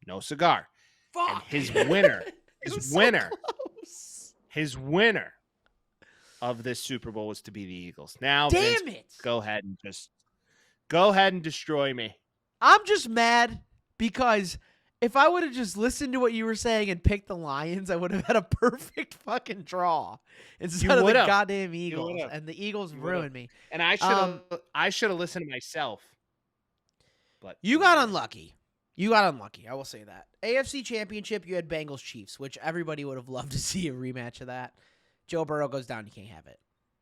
No cigar. Fuck. And his winner, It was his so winner, close. his winner of this Super Bowl was to be the Eagles. Now, Damn Vince, it. go ahead and destroy me. I'm just mad because if I would have just listened to what you were saying and picked the Lions, I would have had a perfect fucking draw instead of the would've. goddamn Eagles. would've. And the Eagles You would've. ruined me. And I should have listened to myself But You got unlucky. I will say that. AFC Championship, you had Bengals Chiefs, which everybody would have loved to see a rematch of that. Joe Burrow goes down, you can't have it.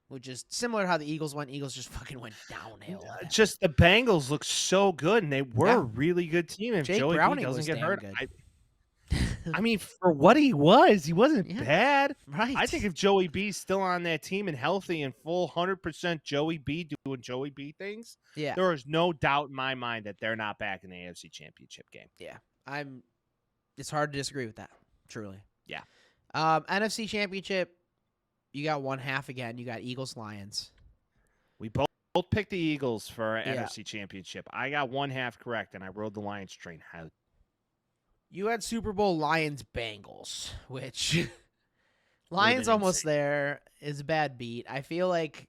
Which is similar to how the Eagles went. Eagles just fucking went downhill. Just the Bengals look so good, and they were a really good team. If Jake Joey B Browning doesn't was get damn hurt, good. I mean, for what he wasn't Yeah. bad. Right. I think if Joey B's still on that team and healthy and full 100% Joey B doing Joey B things, Yeah. there is no doubt in my mind that they're not back in the AFC Championship game. Yeah. It's hard to disagree with that. Truly. Yeah. NFC Championship, you got one half again. You got Eagles Lions. We both picked the Eagles for our Yeah. NFC Championship. I got one half correct, and I rode the Lions train. How? You had Super Bowl Lions Bengals, which Lions been almost insane. there is a bad beat. I feel like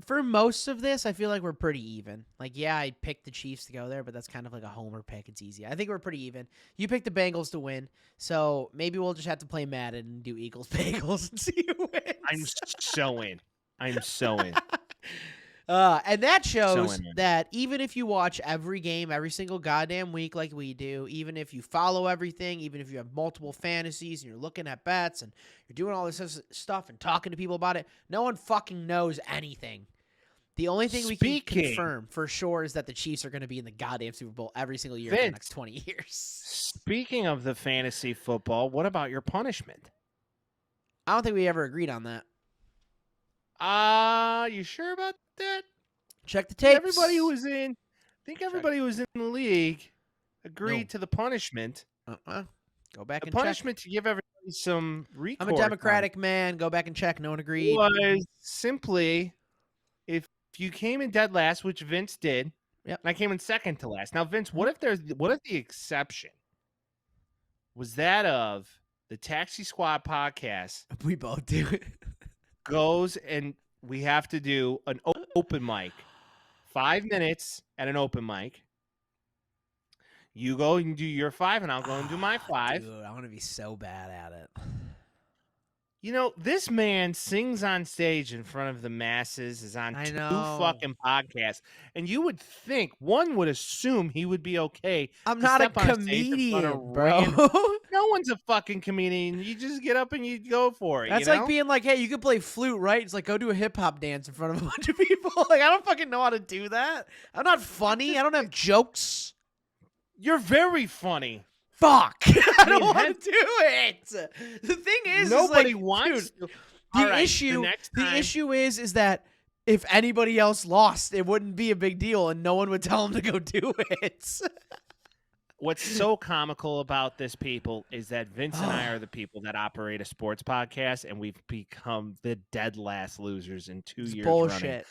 for most of this, I feel like we're pretty even. Like, yeah, I picked the Chiefs to go there, but that's kind of like a homer pick. It's easy. I think we're pretty even. You picked the Bengals to win, so maybe we'll just have to play Madden and do Eagles Bengals and see who wins. I'm so in. I'm so in. And that shows in, man. that even if you watch every game every single goddamn week like we do, even if you follow everything, even if you have multiple fantasies and you're looking at bets and you're doing all this stuff and talking to people about it, no one fucking knows anything. The only thing we can confirm for sure is that the Chiefs are going to be in the goddamn Super Bowl every single year for the next 20 years. Speaking of the fantasy football, what about your punishment? I don't think we ever agreed on that. You sure about that? Check the tapes. Everybody who was in, everybody who was in the league agreed to the punishment. Go back and punishment to give everybody some recourse. I'm a Democratic man. Go back and check. No one agreed. Was simply if you came in dead last, which Vince did. Yep. And I came in second to last. Now, Vince, what if the exception was that of the Taxi Squad podcast? We both do it. Goes and we have to do an open mic, 5 minutes at an open mic. You go and do your 5, and I'll go and do my 5. Dude, I want to be so bad at it. You know, this man sings on stage in front of the masses, is on two fucking podcasts, and you would think, one would assume he would be okay. I'm not a comedian, bro. No one's a fucking comedian. You just get up and you go for it. That's like being like, hey, you can play flute, right? It's like, go do a hip-hop dance in front of a bunch of people. Like, I don't fucking know how to do that. I'm not funny. I don't have jokes. You're very funny. Fuck. I don't want to do it. The thing is, nobody wants to. The issue is that if anybody else lost, it wouldn't be a big deal and no one would tell them to go do it. What's so comical about this, people, is that Vince and I are the people that operate a sports podcast, and we've become the dead last losers in 2 years running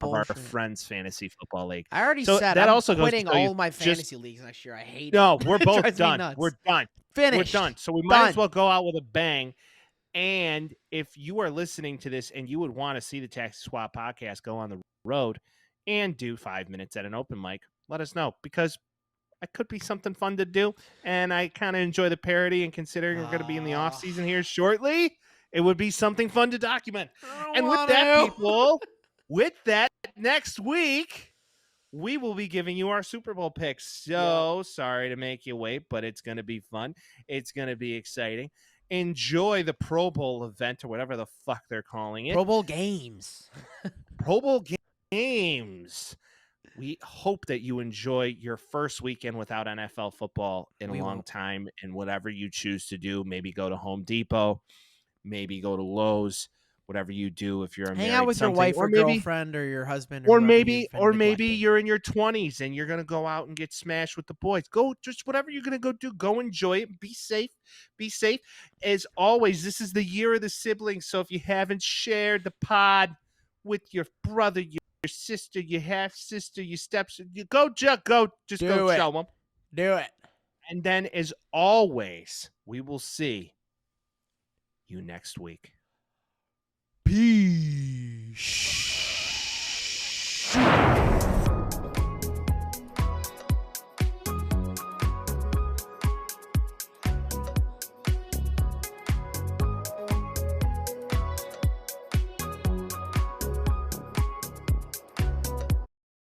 of our Friends Fantasy Football League. I already said that I'm quitting all my fantasy leagues next year. I hate it. No, we're both done. We're done. Finished. We're done. So we might as well go out with a bang. And if you are listening to this and you would want to see the Taxi Squad podcast go on the road and do 5 minutes at an open mic, let us know, because it could be something fun to do. And I kind of enjoy the parody, and considering we're going to be in the off season here shortly, it would be something fun to document. And with that, people, with that, next week, we will be giving you our Super Bowl picks. So sorry to make you wait, but it's going to be fun. It's going to be exciting. Enjoy the Pro Bowl event, or whatever the fuck they're calling it. Pro Bowl games. Pro Bowl games. We hope that you enjoy your first weekend without NFL football in a long time, and whatever you choose to do. Maybe go to Home Depot, maybe go to Lowe's, whatever you do. If you're hang out with your wife or girlfriend or your husband, or maybe you're in your 20s and you're gonna go out and get smashed with the boys. Go, just whatever you're gonna go do. Go enjoy it. Be safe. Be safe. As always, this is the year of the siblings. So if you haven't shared the pod with your brother, your sister, your half sister, your stepsister, go show them. Do it. And then, as always, we will see you next week. Peace.